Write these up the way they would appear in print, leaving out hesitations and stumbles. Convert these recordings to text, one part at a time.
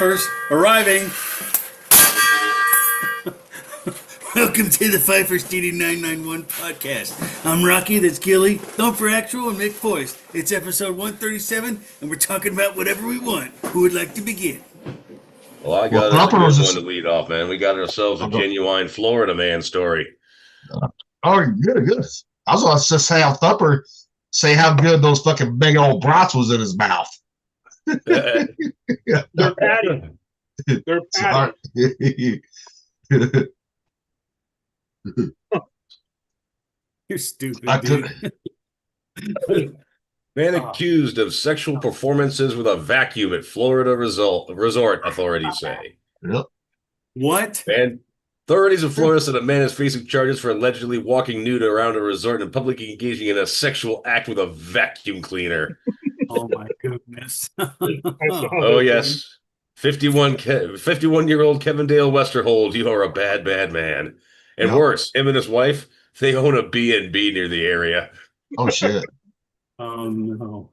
Fifers arriving. Welcome to the Fifers DD991 podcast. I'm Rocky, that's Gilly, Thumb for Actual, and Mick Foist. It's episode 137, and we're talking about whatever we want. Who would like to begin? Well, I got a good one to lead off, man. We got ourselves a genuine Florida man story. Oh, good. I was going to just say how Thumper say how good those fucking big old brats was in his mouth. They're patty. They're patty. You're stupid, dude. Man accused of sexual performances with a vacuum at Florida resort, authorities say. Yep. What? Man, authorities of Florida said a man is facing charges for allegedly walking nude around a resort and publicly engaging in a sexual act with a vacuum cleaner. Oh, my goodness. Oh, yes. 51-year-old Kevin Dale Westerhold, you are a bad, bad man. And worse, him and his wife, they own a B&B near the area. Oh, shit. Oh, no.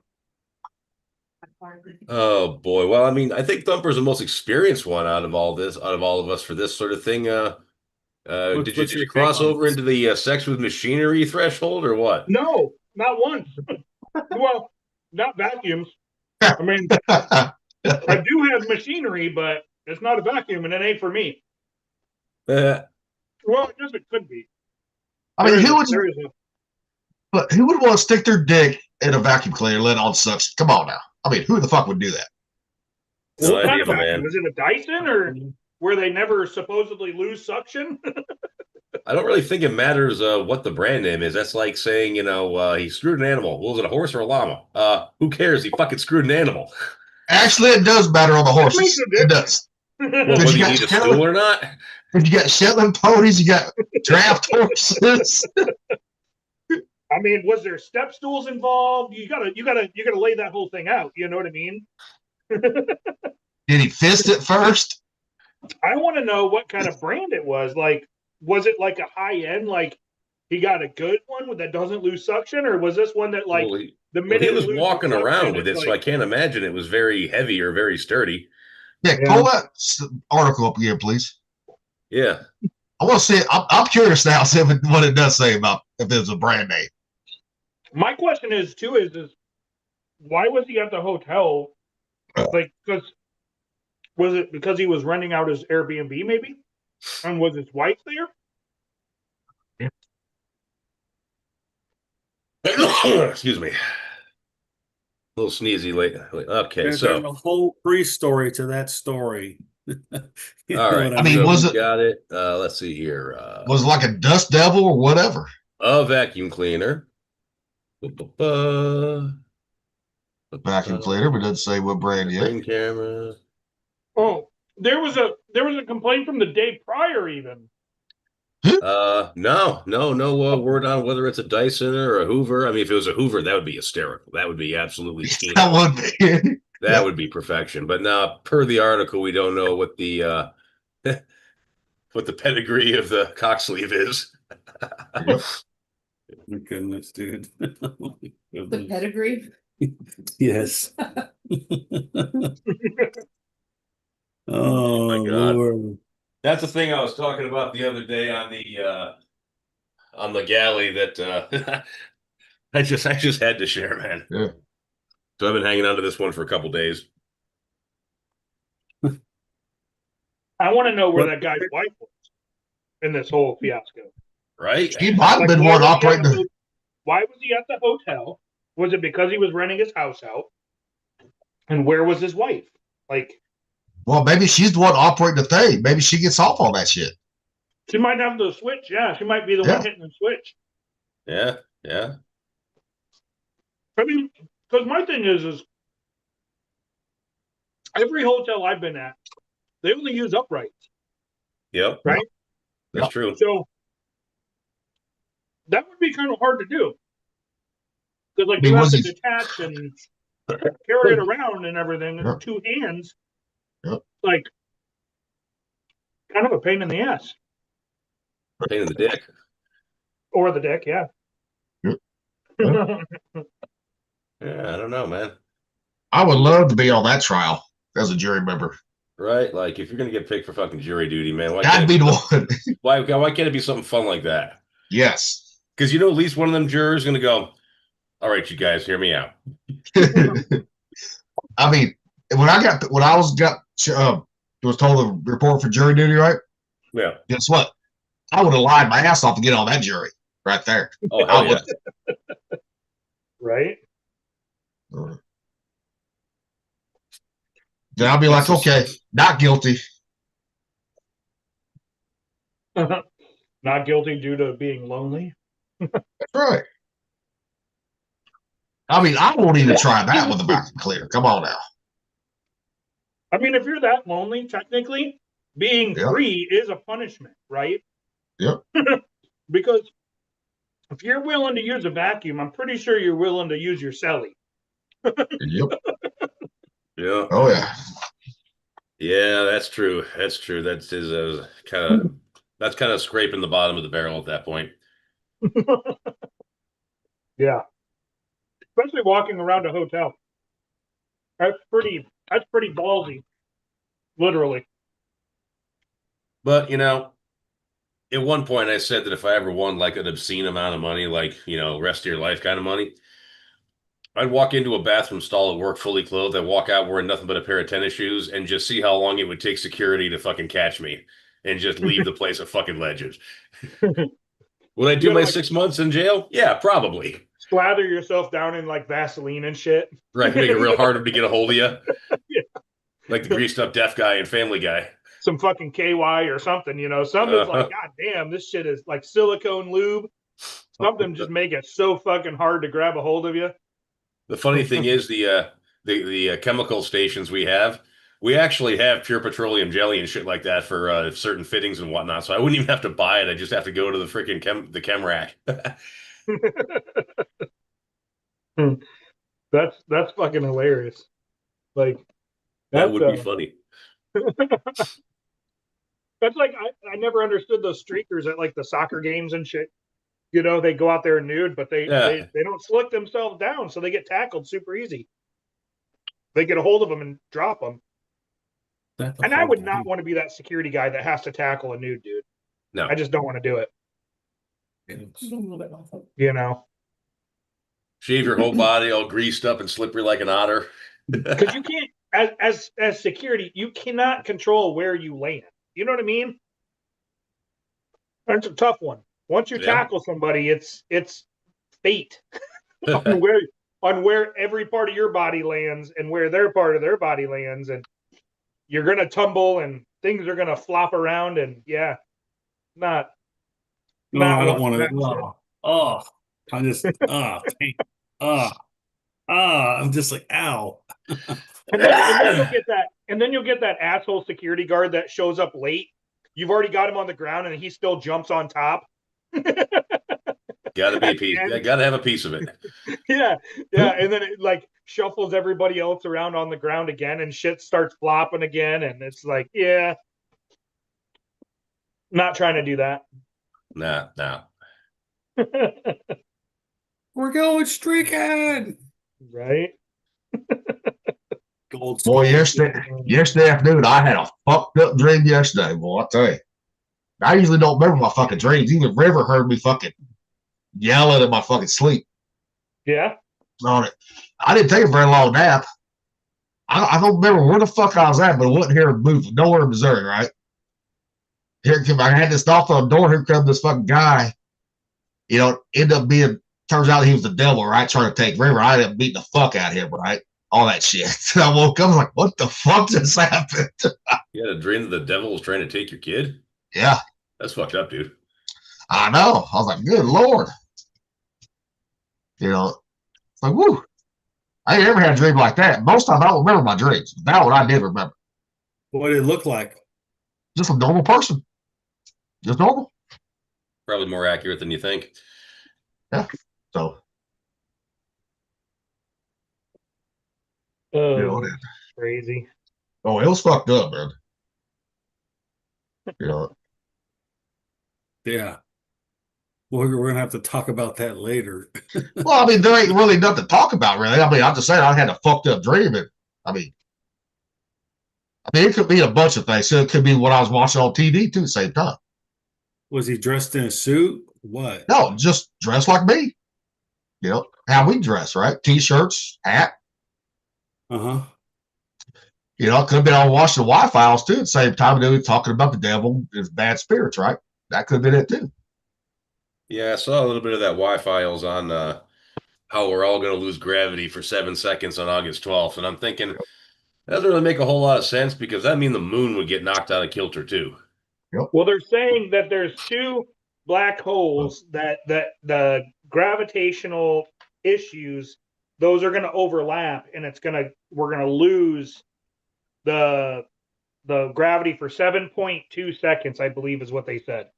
Oh, boy. Well, I mean, I think Thumper's the most experienced one out of all of us for this sort of thing. Did you cross over into the sex with machinery threshold or what? No, not once. Well, not vacuums. I mean, I do have machinery, but it's not a vacuum, and it ain't for me. Well, I guess it could be. I mean, who would want to stick their dick in a vacuum cleaner and let it on suction? Come on now. I mean, who the fuck would do that? What kind of vacuum? Was it a Dyson, or where they never supposedly lose suction? I don't really think it matters what the brand name is. That's like saying, he screwed an animal. Well, was it a horse or a llama? Who cares? He fucking screwed an animal. Actually, it does matter on the horses. It does. Well, whether you need a stool or not? If you got Shetland ponies, you got draft horses. I mean, was there step stools involved? You gotta lay that whole thing out. You know what I mean? Did he fist it first? I want to know what kind of brand it was. Like, was it like a high end? Like, he got a good one that doesn't lose suction, or was this one that the minute he was walking around with it, so I can't imagine it was very heavy or very sturdy. Yeah, pull that article up again, please. Yeah, I want to see it. I'm curious now, see what it does say about if it's a brand name. My question is why was he at the hotel? Like, was it because he was renting out his Airbnb, maybe? And was his wife there? Excuse me. A little sneezy late. Okay, There's a whole pre-story to that story. All right. I mean, was it? Got it. Let's see here. Was it like a dust devil or whatever? A vacuum cleaner. Vacuum cleaner, but doesn't say what brand yet. Ring camera. Oh, there was a complaint from the day prior, even. No word on whether it's a Dyson or a Hoover. I mean, if it was a Hoover, that would be hysterical. That would be absolutely keen. That would be. That would be perfection. But now, per the article, we don't know what the what the pedigree of the cock sleeve is. My goodness, dude. The pedigree? Yes. Oh, my God. Lord. That's the thing I was talking about the other day on the galley that I just had to share, man. Yeah. So I've been hanging on to this one for a couple days. I want to know where that guy's wife was in this whole fiasco. Right? He might have been one operating. Why was he at the hotel? Was it because he was renting his house out? And where was his wife? Well, maybe she's the one operating the thing. Maybe she gets off all that shit. She might have the switch. Yeah, she might be the one hitting the switch. Yeah. I mean, because my thing is every hotel I've been at, they only use uprights. Yep. Right? That's true. So that would be kind of hard to do. Because you have to detach and carry it around and everything in two hands. Yep. Kind of a pain in the ass. Pain in the dick. Or the dick, yeah. Yep. Yeah, I don't know, man. I would love to be on that trial as a jury member. Right? Like, if you're gonna get picked for fucking jury duty, man, That'd be the one. why can't it be something fun like that? Yes. Because at least one of them jurors is gonna go, all right, you guys, hear me out. I mean, when I was told to report for jury duty, right? Yeah. Guess what? I would have lied my ass off to get on that jury right there. Oh, hell yeah. Right? Then I'll be like, okay, not guilty. Not guilty due to being lonely. That's right. I mean, I won't even try that with the vacuum cleaner. Come on now. I mean, if you're that lonely, technically, being free is a punishment, right? Yep. Because if you're willing to use a vacuum, I'm pretty sure you're willing to use your celly. Yep. Yeah. Oh yeah. Yeah, that's true. That's true. That's kind of scraping the bottom of the barrel at that point. Yeah. Especially walking around a hotel. That's pretty ballsy. Literally. But at one point I said that if I ever won like an obscene amount of money, like, rest of your life kind of money, I'd walk into a bathroom stall at work fully clothed. I'd walk out wearing nothing but a pair of tennis shoes and just see how long it would take security to fucking catch me and just leave the place a fucking legend. Would I do my 6 months in jail? Yeah, probably. Slather yourself down in like Vaseline and shit. Right, make it real hard to get a hold of you. Yeah. Like the greased up deaf guy in Family Guy. Some fucking KY or something, Something's like, God damn, this shit is like silicone lube. Something just make it so fucking hard to grab a hold of you. The funny thing is the chemical stations we actually have pure petroleum jelly and shit like that for certain fittings and whatnot. So I wouldn't even have to buy it. I just have to go to the freaking chem rack. That's fucking hilarious. Like that would be funny. That's like I never understood those streakers at like the soccer games and shit. They go out there nude, but they don't slick themselves down, so they get tackled super easy. They get a hold of them and drop them. And I would not want to be that security guy that has to tackle a nude dude. No, I just don't want to do it. Shave your whole body all greased up and slippery like an otter. Because you can't, as security, you cannot control where you land. You know what I mean? That's a tough one. Once you tackle somebody, it's fate on where every part of your body lands and where their part of their body lands, and you're gonna tumble and things are gonna flop around, and I don't want to. I'm just I'm just like, ow. And then you'll get that asshole security guard that shows up late. You've already got him on the ground and he still jumps on top. Gotta be a piece. Gotta have a piece of it. Yeah. And then it like shuffles everybody else around on the ground again and shit starts flopping again. And it's like, not trying to do that. Nah. We're going streaking. Right. Gold. Boy, yesterday afternoon, I had a fucked up dream yesterday, boy. I tell you. I usually don't remember my fucking dreams. Even River heard me fucking yelling in my fucking sleep. Yeah. On it. I didn't take a very long nap. I don't remember where the fuck I was at, but it wasn't here in nowhere in Missouri, right? I had this knock on the door. Here comes this fucking guy. End up turns out he was the devil, right? Trying to take River. I ended up beating the fuck out of him, right? All that shit. And I woke up, I was like, what the fuck just happened? You had a dream that the devil was trying to take your kid? Yeah. That's fucked up, dude. I know. I was like, good Lord. It's like, woo. I ain't ever had a dream like that. Most of the time, I don't remember my dreams. But that one I did remember. What did it look like? Just a normal person. Just normal. Probably more accurate than you think. Yeah. So. Crazy. Oh, it was fucked up, man. Yeah. Well, we're gonna have to talk about that later. Well, I mean, there ain't really nothing to talk about, really. I mean, I'm just saying I had a fucked up dream, and I mean, I mean, it could be a bunch of things. So it could be what I was watching on TV too at the same time. Was he dressed in a suit? What? No, just dress like me. You know, how we dress, right? T-shirts, hat. Uh-huh. You know, it could have been on watching the Wi-Files too at the same time. They were talking about the devil and his bad spirits, right? That could have been it too. Yeah, I saw a little bit of that Y-Files on how we're all going to lose gravity for 7 seconds on August 12th. And I'm thinking, that doesn't really make a whole lot of sense because that mean the moon would get knocked out of kilter too. Well, they're saying that there's two black holes that the gravitational issues, those are going to overlap, and we're going to lose the gravity for 7.2 seconds, I believe is what they said.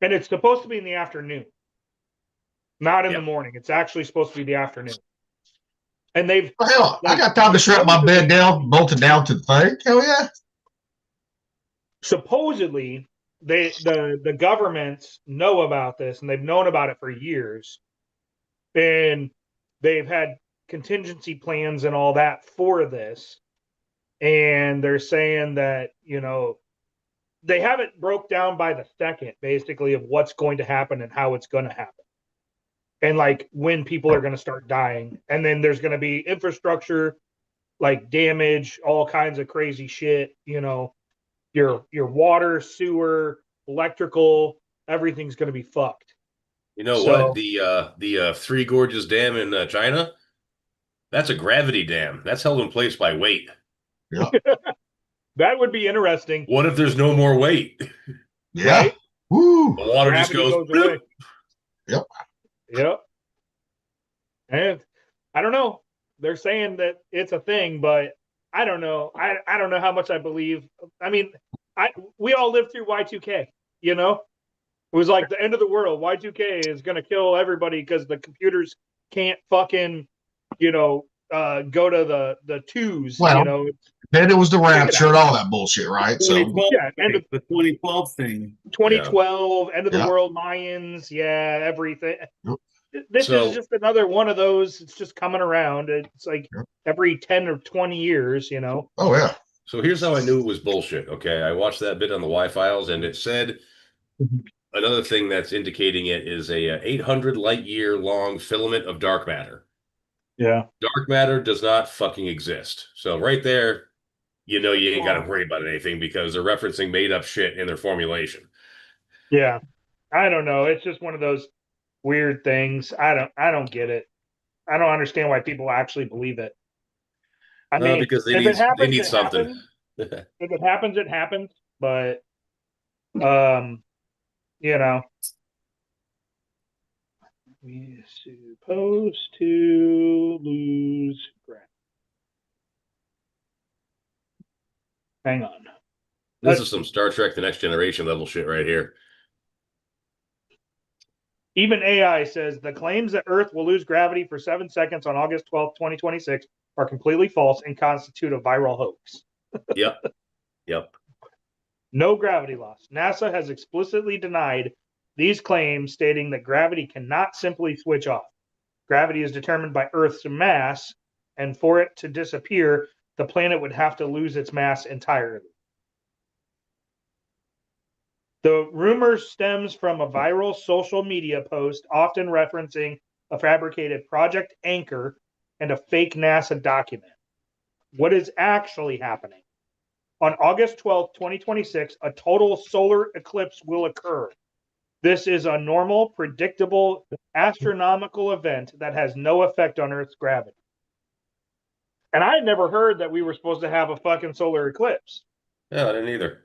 And it's supposed to be in the afternoon, not in the morning. It's actually supposed to be the afternoon. And they've Well, hell, I got time to strap my bed down, bolt it down to the thing. Hell yeah. Supposedly the governments know about this, and they've known about it for years, and they've had contingency plans and all that for this, and they're saying that, you know, they have it broke down by the second, basically, of what's going to happen and how it's going to happen, and like when people are going to start dying, and then there's going to be infrastructure like damage, all kinds of crazy shit, you know, your water, sewer, electrical, everything's going to be fucked. You know what? The Three Gorges Dam in China, that's a gravity dam. That's held in place by weight. Yeah. That would be interesting. What if there's no more weight? Yeah. Right? Woo. The water Gravity just goes away. Yep. Yep. And I don't know. They're saying that it's a thing, but I don't know. I don't know how much I believe. I mean, we all lived through Y2K, you know? It was like the end of the world. Y2K is going to kill everybody because the computers can't fucking, you know, go to the twos, Well, you know? Then it was the rapture and all that bullshit, right? So 2012 Yeah, end of the 2012 thing. 2012, end of the Yeah. world, Mayans, yeah, everything. Yep. This So- is just another one of those. It's just coming around. It's like Yep. every 10 or 20 years, you know. oh yeah. So here's how I knew it was bullshit. Okay, I watched that bit on the Y-Files, and it said another thing that's indicating it is a 800 light year long filament of dark matter. Yeah. Dark matter does not fucking exist. So right there, you know you ain't got to worry about anything because they're referencing made up shit in their formulation. Yeah. I don't know. It's just one of those weird things. I don't get it. I don't understand why people actually believe it. I mean, Because they if need it happens, they need it something. happens. If it happens, it happens. But you know, we're supposed to lose ground. Hang on. This is some Star Trek: The Next Generation level shit right here. Even AI says the claims that Earth will lose gravity for 7 seconds on August 12th, 2026 are completely false and constitute a viral hoax. Yep. No gravity loss. NASA has explicitly denied these claims, stating that gravity cannot simply switch off. Gravity is determined by Earth's mass, and for it to disappear, the planet would have to lose its mass entirely. The rumor stems from a viral social media post, often referencing a fabricated Project Anchor and a fake NASA document. What is actually happening? On August 12th, 2026, a total solar eclipse will occur. This is a normal, predictable, astronomical event that has no effect on Earth's gravity. And I had never heard that we were supposed to have a fucking solar eclipse. Yeah, I didn't either.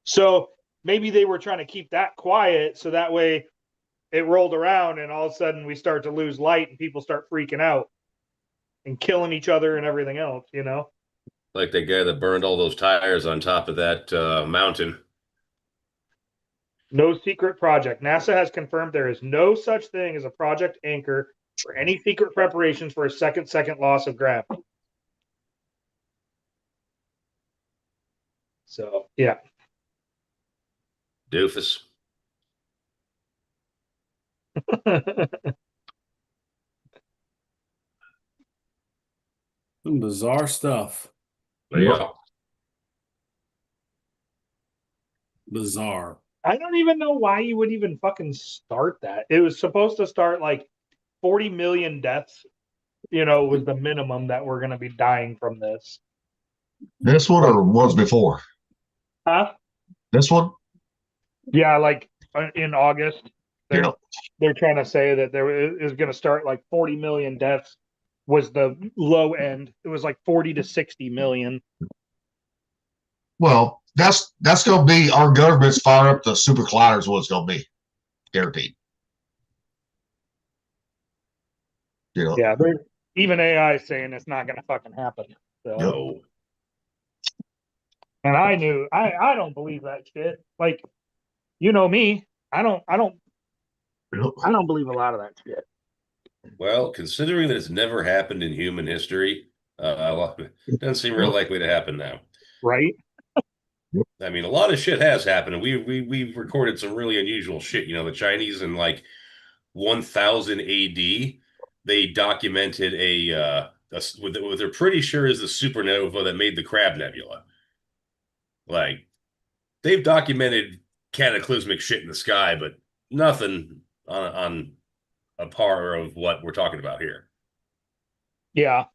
So maybe they were trying to keep that quiet so that way it rolled around and all of a sudden we start to lose light and people start freaking out and killing each other and everything else, you know? Like that guy that burned all those tires on top of that mountain. No secret project. NASA has confirmed there is no such thing as a Project Anchor or any secret preparations for a second loss of gravity. So, yeah. Doofus. Some bizarre stuff. Yeah. bizarre. I don't even know why you would even fucking start that. It was supposed to start like 40 million deaths, was the minimum that we're going to be dying from this. This one or was before? Huh? This one? Yeah, like in August, they're Yeah. they're trying to say that there is going to start like 40 million deaths was the low end. It was like 40 to 60 million. Well, that's going to be our government's fire up the super colliders. What it's going to be, guaranteed. Yeah, even AI is saying it's not going to fucking happen. So. No. And I don't believe that shit. Like, me, I don't believe a lot of that shit. Well, considering that it's never happened in human history, it doesn't seem real likely to happen now. Right? I mean, a lot of shit has happened, and we've recorded some really unusual shit. The Chinese in like 1000 AD, they documented what they're pretty sure is the supernova that made the Crab Nebula. Like, they've documented cataclysmic shit in the sky, but nothing on a par of what we're talking about here. Yeah.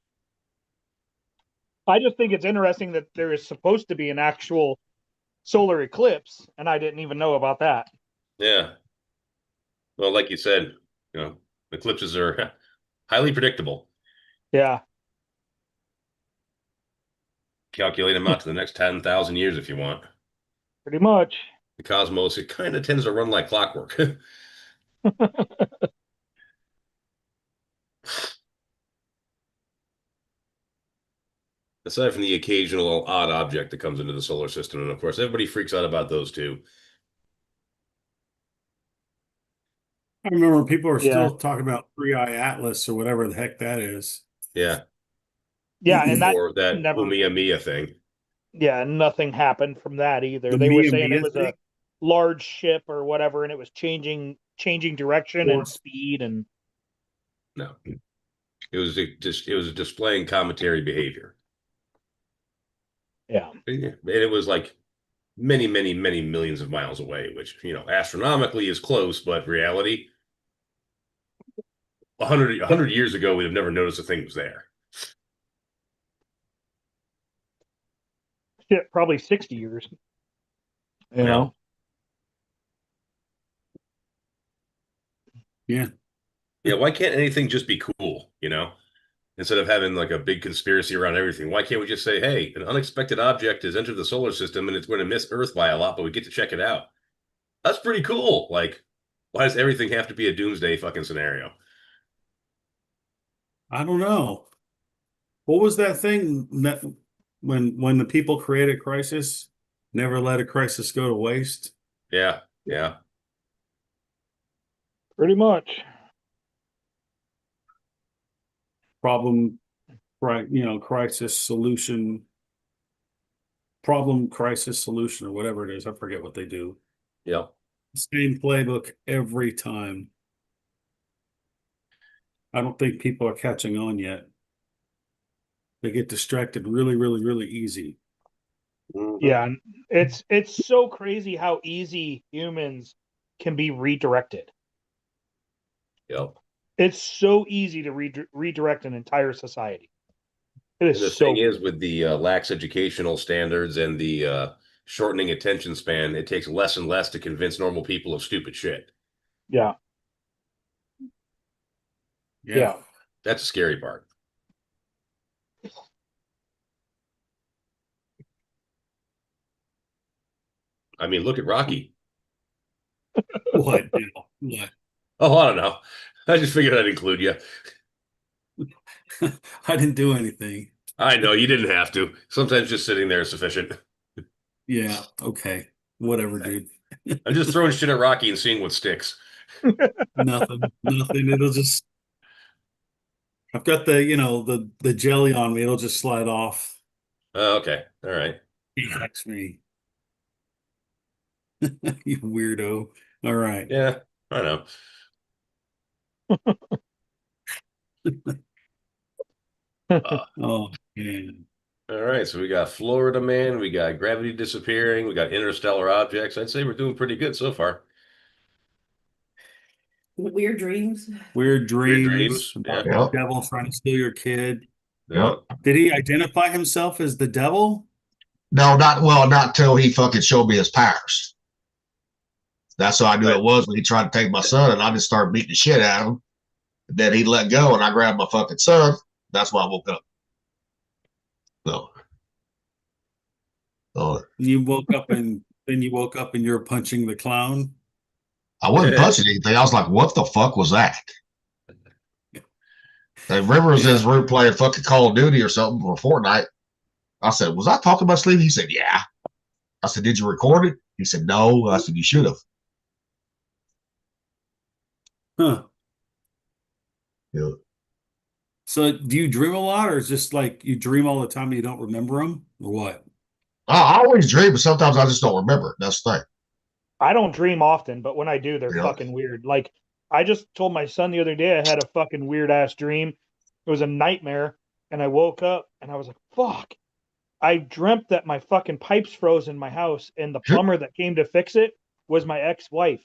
I just think it's interesting that there is supposed to be an actual solar eclipse, and I didn't even know about that. Yeah. Well, like you said, eclipses are highly predictable. Yeah. Calculate them out to the next 10,000 years if you want. Pretty much. The cosmos, it kind of tends to run like clockwork. Aside from the occasional odd object that comes into the solar system, and of course, everybody freaks out about those too. I remember people are Yeah. still talking about Three Eye Atlas or whatever the heck that is. Yeah. Yeah, and that Or that never Oumuamua thing. Yeah, nothing happened from that either. The They were Mia saying Mia it was thing? a large ship or whatever, and it was changing direction and Course. speed and No. It was displaying cometary behavior. yeah. And it was like many, many, many millions of miles away, which, astronomically is close, but reality, 100 years ago, we'd have never noticed the thing was there. Shit, probably 60 years. You know? Yeah. Yeah, why can't anything just be cool, Instead of having like a big conspiracy around everything, why can't we just say, hey, an unexpected object has entered the solar system and it's going to miss Earth by a lot, but we get to check it out? That's pretty cool. Like, why does everything have to be a doomsday fucking scenario? I don't know. What was that thing that when the people created Crisis, never let a crisis go to waste? Yeah, yeah. Pretty much. Problem, right? Crisis solution, problem, crisis solution, or whatever it is. I forget what they do. Yep. Same playbook every time. I don't think people are catching on yet. They get distracted really, really, really easy. Yeah, and it's so crazy how easy humans can be redirected. Yep. It's so easy to redirect an entire society. It is And the so thing is, with the lax educational standards and the shortening attention span, it takes less and less to convince normal people of stupid shit. yeah. Yeah. That's the scary part. I mean, look at Rocky. What? What? Oh, I don't know. I just figured I'd include you. I didn't do anything. I know you didn't have to. Sometimes just sitting there is sufficient. Yeah. Okay. Whatever, dude. I'm just throwing shit at Rocky and seeing what sticks. Nothing. Nothing. It'll just. I've got the jelly on me. It'll just slide off. Oh, okay. All right. He hacks me. You weirdo. All right. Yeah, I know. Oh man. All right, so we got Florida Man, we got gravity disappearing, we got interstellar objects. I'd say we're doing pretty good so far. Weird dreams. Weird Weird dreams. dreams. Yeah. About the devil trying to steal your kid. Yeah. Did he identify himself as the devil? No, not till he fucking showed me his powers. That's how I knew it was when he tried to take my son, and I just started beating the shit out of him. And then he let go, and I grabbed my fucking son. That's why I woke up. So, You woke up and then you woke up and you're punching the clown. I wasn't punching anything. I was like, "What the fuck was that?" And River was in his room playing fucking Call of Duty or something or Fortnite. I said, "Was I talking about sleep?" He said, "Yeah." I said, "Did you record it?" He said, "No." I said, "You should have." Huh. Yeah. So do you dream a lot, or is just like you dream all the time and you don't remember them, or what? I always dream, but sometimes I just don't remember it. That's the thing. I don't dream often, but when I do, they're Yeah. fucking weird. Like I just told my son the other day I had a fucking weird ass dream. It was a nightmare, and I woke up and I was like, "Fuck!" I dreamt that my fucking pipes froze in my house, and the plumber that came to fix it was my ex-wife.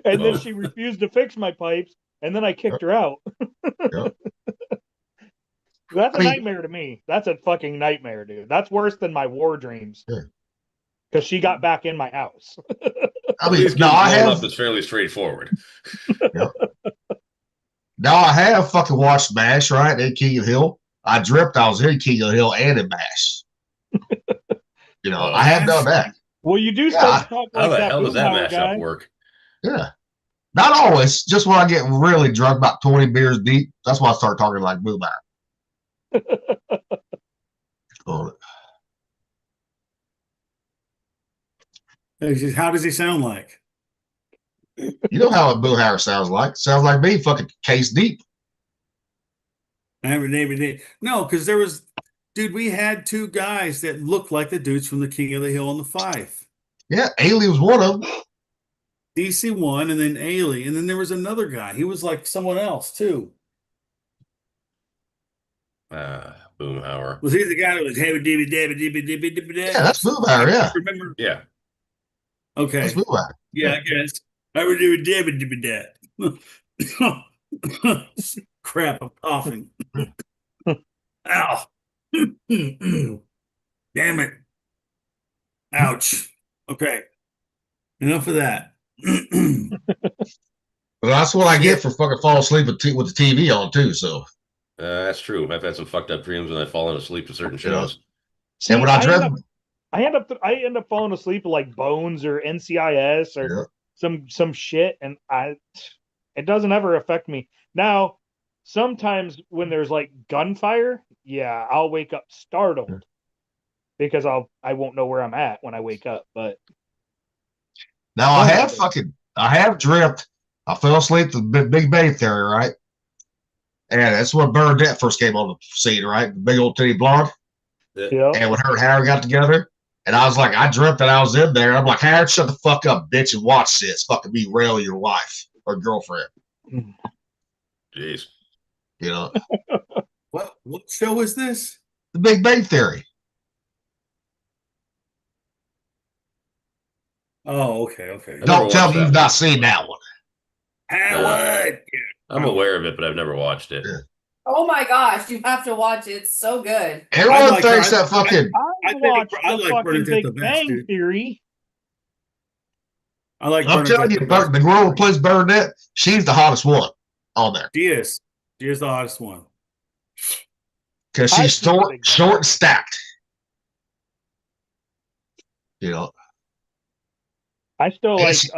And then she refused to fix my pipes, and then I kicked her out. That's a nightmare to me. That's a fucking nightmare, dude. That's worse than my war dreams. Because she got back in my house. I mean, no, I have. It's fairly straightforward. Now I have fucking watched MASH, right? In King of the Hill. I dreamt I was in King of the Hill and in MASH. I have done that. Well, you do start to talk How like the that. hell does that Boomhauer guy. mashup work? Yeah. Not always. Just when I get really drunk, about 20 beers deep. That's why I start talking like Boomhauer. How does he sound like? You know how a Boomhauer sounds like? Sounds like me, fucking case deep. No, because there was, dude, we had two guys that looked like the dudes from the King of the Hill and the Five. Yeah, Ailey was one of them. DC1 and then Ailey. And then there was another guy. He was like someone else too. Boomhauer. Was he the guy that was Yeah, that's Boomhauer, yeah. Remember? Yeah. Okay. That's Boomhauer. Yeah, I guess. I would do that. Crap, I'm coughing. Ow. Damn it. Ouch. Okay. Enough of that. But that's what I get for fucking falling asleep with the TV on too. So that's true. I've had some fucked up dreams when I've fallen asleep to certain shows. And when I dream, I end up falling asleep with like Bones or NCIS or some shit, and it doesn't ever affect me. Now, sometimes when there's like gunfire, yeah, I'll wake up startled because I won't know where I'm at when I wake up. But now I have dreamt. I fell asleep to the Big Bang Theory, right? And that's when Bernadette first came on the scene, right? The big old titty blonde. yeah. And when her and Harry got together, and I was like, I dreamt that I was in there. I'm like, Harry, shut the fuck up, bitch, and watch this. Fucking me rail your wife or girlfriend. Jeez. What show is this? The Big Bang Theory. Oh, okay. Don't tell me you've not seen that one. Howard! I'm aware of it, but I've never watched it. Yeah. Oh my gosh, you have to watch it. It's so good. Everyone thinks that fucking. I watched I the like fucking Bernadette Big the best, Bang dude. Theory. I like. I'm telling you, the girl who plays Bernadette, she's the hottest one on there. She is the hottest one. Because she's short and stacked. I still And like she-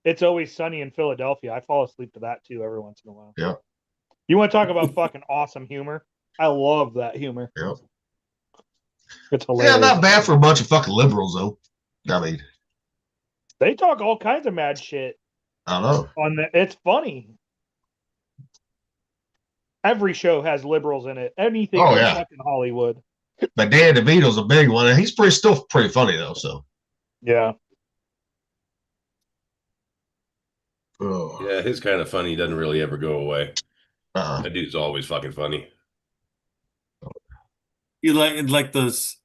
It's Always Sunny in Philadelphia. I fall asleep to that too every once in a while. Yeah. You want to talk about fucking awesome humor? I love that humor. Yeah. It's hilarious. Yeah, not bad for a bunch of fucking liberals, though. I mean, They talk all kinds of mad shit I don't know. on the. It's funny. Every show has liberals in it. Anything Oh, in yeah. fucking Hollywood. But Dan DeVito's a big one, and he's still pretty funny, though. So, Yeah. Yeah, his kind of funny. He doesn't really ever go away. Uh-uh. That dude's always fucking funny. You like those.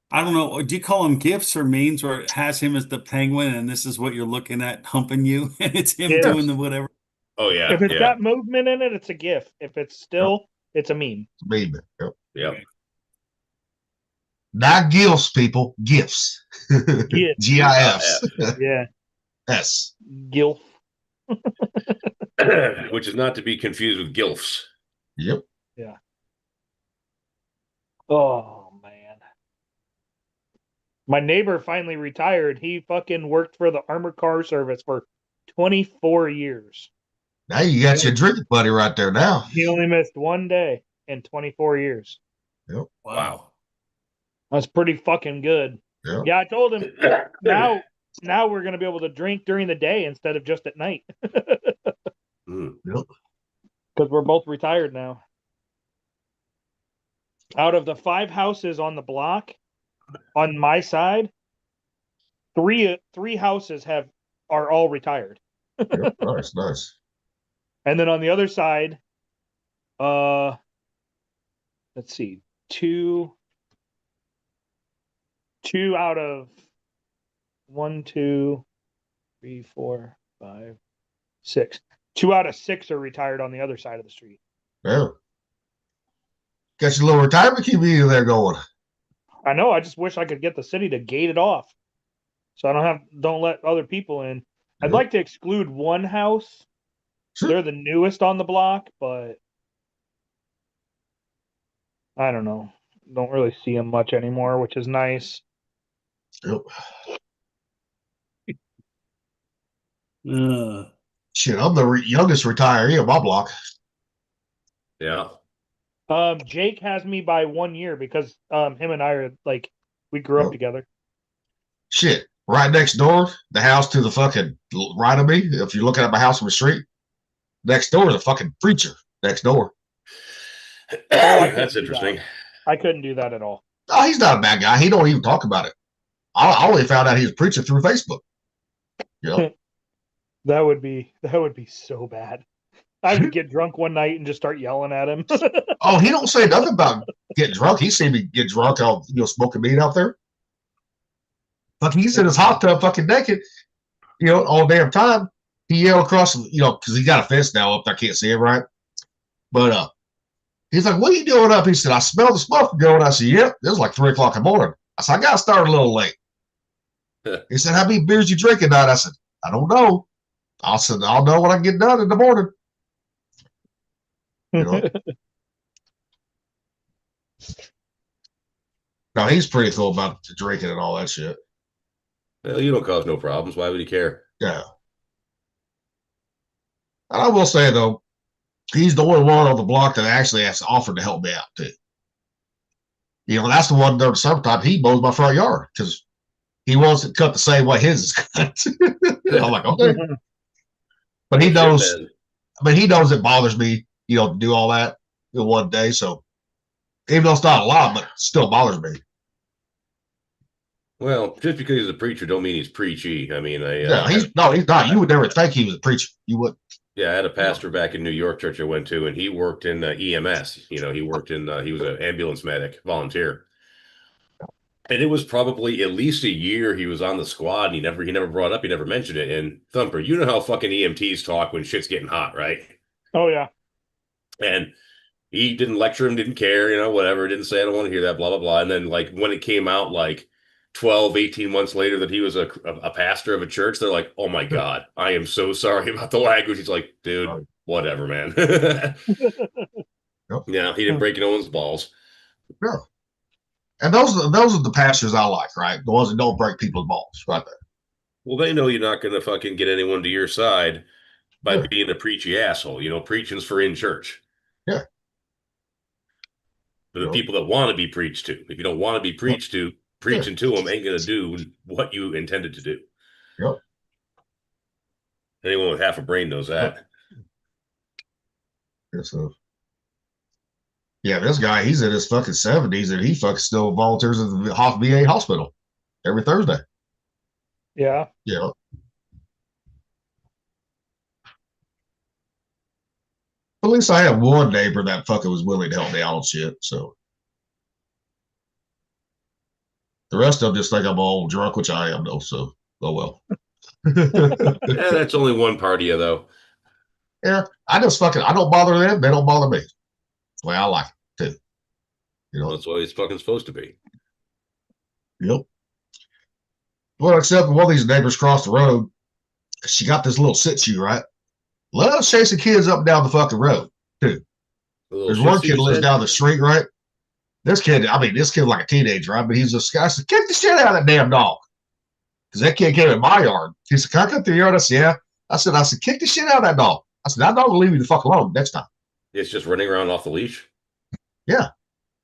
I don't know. Do you call them gifts or memes where it has him as the penguin and this is what you're looking at humping you and it's him Yeah. doing the whatever? Oh yeah, If it's yeah, got movement in it, it's a GIF. If it's still, it's a meme. Maybe. Yep. yeah. Not gifts, people. Gifts. Gifs. GIFs. Yeah, Yes. GILF. Which is not to be confused with gilfs. Yep. Oh man. My neighbor finally retired. He fucking worked for the armored car service for 24 years. Now you got your drinking buddy right there now. He only missed one day in 24 years. Wow. That's pretty fucking good. Yep. Yeah, I told him now we're gonna be able to drink during the day instead of just at night. Mm. Yep. Because we're both retired now. Out of the 5 houses on the block, on my side, three houses are all retired. Yep. Nice. And then on the other side, let's see, two out of 1, 2, 3, 4, 5, 6. 2 out of 6 are retired on the other side of the street. Yeah. Got your little retirement community there going. I know. I just wish I could get the city to gate it off, so I don't let other people in. I'd Yeah. like to exclude one house. Sure. They're the newest on the block, but I don't know. Don't really see them much anymore, which is nice. Yep. Shit, I'm the youngest retiree of my block. Yeah. Jake has me by 1 year because him and I are like we grew up Oh. together. Shit, right next door, the house to the fucking right of me. If you're looking at my house on the street, next door is a fucking preacher next door. That's interesting. I couldn't do that at all. Oh, he's not a bad guy. He don't even talk about it. I only found out he was preaching through Facebook. You know, That would be so bad. I would get drunk one night and just start yelling at him. oh, he don't say nothing about getting drunk. He seen me get drunk out, smoking meat out there. Fucking, he's in his hot tub, fucking naked, all damn time. He yelled across, because he got a fence now up there. I can't see it right. But he's like, "What are you doing up?" He said, "I smell the smoke going." I said, "Yep." It was like 3:00 in the morning. I said, "I got to start a little late." He said, "How many beers you drinking tonight?" I said, "I don't know." I said, "I'll know when I get done in the morning." No, he's pretty cool about the drinking and all that shit. Well, you don't cause no problems. Why would he care? Yeah. And I will say, though, he's the only one on the block that actually has offered to help me out, too. That's the one during the summertime. He mows my front yard because he wants it cut the same way his is cut. I'm like, okay. But he knows, he knows it bothers me, to do all that in one day. So even though it's not a lot, but it still bothers me. Well, just because he's a preacher don't mean he's preachy. I mean, he's not. You would never think he was a preacher. You would. Yeah, I had a pastor back in New York church I went to, and he worked in EMS. He worked in, he was an ambulance medic, volunteer. And it was probably at least a year he was on the squad, and he never brought up, he never mentioned it. And Thumper, you know how fucking EMTs talk when shit's getting hot, right? Oh, yeah. And he didn't lecture him, didn't care, whatever, didn't say, I don't want to hear that, blah, blah, blah. And then, like, when it came out, like, 12, 18 months later that he was a pastor of a church, they're like, "Oh my God, I am so sorry about the language." He's like, "Dude, whatever, man." Yeah, he didn't break no one's balls. No. And those are the pastors I like, right? The ones that don't break people's balls, right there. Well, they know you're not going to fucking get anyone to your side by being a preachy asshole. Preaching's for in church. Yeah. For the people that want to be preached to. If you don't want to be preached to, preaching to them ain't going to do what you intended to do. Yep. Anyone with half a brain knows that. Yeah, this guy, he's in his fucking 70s and he fucking still volunteers at the VA hospital every Thursday. Yeah. Yeah. At least I have one neighbor that fucking was willing to help me out on shit. So The rest of them just think I'm all drunk, which I am, though. So, oh well. Yeah, that's only one part of you, though. Yeah, I don't bother them. They don't bother me. That's the way I like it, too. You know? That's what it's fucking supposed to be. Yep. Well, except one of these neighbors across the road, she got this little Shih Tzu, right? Loves chasing kids up and down the fucking road, too. There's one kid lives down the street, right? This kid like a teenager, right? But he's this guy. I said, kick the shit out of that damn dog. Because that kid came in my yard. He said, can I come through your yard? I said, yeah. I said, kick the shit out of that dog. I said, that dog will leave you the fuck alone next time. It's just running around off the leash. Yeah.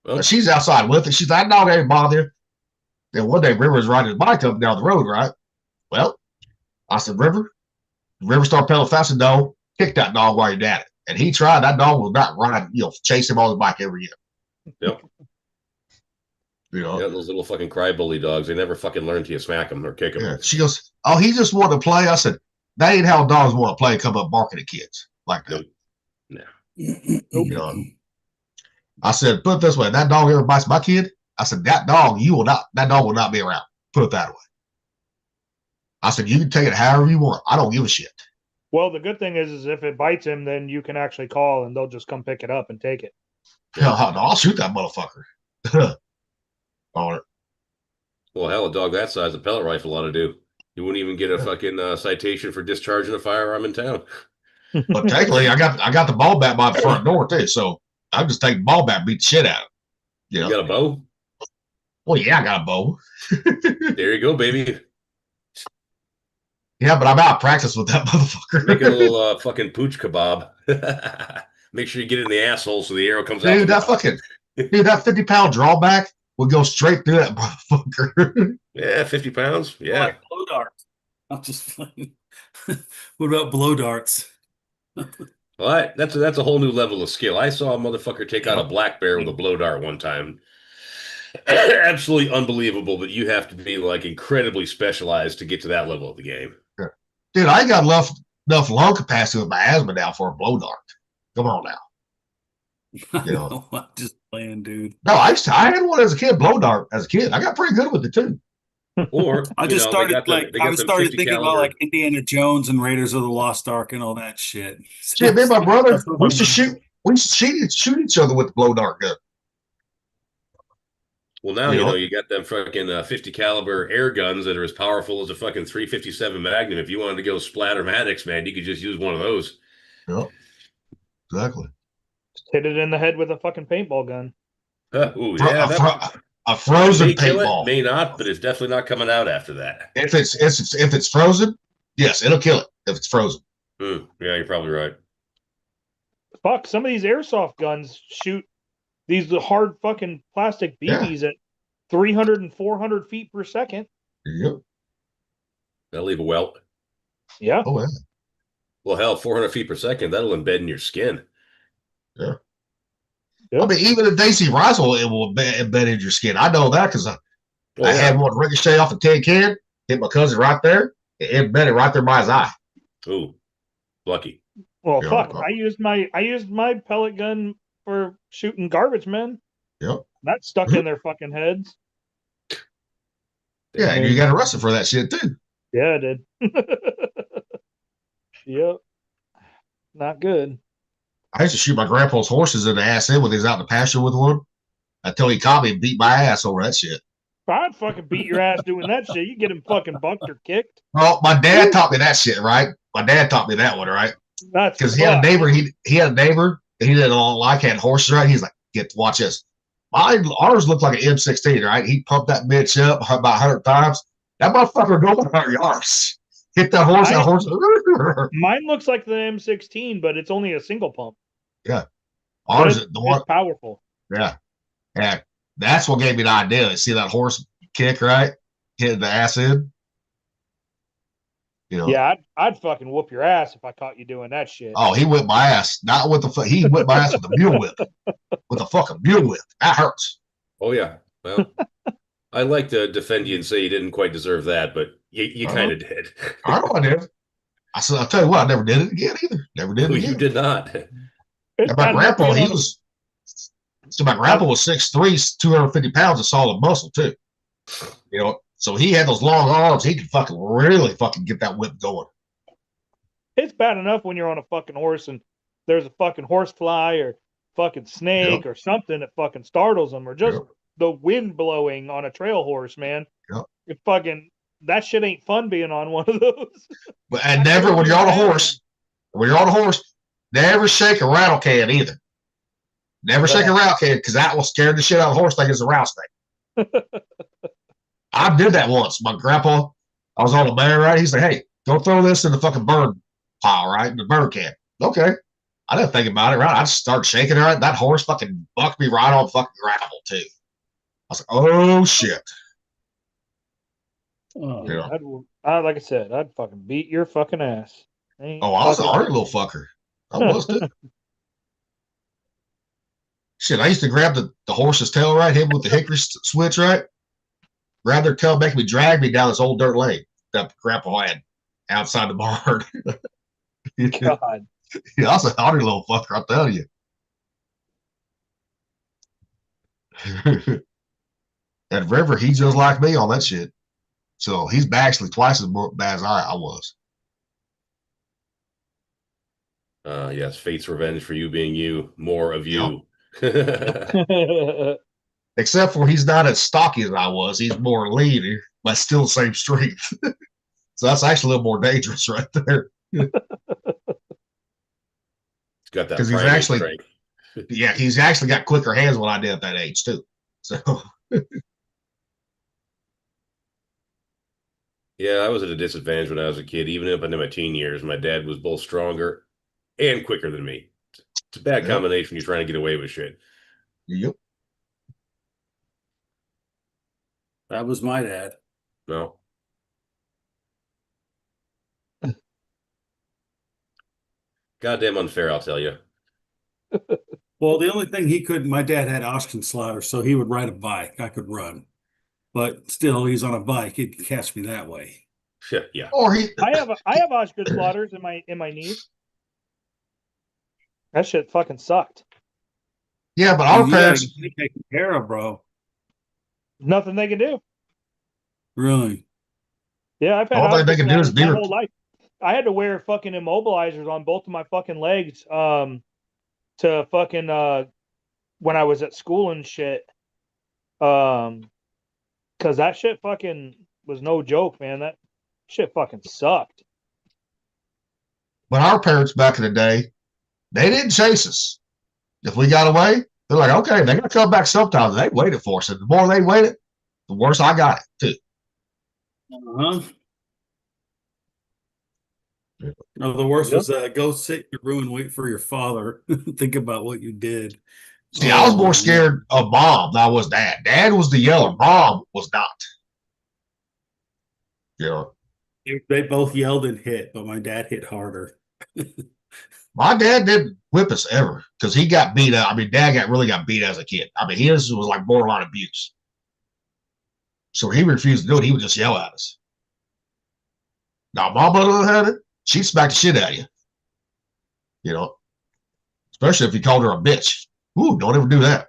Well, But she's outside with it. She's like, that dog ain't bothering. Then one day River was riding his bike up and down the road, right? Well, I said, River started pedaling fast and no, kick that dog while you're at it. And he tried. That dog will not ride, chase him on his bike every year. Yep. Yeah, those little fucking cry bully dogs. They never fucking learn till you smack them or kick them. Yeah. She goes, oh, he just wanted to play. I said, that ain't how dogs want to play. Come up barking at kids like that. No. I said, put it this way: that dog ever bites my kid, I said, that dog will not be around. Put it that way. I said, you can take it however you want. I don't give a shit. Well, the good thing is if it bites him, then you can actually call and they'll just come pick it up and take it. Hell, I'll shoot that motherfucker. All right. Well, hell, a dog that size, a pellet rifle ought to do. You wouldn't even get a fucking citation for discharging a firearm in town. But technically, I got the ball bat by the front door too, so I just take the ball bat, beat the shit out of it. You got a bow? Well, yeah, I got a bow. There you go, baby. Yeah, but I'm out of practice with that motherfucker. Make a little fucking pooch kebab. Make sure you get it in the asshole so the arrow comes out. Dude, that 50-pound drawback would go straight through that motherfucker. Yeah, 50 pounds. Yeah. Like blow darts. I'm just playing. What about blow darts? Well, that's a whole new level of skill. I saw a motherfucker take out a black bear with a blow dart one time. Absolutely unbelievable, but you have to be like incredibly specialized to get to that level of the game. Dude, I ain't got enough lung capacity with my asthma now for a blow dart. Come on now. I know, I'm just playing, dude. No, I had one as a kid, blow dart as a kid. I got pretty good with it too. Or I just started started thinking about like Indiana Jones and Raiders of the Lost Ark and all that shit. Shit, me and my brother, we used to shoot each other with the blow dart gun. Well, now you got them fucking 50 caliber air guns that are as powerful as a fucking 357 Magnum. If you wanted to go splattermatics, man, you could just use one of those. Yep, exactly. Just hit it in the head with a fucking paintball gun. Ooh, yeah, a frozen may kill paintball it, may not, but it's definitely not coming out after that. If it's frozen, yes, it'll kill it. If it's frozen, Yeah, you're probably right. Fuck, some of these airsoft guns shoot these hard fucking plastic BBs at 300 and 400 feet per second. Yep. That'll leave a welt. Yeah. Oh yeah. Well, hell, 400 feet per second, that'll embed in your skin. Yeah. Yep. I mean, even if Daisy Roswell, it will embed in your skin. I know that because I had one ricochet off a tin can, hit my cousin right there, it embedded right there by his eye. Ooh, lucky. Well, Yeah. fuck. I used my pellet gun for shooting garbage men. Yep. That stuck in their fucking heads. Yeah, and you got arrested for that shit too. Yeah, I did. Yep. Not good. I used to shoot my grandpa's horses in the ass in when he was out in the pasture with one until he caught me and beat my ass over that shit. If I'd fucking beat your ass doing that shit, you get him fucking bucked or kicked. Well, my dad taught me that shit, right? My dad taught me that one, right? That's Because he had a neighbor, he had a neighbor that he didn't like, had horses, right? He's like, watch this. Ours looked like an M16, right? He pumped that bitch up about 100 times. That motherfucker go 100 yards. Hit that horse, Mine looks like the M16, but it's only a single pump. Yeah. Ours, the one, it's powerful. Yeah. Yeah. That's what gave me the idea. You see that horse kick, right? Hit the ass in. You know? Yeah, I'd fucking whoop your ass if I caught you doing that shit. Oh, he whipped my ass. Not with he whipped my ass with a mule whip. With a fucking mule whip. That hurts. Oh, yeah. Well, I'd like to defend you and say you didn't quite deserve that, but you kind of did. I know I did. I said, I'll tell you what, I never did it again either. Never did it again. You did not. And my grandpa, my grandpa was 6'3", 250 pounds of solid muscle too. You know, so he had those long arms. He could fucking really fucking get that whip going. It's bad enough when you're on a fucking horse and there's a fucking horsefly or fucking snake or something that fucking startles them, or just the wind blowing on a trail horse, man. Yep. It fucking, that shit ain't fun being on one of those. But and never when you're on a horse, never shake a rattle can either. Never shake a rattle can, because that will scare the shit out of the horse like it's a rattlesnake. I did that once. My grandpa, I was on a bear, right? He's like, hey, go throw this in the fucking bird pile, right? In the bird can. Okay. I didn't think about it, right? I just started shaking it, right? That horse fucking bucked me right on fucking gravel, too. I was like, oh, shit. Oh, You know? Like I said, I'd fucking beat your fucking ass. I was a hard little fucker. I was, too. Shit, I used to grab the horse's tail, right? Hit him with the hickory switch, right? Grab their tail, make me drag me down this old dirt lane that grandpa had outside the barn. God. Yeah, I was a hardy little fucker, I'll tell you. And River, he's just like me on that shit. So he's actually twice as bad as I was. Yes, fate's revenge for you being you. More of you. Except for he's not as stocky as I was. He's more lean, but still the same strength. So that's actually a little more dangerous right there. He's got that. Because he's actually, yeah, he's actually got quicker hands than I did at that age too. So. Yeah, I was at a disadvantage when I was a kid. Even up into my teen years, my dad was both stronger and quicker than me. It's a bad combination. You're trying to get away with shit. Yep. that was my dad. No. Goddamn unfair, I'll tell you. Well, the only thing he couldn't, my dad had Oshkosh, so he would ride a bike. I could run. But still, he's on a bike. He'd catch me that way. Yeah. Or I have Osgood slaughters in my knees. That shit fucking sucked. Yeah, but our parents taken care of, bro. Nothing they can do. Really? Yeah, I've had all they can do is my whole life. I had to wear fucking immobilizers on both of my fucking legs to fucking when I was at school and shit. Cause that shit fucking was no joke, man. That shit fucking sucked. But our parents back in the day, they didn't chase us. If we got away, they're like, okay, they're gonna come back sometime. They waited for us. And the more they waited, the worse I got it too. Uh-huh. No, the worst was go sit in your room and wait for your father. Think about what you did. See, I was more scared of Mom than I was Dad. Dad was the yeller. Mom was not. You know, They both yelled and hit, but my dad hit harder. my dad didn't whip us ever because he got beat up. I mean, Dad really got beat as a kid. I mean, his was like borderline abuse. So he refused to do it. He would just yell at us. Now, Mom, on the other hand, she'd smack the shit out of you. You know, especially if you called her a bitch. Ooh, don't ever do that.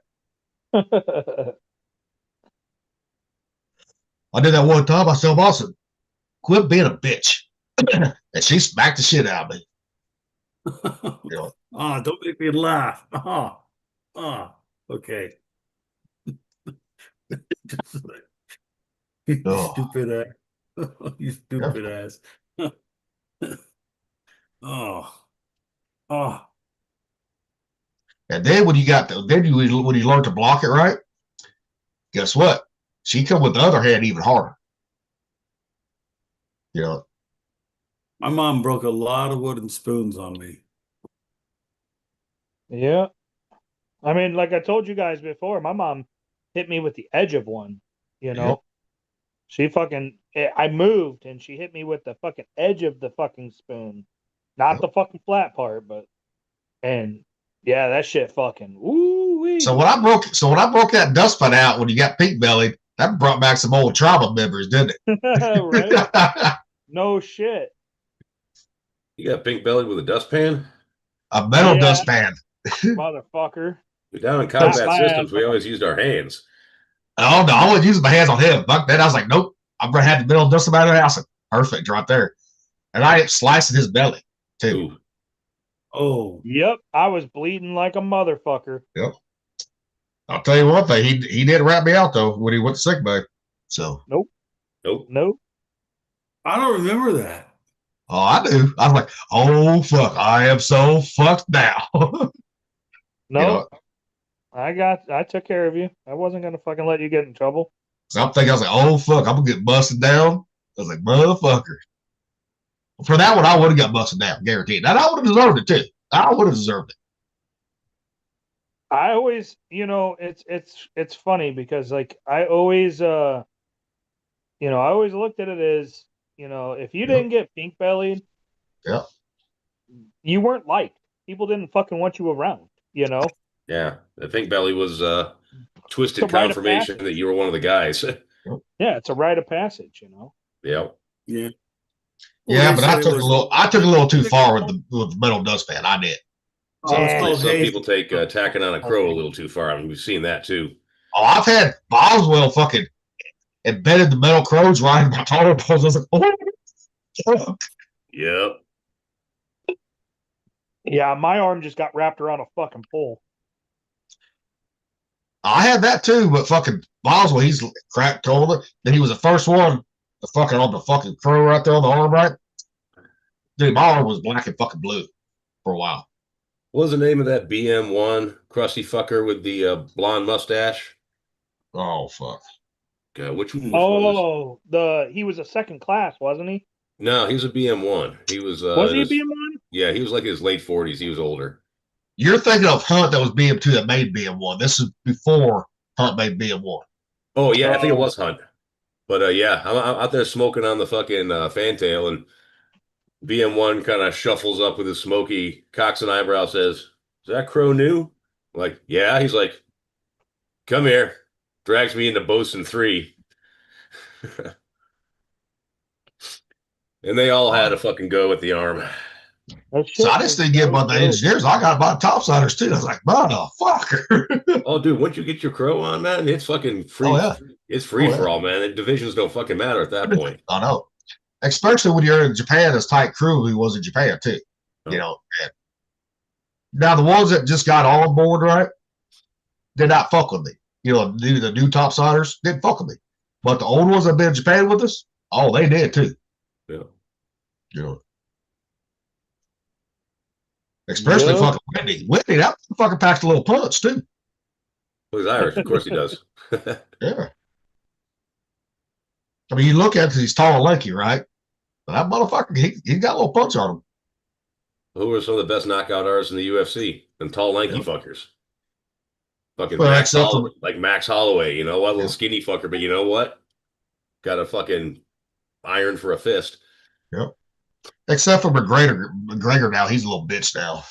I did that one time. I said, Boston, quit being a bitch. And she smacked the shit out of me. You know? Oh, don't make me laugh. Okay. Stupid ass. You stupid ass. Oh. And then when you learn to block it right, guess what? She come with the other hand even harder. You know. My mom broke a lot of wooden spoons on me. Yeah. I mean, like I told you guys before, my mom hit me with the edge of one, you know. Yep. She fucking, I moved and she hit me with the fucking edge of the fucking spoon. Not the fucking flat part, but, and yeah, that shit fucking, woo-wee. So when I broke that dustpan out when you got pink bellied, that brought back some old trauma memories, didn't it? Right? No shit. You got pink bellied with a dustpan? A metal dustpan. Motherfucker. Down in combat systems, we always used our hands. Oh no, I wasn't using my hands on him. Fuck that. I was like, nope. I'm gonna have the middle just about it. I was like, perfect, right there. And I slicing his belly too. Ooh. Oh, Yep, I was bleeding like a motherfucker. Yep. I'll tell you one thing. He did rat me out though when he went to sick bay. So Nope. Nope. I don't remember that. oh, I do. I was like, oh fuck, I am so fucked now. No, You know, I took care of you. I wasn't gonna fucking let you get in trouble. so I'm thinking, I was like, oh fuck, I'm gonna get busted down. I was like, motherfucker. For that one, I would have got busted down, guaranteed. And I would have deserved it too. I would have deserved it. I always, it's funny because like I always I always looked at it as, if you Yep. didn't get pink bellied, Yep. you weren't liked. People didn't fucking want you around, Yeah. I think Belly was twisted It's a rite of confirmation passage. that you were one of the guys. Yeah, it's a rite of passage, Yeah. Yeah. Yeah, Well, but they I said it took was- a little too far with the metal dustpan. I did. Oh, it's Yeah. called Some hay. people take tacking on a crow a little too far. I mean, we've seen that too. Oh, I've had Boswell fucking embedded the metal crows right in my toilet poles. I was like, oh. Yep. Yeah, my arm just got wrapped around a fucking pole. I had that too, but fucking Boswell, he's cracked toilet. Then he was the first one to fucking on the fucking crow right there on the arm, right? Dude, my arm was black and fucking blue for a while. What was the name of that BM1 crusty fucker with the blonde mustache? Oh fuck. Which one was? Oh, he was a second class, wasn't he? No, he was a BM1. He was. Was he his- being one? Yeah, he was like in his late 40s. He was older. You're thinking of Hunt that was BM2 that made BM1. This is before Hunt made BM1. Oh yeah, I think it Oh. was Hunt. But yeah, I'm out there smoking on the fucking fantail, and BM1 kind of shuffles up with his smoky cocks and eyebrow, says, "Is that crow new?" I'm like, yeah. He's like, "Come here." Drags me into Bosun 3. And they all had a fucking go at the arm. That So shit I just was didn't get so about the dope. engineers. I got about topsiders too. I was like, motherfucker. Oh, dude, once you get your crow on, man, it's fucking free. Oh, yeah. It's free Oh, yeah. for all, man. And divisions don't fucking matter at that point. I know. Especially when you're in Japan, as tight crew who was in Japan too. You know. And now the ones that just got on board, right? Did not fuck with me. You know, the new topsiders didn't fuck with me. But the old ones that been in Japan with us, oh, they did too. Yeah. You know. Especially Yeah. fucking Whitney. Whitney, that fucking packs a little punch too. Well, he's Irish. Of course he does. Yeah. I mean, you look at it 'cause he's tall and lanky, right? But that motherfucker, he got a little punch on him. Who are some of the best knockout artists in the UFC? And tall, lanky Yeah. fuckers. Fucking Well, Max except for- Holloway, like Max Holloway. You know what? A little Yeah. skinny fucker, but you know what? Got a fucking iron for a fist. Except for McGregor now, he's a little bitch now.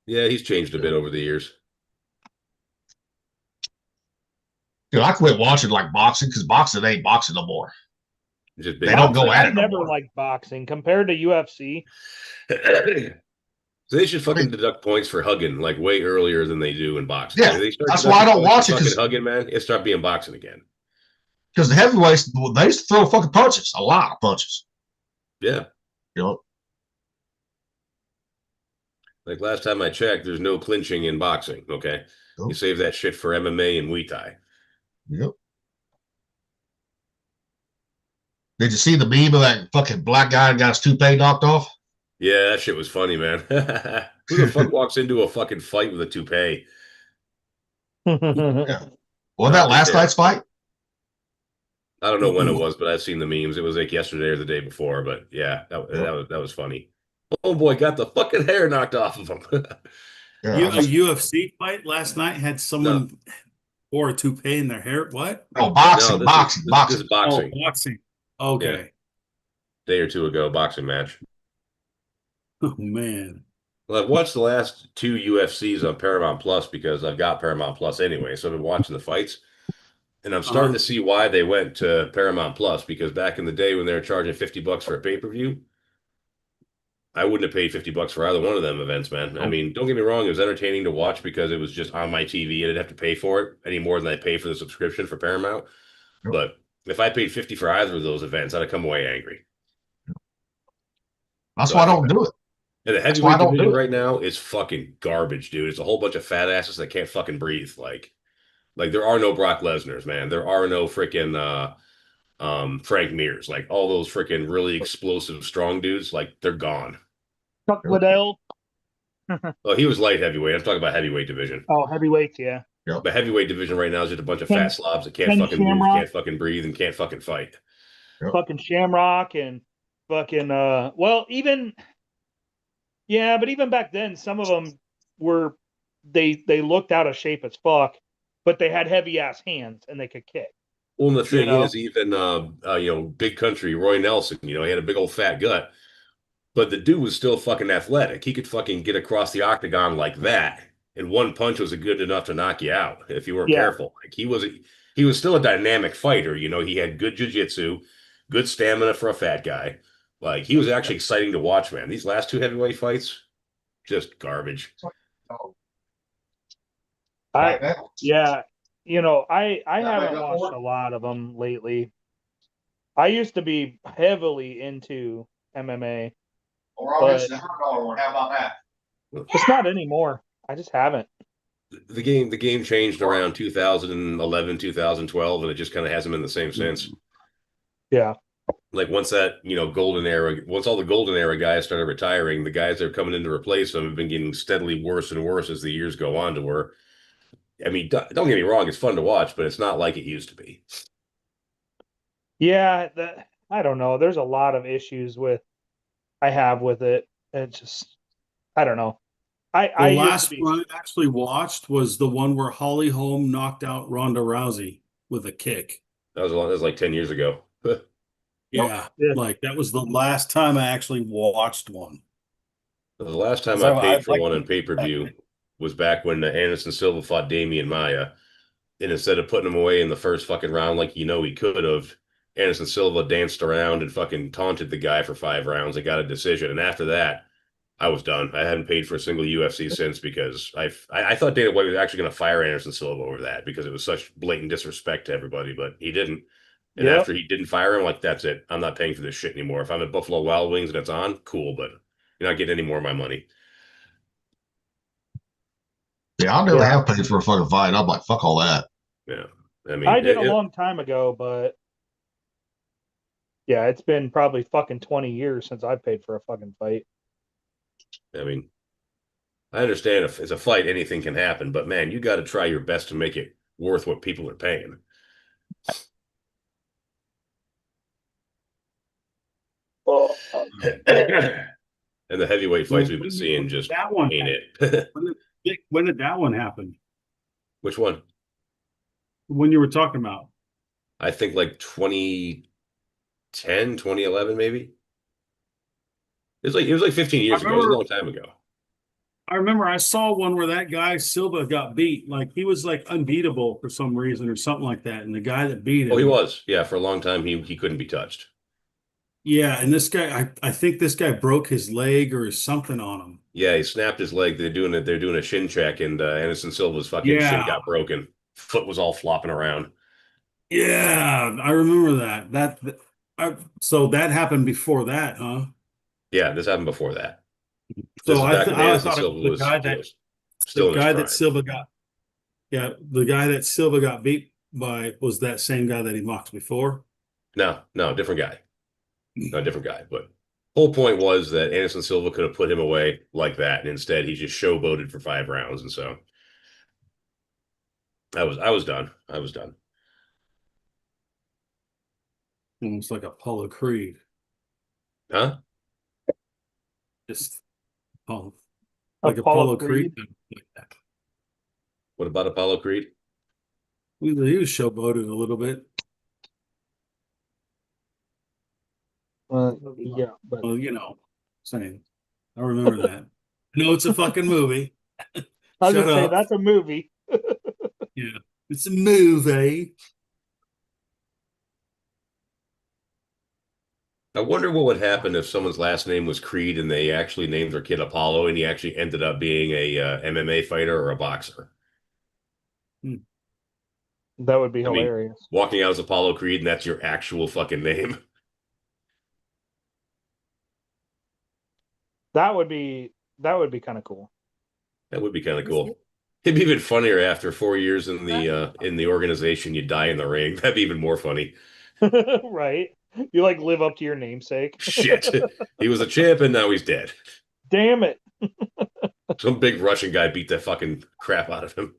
Yeah, he's changed a bit over the years. Dude, I quit watching like boxing because boxing ain't boxing no more. Just They don't go at I it no never more. liked boxing compared to UFC. So they should fucking deduct points for hugging like way earlier than they do in boxing. Yeah, If they start that's why I deducting don't points watch for it, 'cause- fucking hugging, man, it start being boxing again. Because the heavyweights, they used to throw fucking punches, a lot of punches. Yeah. You know, Like last time I checked, there's no clinching in boxing. Okay. Nope. You save that shit for MMA and Muay Thai. yep. Did you see the meme of that fucking black guy that got his toupee knocked off? Yeah, that shit was funny, man. Who the fuck walks into a fucking fight with a toupee? Yeah. Wasn't that last night's fight? I don't know when it was, but I've seen the memes. It was like yesterday or the day before, but yeah, that was funny. Oh boy, got the fucking hair knocked off of him. Yeah, A I was- UFC fight last night had someone wore a toupee in their hair. What? oh, boxing, No, boxing, this boxing. is boxing. Oh, boxing. Okay. Day or two ago, boxing match. Oh man. Well, I've watched the last 2 UFCs on Paramount Plus because I've got Paramount Plus anyway, so I've been watching the fights. And I'm starting to see why they went to Paramount Plus, because back in the day when they were charging $50 for a pay-per-view, I wouldn't have paid $50 for either one of them events, man. I mean, don't get me wrong, it was entertaining to watch because it was just on my TV and I'd have to pay for it any more than I pay for the subscription for Paramount. Yep. But if I paid 50 for either of those events, I'd have come away angry. That's why I don't do it. And the That's why I heavyweight don't division do it. right now is fucking garbage, dude. It's a whole bunch of fat asses that can't fucking breathe. Like there are no Brock Lesnar's, man. There are no freaking Frank Mears. Like all those freaking really explosive strong dudes, like they're gone. Chuck Liddell. Oh, he was light heavyweight. I'm talking about heavyweight division. Oh, heavyweights, yeah. But heavyweight division right now is just a bunch of Ken- fat slobs that can't Ken fucking move, Shamrock. can't fucking breathe, and can't fucking fight. Fucking Shamrock and fucking well, even but even back then, some of them were they looked out of shape as fuck, but they had heavy ass hands and they could kick. Well, and the thing know? is, even Big Country Roy Nelson, he had a big old fat gut, but the dude was still fucking athletic. He could fucking get across the octagon like that, and one punch was good enough to knock you out if you weren't careful. Like he was still a dynamic fighter. He had good jiu-jitsu, good stamina for a fat guy. Like he was actually exciting to watch, man. These last two heavyweight fights, just garbage. I haven't watched a lot of them lately. I used to be heavily into MMA. But How about that? it's not anymore. I just haven't. The game changed around 2011, 2012, and it just kind of hasn't been the same since. Yeah. Like once that, golden era, once all the golden era guys started retiring, the guys that are coming in to replace them have been getting steadily worse and worse as the years go on to where, I mean, don't get me wrong, it's fun to watch, but it's not like it used to be. Yeah, I don't know. There's a lot of issues I have with it. It's just, I don't know. The last one I actually watched was the one where Holly Holm knocked out Ronda Rousey with a kick. That was like 10 years ago. Yeah, like that was the last time I actually watched one. The last time So I paid I for like one on pay-per-view was back when Anderson Silva fought Damian Maia. And instead of putting him away in the first fucking round like he could have, Anderson Silva danced around and fucking taunted the guy for 5 rounds and got a decision. And after that, I was done. I hadn't paid for a single UFC since because I thought Dana White was actually going to fire Anderson Silva over that because it was such blatant disrespect to everybody, but he didn't. And after he didn't fire him, like, that's it. I'm not paying for this shit anymore. If I'm at Buffalo Wild Wings and it's on, cool, but you're not getting any more of my money. Yeah, I never have paid for a fucking fight. I'm like, fuck all that. Yeah. I mean, I did a long time ago, but yeah, it's been probably fucking 20 years since I paid for a fucking fight. I mean, I understand if it's a fight, anything can happen, but man, you got to try your best to make it worth what people are paying. And the heavyweight fights we've been seeing just that one ain't it. When did that one happen? Which one? When you were talking about? I think like 2010, 2011, maybe. It was like 15 years ago. It was a long time ago. I remember I saw one where that guy Silva got beat. Like he was like unbeatable for some reason or something like that. And the guy that beat him. Oh, he was. Yeah, for a long time he couldn't be touched. Yeah, and this guy, I think this guy broke his leg or something on him. Yeah, he snapped his leg. They're doing a shin check, and Anderson Silva's fucking shin got broken. Foot was all flopping around. Yeah, I remember that. So that happened before that, huh? Yeah, this happened before that. So I thought the guy that Silva got, the guy that Silva got beat by was that same guy that he mocked before. No, different guy. No, different guy. But whole point was that Anderson Silva could have put him away like that, and instead he just showboated for 5 rounds, and so I was done. I was done. Almost like Apollo Creed. Huh? Just like Apollo Creed. What about Apollo Creed? He was showboating a little bit. Yeah, but Well, saying I remember that. No, it's a fucking movie. I was gonna say that's a movie. Yeah, it's a movie. I wonder what would happen if someone's last name was Creed and they actually named their kid Apollo and he actually ended up being a MMA fighter or a boxer. That would be I mean, hilarious. walking out as Apollo Creed and that's your actual fucking name. That would be kind of cool. That would be kind of cool. It'd be even funnier after 4 years in the organization, you die in the ring. That'd be even more funny. Right? You like live up to your namesake. Shit. He was a champ and now he's dead. Damn it. Some big Russian guy beat the fucking crap out of him.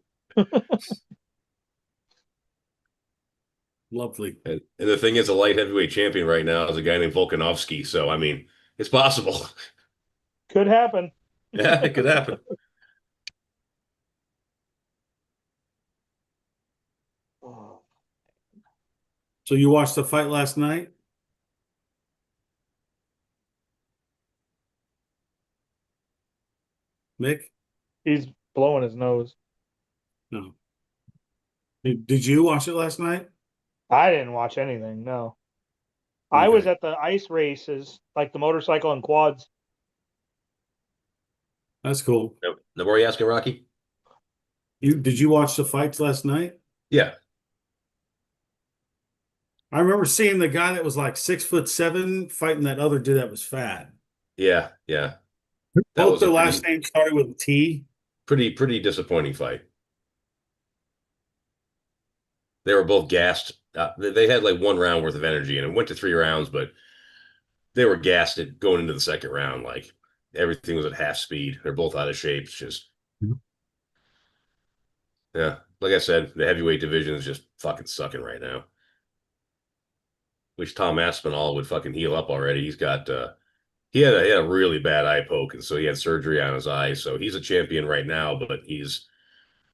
Lovely. And the thing is, a light heavyweight champion right now is a guy named Volkanovski. So, I mean, it's possible. Could happen. Yeah, it could happen. So you watched the fight last night? Mick? He's blowing his nose. No. Did you watch it last night? I didn't watch anything, no. I was at the ice races, like the motorcycle and quads. That's cool. No, what were you asking, Rocky? Did you watch the fights last night? Yeah. I remember seeing the guy that was like 6'7" fighting that other dude that was fat. Yeah. That Both was their a last name started with a T. pretty disappointing fight. They were both gassed. They had like one round worth of energy, and it went to 3 rounds, but they were gassed at going into the second round. Like everything was at half speed. They're both out of shape. It's just, yeah. Like I said, the heavyweight division is just fucking sucking right now. Wish Tom Aspinall would fucking heal up already. He's got he had a really bad eye poke, and so he had surgery on his eye. So he's a champion right now, but he's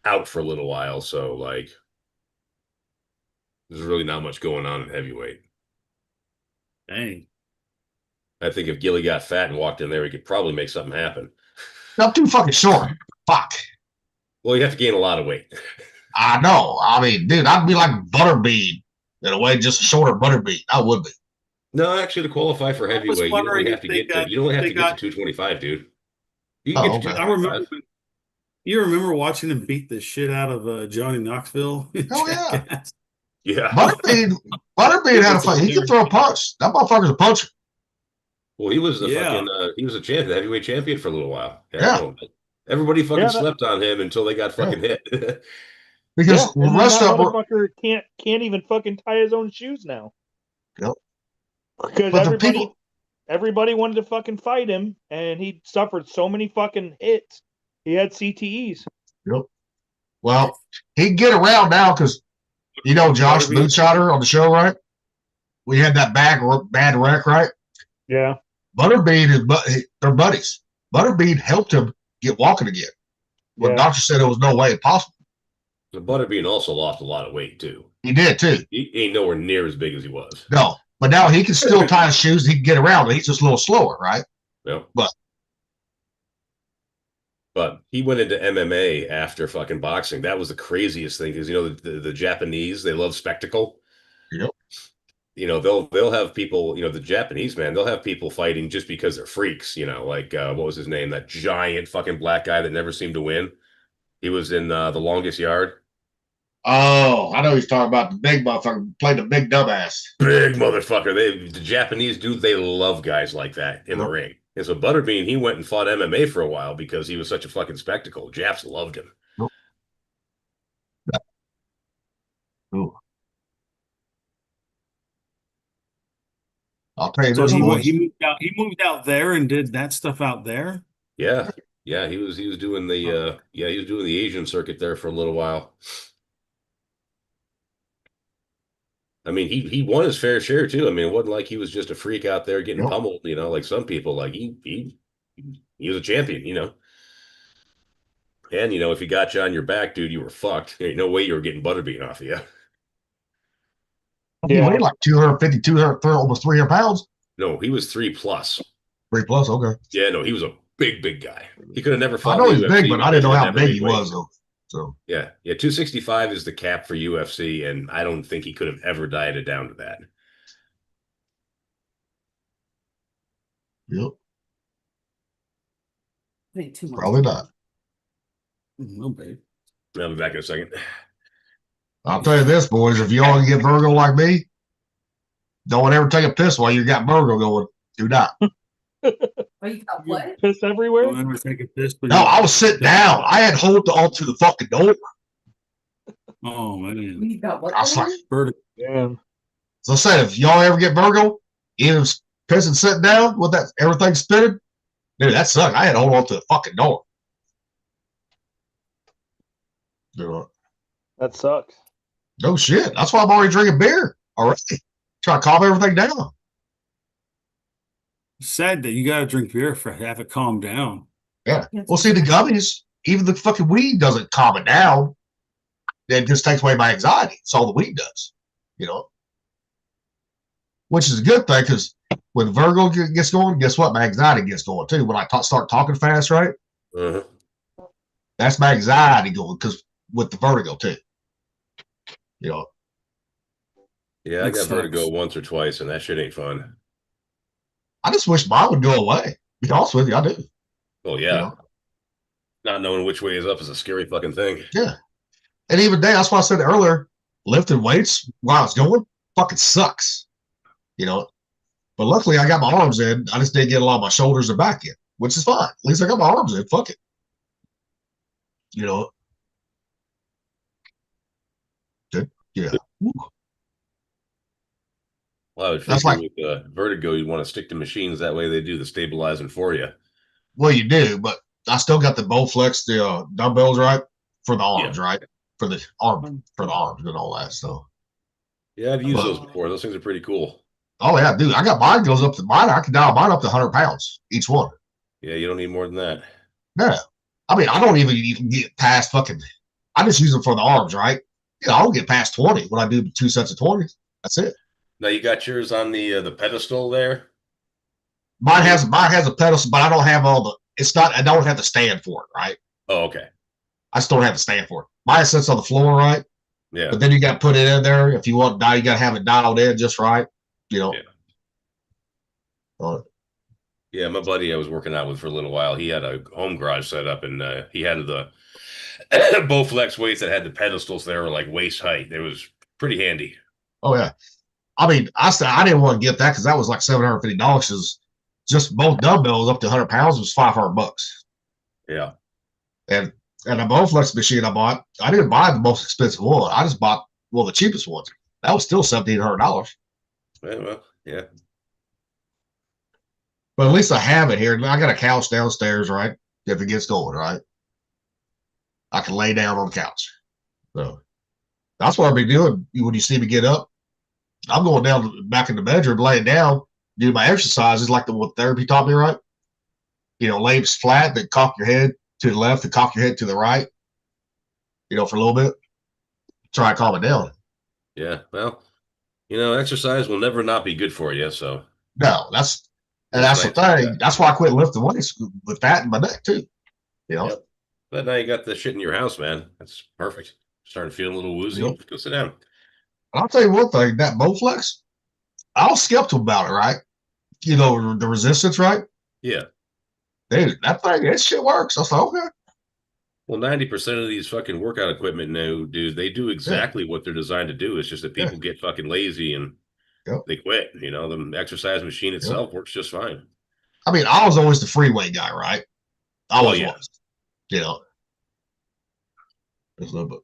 out for a little while. So like, there's really not much going on in heavyweight. Dang. I think if Gilly got fat and walked in there, he could probably make something happen. I'm too fucking short. Fuck. Well, you have to gain a lot of weight. I know. I mean, dude, I'd be like Butterbean in a way, just a shorter Butterbean. I would be. No, actually, to qualify for heavyweight, you only have to get to 225, dude. You can get to Okay. I remember. You remember watching him beat the shit out of Johnny Knoxville? Oh, yeah. Yeah. Butterbean had a fight. He could throw a punch. That motherfucker's a puncher. Well, he was he was a champion, the heavyweight champion for a little while. Yeah. Everybody fucking slept on him until they got fucking hit. Because the rest of them motherfucker can't even fucking tie his own shoes now. Yep. Because everybody wanted to fucking fight him, and he suffered so many fucking hits. He had CTEs. Yep. Well, he can get around now because Josh Moonshotter on the show, right? We had that bad wreck, right? Yeah. Butterbean they're buddies. Butterbean helped him get walking again. When the doctor said there was no way possible. The Butterbean also lost a lot of weight too. He did too. He ain't nowhere near as big as he was. No, but now he can still tie his shoes. He can get around, but he's just a little slower, right? Yeah. But he went into MMA after fucking boxing. That was the craziest thing because the Japanese, they love spectacle. Yep. They'll have people, the Japanese, man, they'll have people fighting just because they're freaks, like what was his name? That giant fucking black guy that never seemed to win. He was in The Longest Yard. Oh, I know he's talking about the big motherfucker, played the big dumbass. Big motherfucker. The Japanese dudes, they love guys like that in the ring. And so Butterbean, he went and fought MMA for a while because he was such a fucking spectacle. Japs loved him. Ooh. I'll tell you So this. he moved out there and did that stuff out there. Yeah. He was doing the Asian circuit there for a little while. I mean, he won his fair share too. I mean, it wasn't like he was just a freak out there getting pummeled, like some people. Like he was a champion, And if he got you on your back, dude, you were fucked. There ain't no way you were getting Butterbean off of you. He weighed like 250, 200, almost 300 pounds. No, he was 3+. 3+, okay. Yeah, no, he was a big guy. He could have never fought. I know he's UFC, big, but I didn't know how big he was though. So yeah, 265 is the cap for UFC, and I don't think he could have ever dieted down to that. Yep. I think 2 months. Probably not. No, babe. I'll be back in a second. I'll tell you this, boys. If y'all get Virgo like me, don't ever take a piss while you got Virgo going. Do not. Oh, you got what? Piss everywhere. Don't ever take a piss. No, I was sitting down. I had hold on to the fucking door. Oh man. You got what? I was like, Vertigo. Damn. so I said, if y'all ever get Virgo, even pissing sitting down with that everything spinning, dude, that sucked. I had to hold on to the fucking door. You know, That sucks. no shit. That's why I'm already drinking beer already. Trying to calm everything down. Sad that you gotta drink beer for have it calm down. Yeah. Yes. Well, see, the gummies, even the fucking weed doesn't calm it down. It just takes away my anxiety. It's all the weed does, you know. Which is a good thing because when Virgo gets going, guess what? My anxiety gets going too. When I start talking fast, right? Uh-huh. That's my anxiety going because with the vertigo too. You know. Yeah, I That got sucks. vertigo once or twice, and that shit ain't fun. I just wish mine would go away. To be honest with you, I do. Well, You yeah. know? Not knowing which way is up is a scary fucking thing. Yeah. And even then, that's why I said earlier, lifting weights while it's going fucking sucks. You know. But luckily, I got my arms in. I just didn't get a lot of my shoulders or back in, which is fine. At least I got my arms in. Fuck it. You know. Good. Yeah. Woo. Well, I would That's figure with vertigo, you want to stick to machines. That way they do the stabilizing for you. Well, you do, but I still got the Bowflex, the dumbbells, right? For the arms, right? For the arms and all that. So, Yeah, I've used Well- those before. Those things are pretty cool. oh yeah, dude, I got mine goes up to mine. I can dial mine up to 100 pounds each one. Yeah, you don't need more than that. No, I mean I don't even get past fucking. I just use them for the arms, right? You know, I don't get past 20 when I do 2 sets of 20. That's it. Now you got yours on the pedestal there. Mine has a pedestal, but I don't have all the. It's not. I don't have the stand for it, right? Oh, okay. I still don't have the stand for it. Mine sits on the floor, right? Yeah. But then you got to put it in there. If you want, now you got to have it dialed in just right. You know. Yeah. Yeah, my buddy I was working out with for a little while, he had a home garage set up, and he had the Bowflex weights that had the pedestals there were like waist height. It was pretty handy. Oh yeah. I mean, I said I didn't want to get that because that was like $750. Just both dumbbells up to 100 pounds was $500. Yeah. And the Bowflex machine I bought, I didn't buy the most expensive one. I just bought the cheapest ones. That was still $1,700. Yeah, well, yeah. But at least I have it here. I got a couch downstairs, right? If it gets going, right? I can lay down on the couch. So that's what I'll be doing when you see me get up. I'm going down back in the bedroom, laying down, do my exercises like what therapy taught me, right? You know, lay flat, then cock your head to the left and cock your head to the right, you know, for a little bit. Try to calm it down. Yeah. Well, exercise will never not be good for you. So No, that's the thing. That's why I quit lifting weights with that in my neck too. You know, Yep. But now you got the shit in your house, man. That's perfect. Starting feeling a little woozy. Yep. Go sit down. I'll tell you one thing, that Bowflex, I was skeptical about it, right? You know, the resistance, right? Yeah. Dude, that thing, that shit works. I was like, okay. Well, 90% of these fucking workout equipment now, dude, they do exactly what they're designed to do. It's just that people get fucking lazy and they quit. You know, the exercise machine itself works just fine. I mean, I was always the freeway guy, right? I always was. You know. There's a little bit.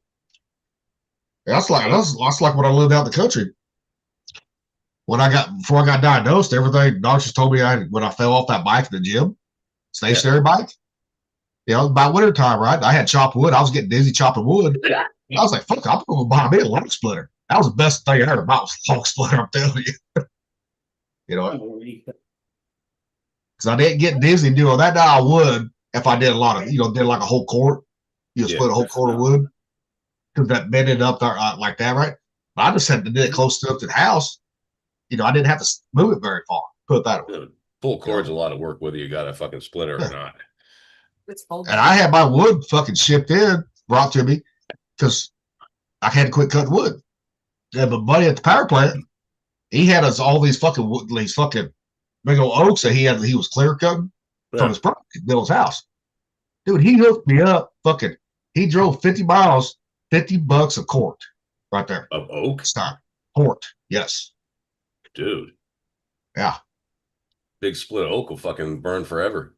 That's like when I lived out in the country. Before I got diagnosed, everything doctors told me when I fell off that bike in the gym, stationary bike. You know, by winter time, right? I had chopped wood. I was getting dizzy chopping wood. I was like, fuck, I'm going to buy me a log splitter. That was the best thing I heard about was a log splitter, I'm telling you. You know, because I didn't get dizzy doing that. Now I would if I did a lot of, did like a whole quart. Split a whole quart of wood. Because that bended up there like that, right? But I just had to do it close enough to the house. I didn't have to move it very far. Put it that way. Full cord's a lot of work, whether you got a fucking splitter or not. And I had my wood fucking shipped in, brought to me, because I had to quit cutting wood. And my buddy at the power plant, he had us all these fucking big old oaks that he was clear cutting Yeah. from his property, to build his house. Dude, he hooked me up. Fucking, he drove 50 miles, $50 a quart, right there. Of oak, Stop. Quart, yes, dude. yeah, Big split of oak will fucking burn forever.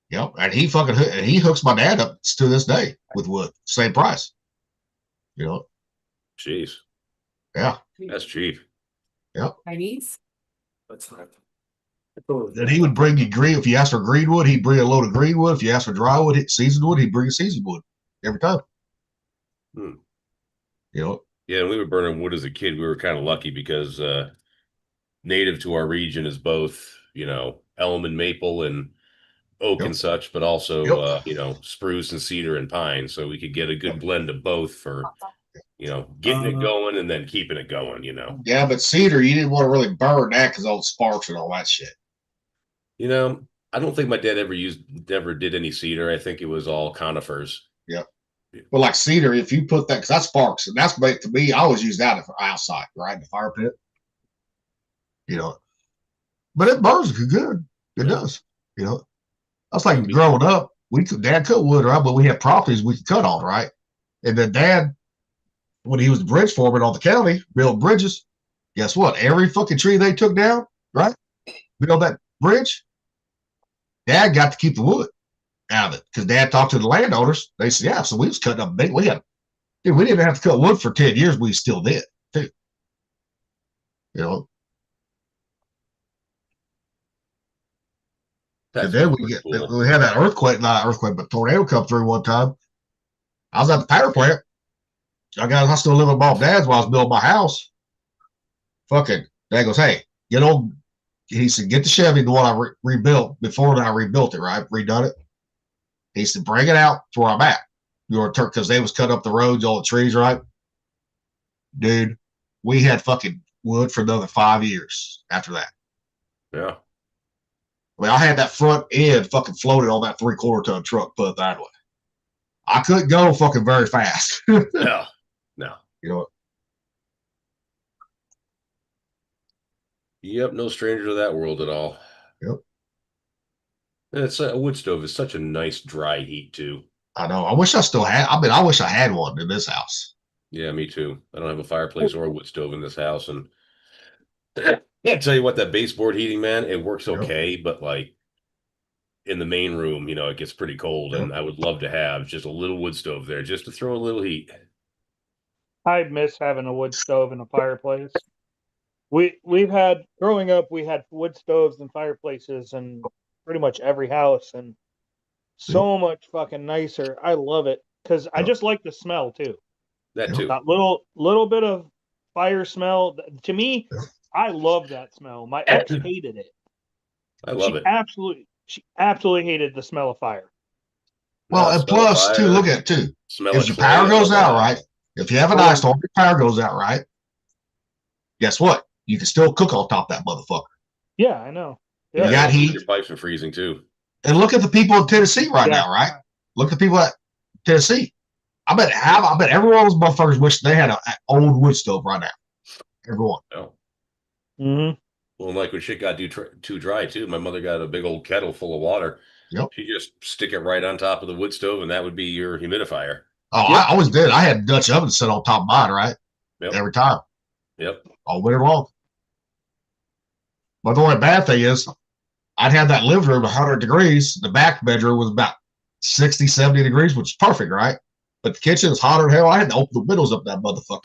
yep. And he hooks my dad up to this day with wood, same price. You know, Jeez, yeah. that's cheap. Chinese? That's not. And he would bring you green. If you asked for greenwood, he'd bring a load of greenwood. If you asked for drywood, seasoned wood, he'd bring a seasoned wood every time. Hmm. You know, Yeah, and we were burning wood as a kid. We were kind of lucky because native to our region is both, elm and maple and oak Yep. and such, but also, Yep. spruce and cedar and pine. So we could get a good blend of both for, getting it going and then keeping it going, yeah, but cedar, you didn't want to really burn that because all the sparks and all that shit. I don't think my dad ever did any cedar. I think it was all conifers. But like cedar, if you put that, because that sparks, and that's to me, I always use that for outside, right, in the fire pit. But it burns good. It does. I was like growing up, Dad cut wood, right? But we had properties we could cut on, right? And then Dad, when he was the bridge foreman on the county, build bridges. Guess what? Every fucking tree they took down, right? Build that bridge. Dad got to keep the wood out of it because Dad talked to the landowners. They said, yeah. So we was cutting up big. We didn't have to cut wood for 10 years. We still did, too. And then we had that earthquake, not earthquake, but tornado come through one time. I was at the power plant. I still live with Bob Dad's while I was building my house. Fucking Dad goes, hey, he said, get the Chevy, the one I rebuilt before I rebuilt it, right? Redone it. He said, bring it out to where I'm at. Because they was cutting up the roads, all the trees, right? Dude, we had fucking wood for another 5 years after that. Yeah. I mean, I had that front end fucking floated on that 3/4 ton truck, put it that way. I couldn't go fucking very fast. No. Yep, no stranger to that world at all. Yep. And it's a wood stove is such a nice dry heat too. I know. I wish I still had. I mean, I wish I had one in this house. Yeah, me too. I don't have a fireplace or a wood stove in this house, and yeah, tell you what, that baseboard heating, man, it works okay, but like in the main room, it gets pretty cold, and I would love to have just a little wood stove there just to throw a little heat. I miss having a wood stove and a fireplace. We've had growing up, we had wood stoves and fireplaces in pretty much every house, and so much fucking nicer. I love it because I just like the smell too. That too. That little bit of fire smell. To me, I love that smell. My ex hated it. I love it. She absolutely hated the smell of fire. Well, and plus, too, look at it too. If your power goes out, right? If you have an ice storm, your power goes out, right? Guess what? You can still cook on top of that motherfucker. Yeah, I know. You got heat. Your pipes are freezing too. And look at the people in Tennessee right now, right? Look at people at Tennessee. I bet every one of those motherfuckers wish they had an old wood stove right now. Everyone. Oh. Mm-hmm. Well, like when shit got too dry too, my mother got a big old kettle full of water. Yep. She just stick it right on top of the wood stove, and that would be your humidifier. Oh, Yep. I always did. I had Dutch oven set on top of mine, right? Yep. Every time. Yep. All winter long. But the only bad thing is, I'd have that living room 100 degrees. The back bedroom was about 60, 70 degrees, which is perfect, right? But the kitchen is hotter than hell. I had to open the windows up that motherfucker.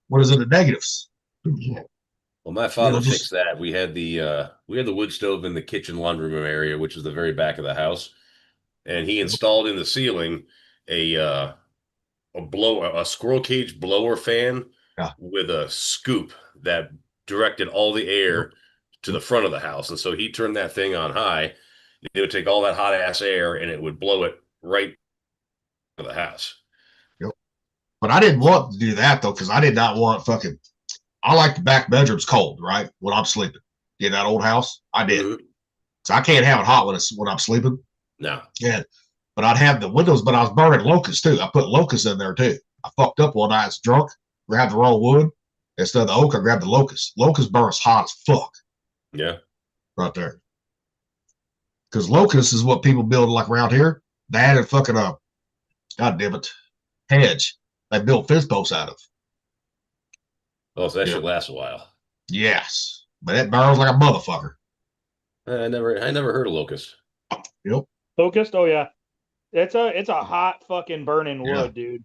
What is in the negatives? Well, my father fixed that. We had the wood stove in the kitchen laundry room area, which is the very back of the house, and he installed in the ceiling a squirrel cage blower fan with a scoop that directed all the air to the front of the house. And so he turned that thing on high. It would take all that hot ass air and it would blow it right to the house. Yep. But I didn't want to do that though, because I did not want I like the back bedrooms cold, right? When I'm sleeping. In that old house, I did. Mm-hmm. So I can't have it hot when I'm sleeping. No. Yeah. But I'd have the windows, but I was burning locusts too. I put locusts in there too. I fucked up one night, I was drunk, grabbed the raw wood. Instead of the oak, I grabbed the locust. Locust burns hot as fuck. Yeah. Right there. Because locust is what people build like around here. They added fucking God damn it, hedge. They built fence posts out of. Oh, so that Yeah. shit lasts a while. Yes, but it burns like a motherfucker. I never heard of locust. Yep. Locust, oh yeah, it's a hot fucking burning wood, dude.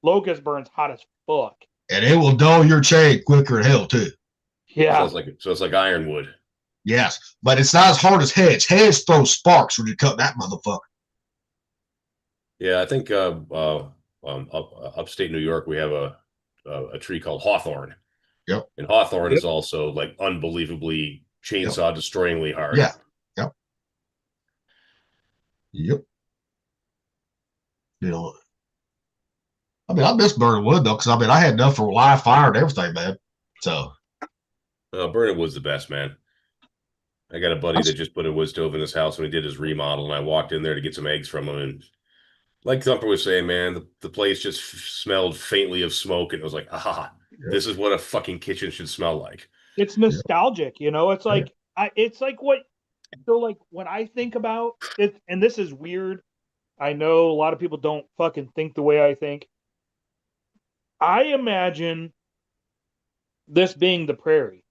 Locust burns hot as fuck. And it will dull your chain quicker than hell too. Yeah, So it's like ironwood. Yes, but it's not as hard as hedge. Hedge throws sparks when you cut that motherfucker. Yeah, I think upstate New York we have a tree called hawthorn. Yep. And hawthorn is also like unbelievably chainsaw destroyingly hard. Yeah. Yep. Yep. You know, I mean, I miss burning wood though, because I mean, I had enough for live fire and everything, man. So Burning wood's the best, man. I got a buddy that just put a wood stove in his house when he did his remodel, and I walked in there to get some eggs from him, and like Thumper was saying, man, the place just smelled faintly of smoke, and it was like, this is what a fucking kitchen should smell like. it's nostalgic, you know. It's like it's like what. So like when I think about it, and this is weird. I know a lot of people don't fucking think the way I think. I imagine this being the prairie,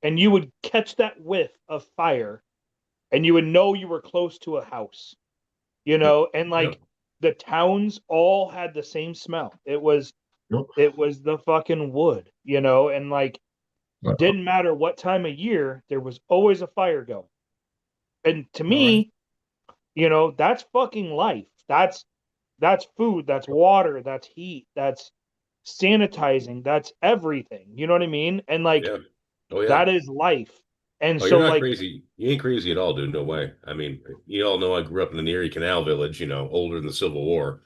and you would catch that whiff of fire, and you would know you were close to a house, you know, and like the towns all had the same smell. It was the fucking wood, you know, and like didn't matter what time of year, there was always a fire going. And to me, you know, that's fucking life. That's food, that's water, that's heat, that's sanitizing, that's everything. You know what I mean? And like that is life. And so you're not like crazy. You ain't crazy at all, dude. No way. I mean, you all know I grew up in the Erie Canal Village, you know, older than the Civil War.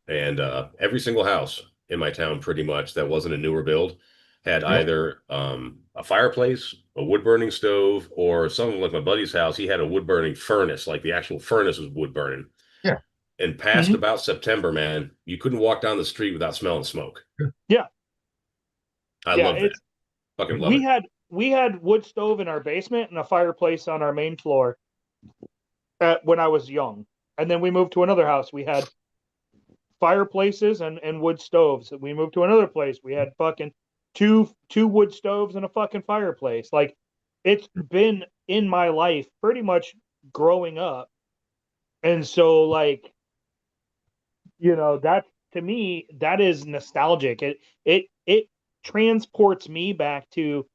And every single house in my town, pretty much, that wasn't a newer build, had either a fireplace, a wood burning stove, or something like my buddy's house. He had a wood burning furnace, like the actual furnace was wood burning. Yeah. And past about September, man, you couldn't walk down the street without smelling smoke. Yeah. I love that. Fucking love it. We had wood stove in our basement and a fireplace on our main floor when I was young. And then we moved to another house. We had fireplaces and wood stoves. We moved to another place. We had fucking two wood stoves and a fucking fireplace. Like it's been in my life pretty much growing up. And so like, you know, that to me, that is nostalgic. It transports me back to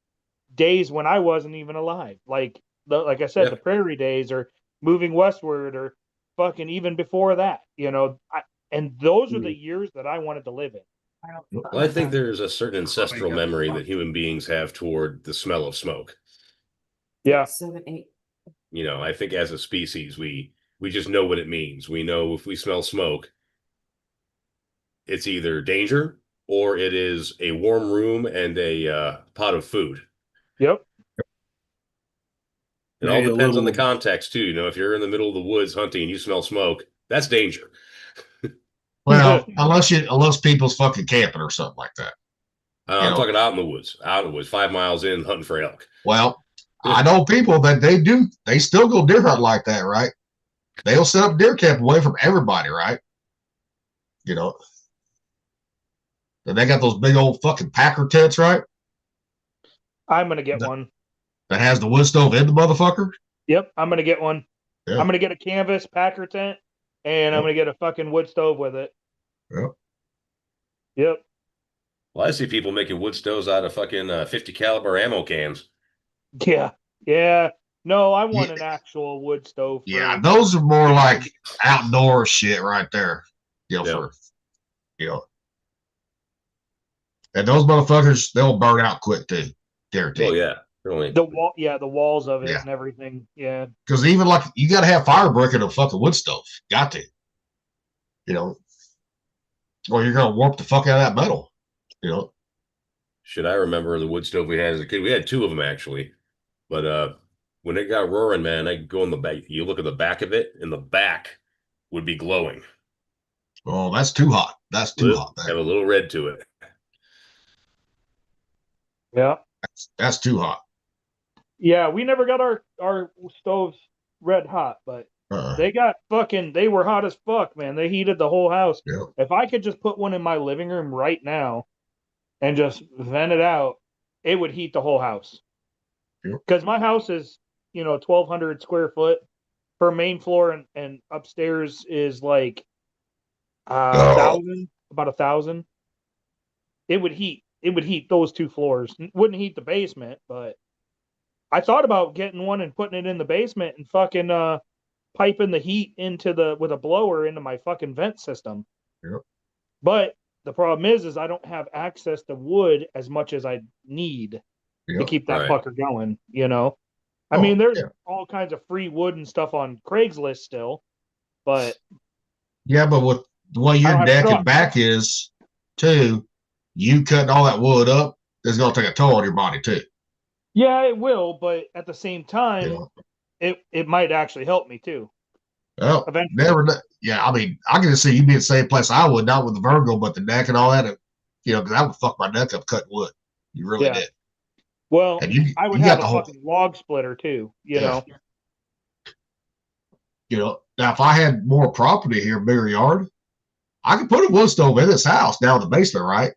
days when I wasn't even alive. Like I said, the prairie days or moving westward or fucking even before that, you know, and those are the years that I wanted to live in. Well, I think there's a certain ancestral memory that human beings have toward the smell of smoke. Yeah. 7, 8. You know, I think as a species, we just know what it means. We know if we smell smoke, it's either danger or it is a warm room and a pot of food. Yep. It all depends on the context too. You know, if you're in the middle of the woods hunting and you smell smoke, that's danger. Well, unless people's fucking camping or something like that. I'm talking out in the woods, 5 miles in hunting for elk. Well, I know people that they still go deer hunt like that, right? They'll set up deer camp away from everybody, right? You know, and they got those big old fucking Packer tents, right? I'm gonna get one that has the wood stove in the motherfucker. Yep, I'm gonna get one. Yeah. I'm gonna get a canvas Packer tent, and I'm gonna get a fucking wood stove with it. Yep. Yep. Well, I see people making wood stoves out of fucking 50 caliber ammo cans. Yeah. Yeah. No, I want an actual wood stove. Yeah, those are more like outdoor shit right there. You know, and those motherfuckers, they'll burn out quick too. Guaranteed. Oh yeah. Really. The walls of it and everything. Yeah. Because even like you gotta have fire brick in a fucking wood stove. Got to. You know. Or you're gonna warp the fuck out of that metal. You know. Should I remember the wood stove we had as a kid? We had two of them actually. But when it got roaring, man, I go in the back. You look at the back of it, and the back would be glowing. Oh, that's too hot. That's too hot. Have a little red to it. Yeah. That's too hot. Yeah, we never got our stoves red hot, but Uh, they were hot as fuck, man. They heated the whole house. yeah. If I could just put one in my living room right now and just vent it out, it would heat the whole house. Yep. Because my house is, 1,200 square foot per main floor, and upstairs is like Oh. about 1,000. It would heat those two floors. Wouldn't heat the basement, but I thought about getting one and putting it in the basement and fucking piping the heat with a blower into my fucking vent system. Yep. But the problem is I don't have access to wood as much as I need to Yep. keep that Right. fucker going, I Oh, mean, there's yeah. all kinds of free wood and stuff on Craigslist still, but Yeah, but with the way I your don't have deck truck. and back is, too, you cutting all that wood up is going to take a toll on your body, too. yeah, it will. But at the same You time, know? it might actually help me too. Well, Eventually. yeah, I mean, I can just see you be in the same place I would, not with the Virgo, but the neck and all that, because I would fuck my neck up cutting wood. You really Yeah. did. Well, And you I would you have got a the whole, fucking log splitter too, Yeah. Now if I had more property here, bigger yard, I could put a wood stove in this house down in the basement, right?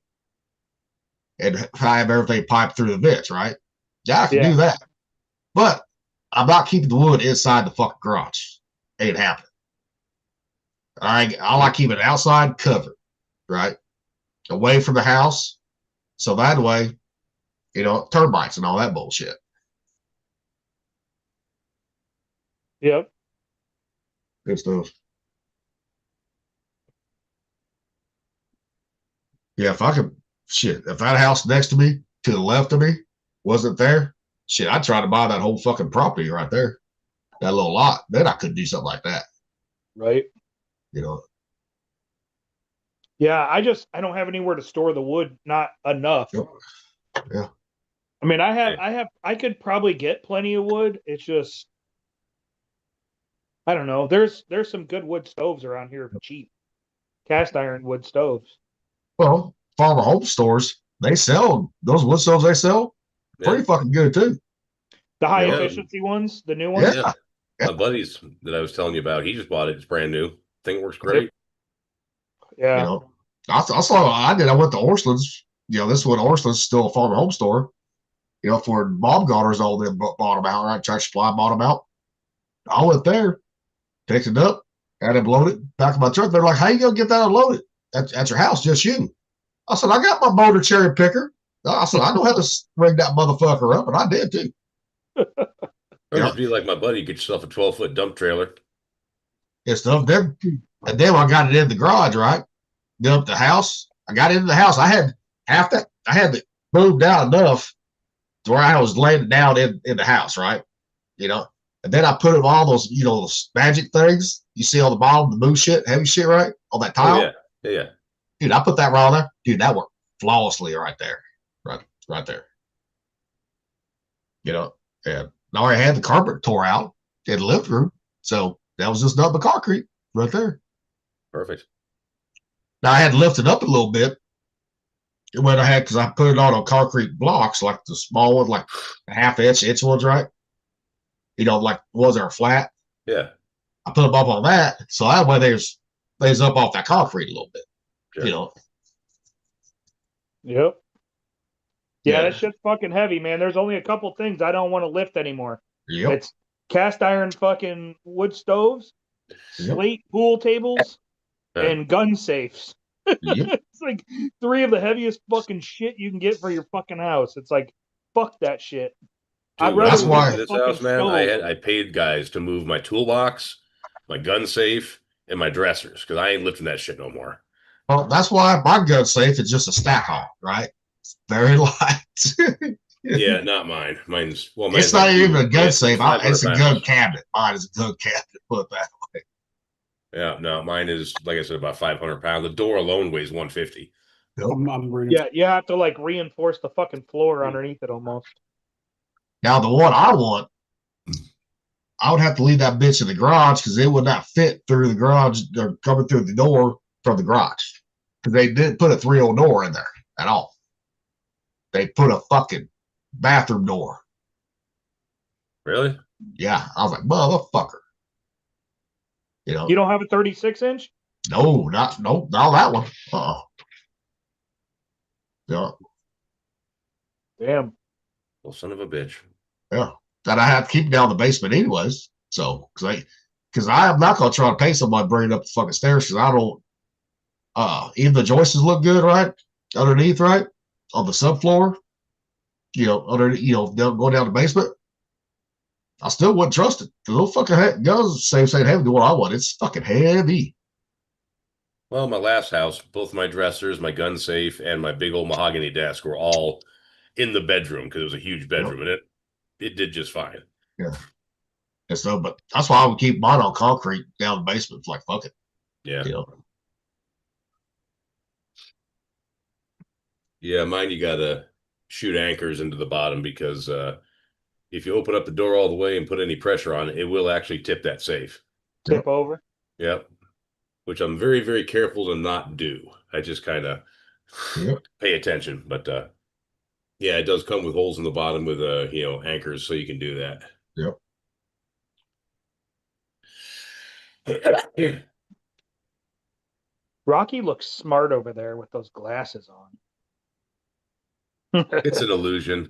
And if I have everything piped through the vents, right? Yeah, I can Yeah. do that. But I'm not keeping the wood inside the fucking garage. Ain't happening. I like keeping it outside covered, right? Away from the house. So that way, termites and all that bullshit. Yep. Good stuff. Yeah, if that house next to me, to the left of me, wasn't there, shit, I'd try to buy that whole fucking property right there. That little lot. Then I could do something like that. Right. You know. Yeah, I don't have anywhere to store the wood, not enough. Yep. Yeah. I mean, I could probably get plenty of wood. It's just, I don't know. There's some good wood stoves around here for cheap. Cast iron wood stoves. Well, farmer home stores, they sell those wood stoves. They sell pretty fucking good too. The high Yeah. efficiency ones, the new ones. Yeah. My buddies that I was telling you about, he just bought it. It's brand new. Thing works great. Yeah. I saw. I did. I went to Orstland's. This one Orstland's still a farmer home store. For Baumgartner's, all them bought them out. Right, Tractor Supply bought them out. I went there, picked it up, had it loaded back in my truck. They're like, "How you gonna get that unloaded at your house? Just you?" I said, "I got my motor cherry picker." I said, "I know how to ring that motherfucker up," and I did too. Or just be like my buddy, get yourself a 12-foot dump trailer. And stuff. And then when I got it in the garage, right? Did up the house. I got into the house. I had half that. I had it moved down enough to where I was laying it down in the house, right? And then I put it on those, those magic things you see on the bottom, the move shit, heavy shit, right? On that tile. Oh, yeah. Dude, I put that right on there. Dude, that worked flawlessly right there. Right there. And I already had the carpet tore out in the living room. So that was just nothing but concrete right there. Perfect. Now I had to lift it up a little bit. Because I put it on concrete blocks, like the small ones, like half-inch ones, right? Like ones that are flat. Yeah. I put them up on that, so that way there's up off that concrete a little bit. Sure. Yep. Yeah, Yeah. that shit's fucking heavy, man. There's only a couple things I don't want to lift anymore. Yep. It's cast iron fucking wood stoves, Yep. slate pool tables, Yeah. and gun safes. Yep. It's like 3 of the heaviest fucking shit you can get for your fucking house. It's like, fuck that shit. Dude, I'd when I That's rather moved why- into lift this a house, fucking man, stove. I paid guys to move my toolbox, my gun safe, and my dressers because I ain't lifting that shit no more. Well, that's why my gun safe is just a stack on, right? It's very light. Yeah, not mine. Mine's It's not even a gun safe. 500 It's a pounds. gun cabinet. Mine is a gun cabinet. Put it that way. Yeah, no, mine is, like I said, about 500 pounds. The door alone weighs 150. I'm reading. Yeah, you have to like reinforce the fucking floor underneath it almost. Now the one I want, I would have to leave that bitch in the garage because it would not fit through the garage or coming through the door from the garage because they didn't put a 3.0 door in there at all. They put a fucking bathroom door. Really? Yeah, I was like, motherfucker. You know, You don't have a 36-inch? no, not that one. Yeah, Damn. Well, son of a bitch. yeah. That I have to keep down the basement anyways. So, because I am not gonna try to pay somebody to bring it up the fucking stairs because I don't. Even the joists look good, right? Underneath, right? On the subfloor, go down the basement. I still wouldn't trust it. The little fucking guns same heavy to what I want. It's fucking heavy. Well, my last house, both my dressers, my gun safe, and my big old mahogany desk were all in the bedroom because it was a huge bedroom, and it did just fine. Yeah. And so, but that's why I would keep mine on concrete down the basement. It's like, fuck it. Yeah. You know. Yeah, mine you gotta shoot anchors into the bottom because if you open up the door all the way and put any pressure on it, it will actually tip that safe. Tip over. Yep. Which I'm very, very careful to not do. I just kind of pay attention. But yeah, it does come with holes in the bottom with anchors, so you can do that. Yep. Rocky looks smart over there with those glasses on. It's an illusion.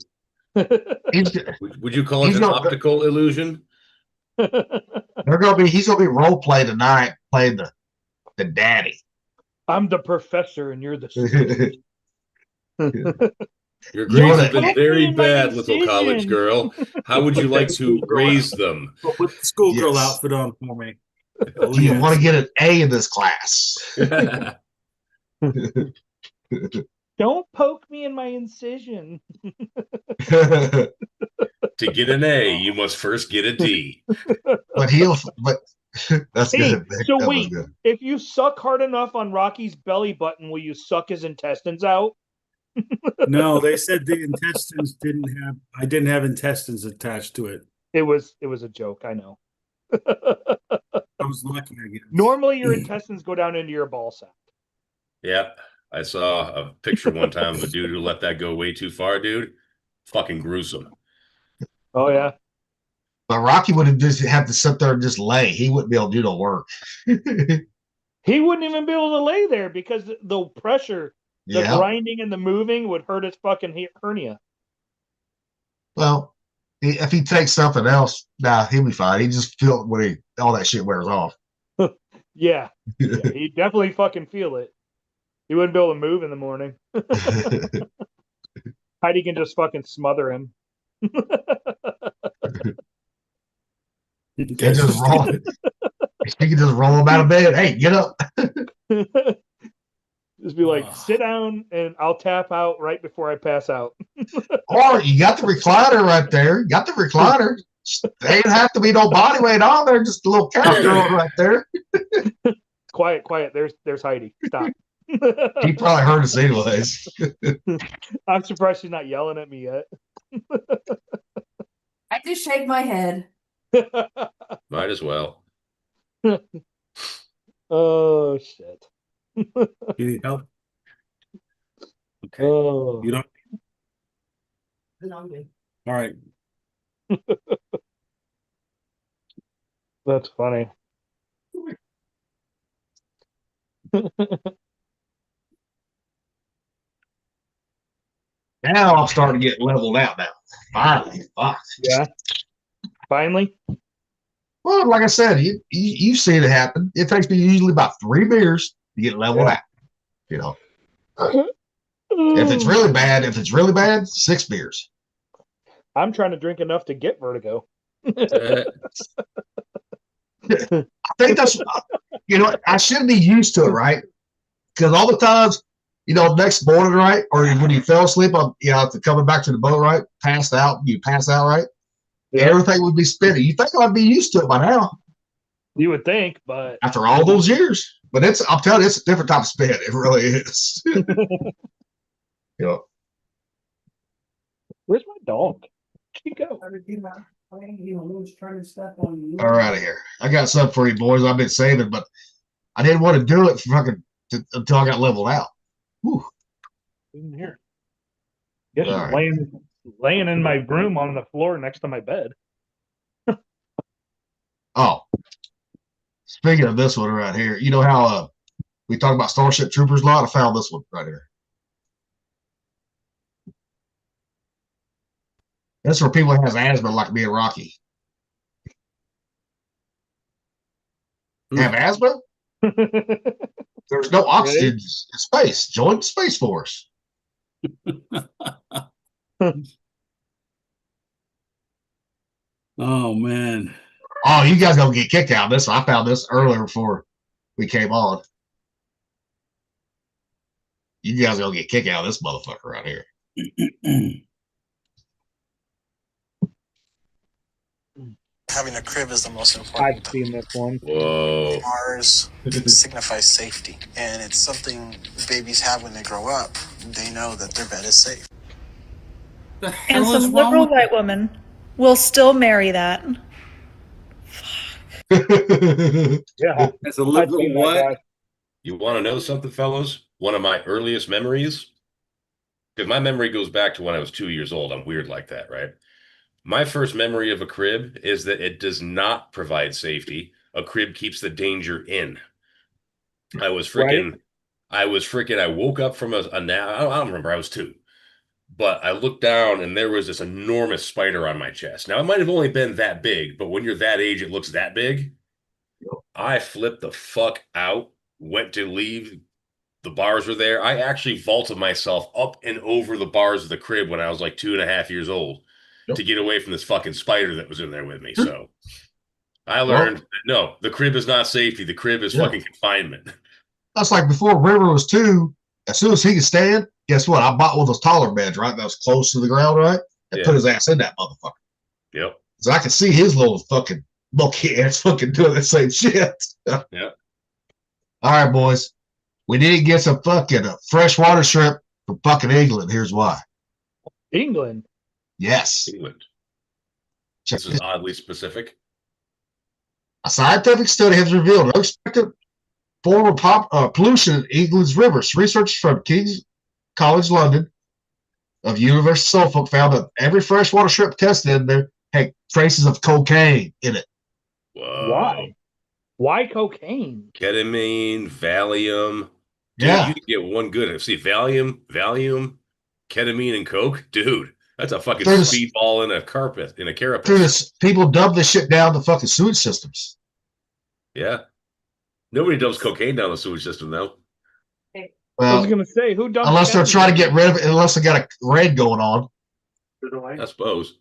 He's Would you call it an optical illusion? he's gonna be role play tonight, playing the daddy. I'm the professor and you're the student. Your grades have been Don't very be in my bad, little college decision. girl. How would you like to raise them? Put the schoolgirl Yes. outfit on for me. Oh, Do you yes. want to get an A in this class? Don't poke me in my incision. To get an A, you must first get a D. but that's Hey, good. so That was wait, good. if you suck hard enough on Rocky's belly button, will you suck his intestines out? No, they said the intestines I didn't have intestines attached to it. It was a joke, I know. I was lucky, I guess. Normally your intestines go down into your ball sack. Yep. I saw a picture one time of a dude who let that go way too far, dude. Fucking gruesome. Oh yeah. But Rocky would have just have to sit there and just lay. He wouldn't be able to do no work. He wouldn't even be able to lay there because the pressure, the Yeah. grinding and the moving would hurt his fucking hernia. Well, if he takes something else, he'll be fine. He just feel it when all that shit wears off. Yeah. Yeah, he'd definitely fucking feel it. He wouldn't be able to move in the morning. Heidi can just fucking smother him. He can just roll. He can just roll him out of bed. Hey, get up. Just be like, sit down and I'll tap out right before I pass out. Or you got the recliner right there. You got the recliner. There ain't have to be no body weight on there. Just a little cowgirl right there. Quiet. There's Heidi. Stop. He probably heard us anyways. I'm surprised she's not yelling at me yet. I just shake my head. Might as well. Oh shit. You need help? Okay. Oh. You don't? No, All right. That's funny. Now I'm starting to get leveled out now. Finally. Fuck. Yeah. Finally. Well, like I said, you've seen it happen. It takes me usually about 3 beers to get leveled out. You know. If it's really bad, 6 beers. I'm trying to drink enough to get vertigo. I think that's, I should be used to it, right? Because all the times, next morning, right? Or when you fell asleep on, after coming back to the boat, right? You pass out, right? Yeah. Everything would be spinning. You think I'd be used to it by now You would think, but after all those years. But I'm telling you, it's a different type of spin. It really is. where's my dog? Where'd she go? All right, of here. I got something for you, boys. I've been saving, but I didn't want to do it until I got leveled out. Whew. In here. Guess she's All right. laying in my room on the floor next to my bed. Oh, speaking of this one right here, you know how we talk about Starship Troopers a lot? I found this one right here. That's for people that has asthma like me and Rocky. Have asthma? There's no oxygen in space. Join the Space Force. Oh man. Oh, you guys gonna get kicked out of this. I found this earlier before we came on. You guys gonna get kicked out of this motherfucker right here. Having a crib is the most important. I've seen this one. Whoa. Mars signifies safety, and it's something babies have when they grow up. They know that their bed is safe. The And hell is some wrong liberal with- white woman will still marry that. Yeah. As a I've liberal seen that what? guy. You want to know something, fellows? One of my earliest memories, because my memory goes back to when I was 2 years old. I'm weird like that, right? My first memory of a crib is that it does not provide safety. A crib keeps the danger in. I was freaking, I woke up from a nap. I don't remember. I was 2. But I looked down and there was this enormous spider on my chest. Now, it might have only been that big, but when you're that age, it looks that big. I flipped the fuck out, went to leave. The bars were there. I actually vaulted myself up and over the bars of the crib when I was like 2.5 years old to get away from this fucking spider that was in there with me. So I learned, no, the crib is not safety. The crib is fucking confinement. That's like before River was 2. As soon as he could stand, guess what? I bought one of those taller beds, right? That was close to the ground, right? And put his ass in that motherfucker. Yep. So I could see his little fucking monkey ass fucking doing the same shit. Yep. All right, boys. We need to get some fucking freshwater shrimp from fucking England. Here's why. England. Yes. England. Check This is oddly specific. A scientific study has revealed unexpected form of pollution in England's rivers. Research from King's College London of University of Suffolk found that every freshwater shrimp tested in there had traces of cocaine in it. Whoa. Why? Why cocaine? Ketamine, Valium. Dude, Yeah. you can get one good. See, Valium, ketamine, and coke. Dude, that's a fucking There's- speedball in a carpet, in a carapace. Dude, people dump this shit down the fucking sewage systems. Yeah. Nobody dumps cocaine down the sewage system, though. I Well, was gonna say who dumped unless they're ketamine? trying to get rid of it, unless they got a raid going on. I suppose.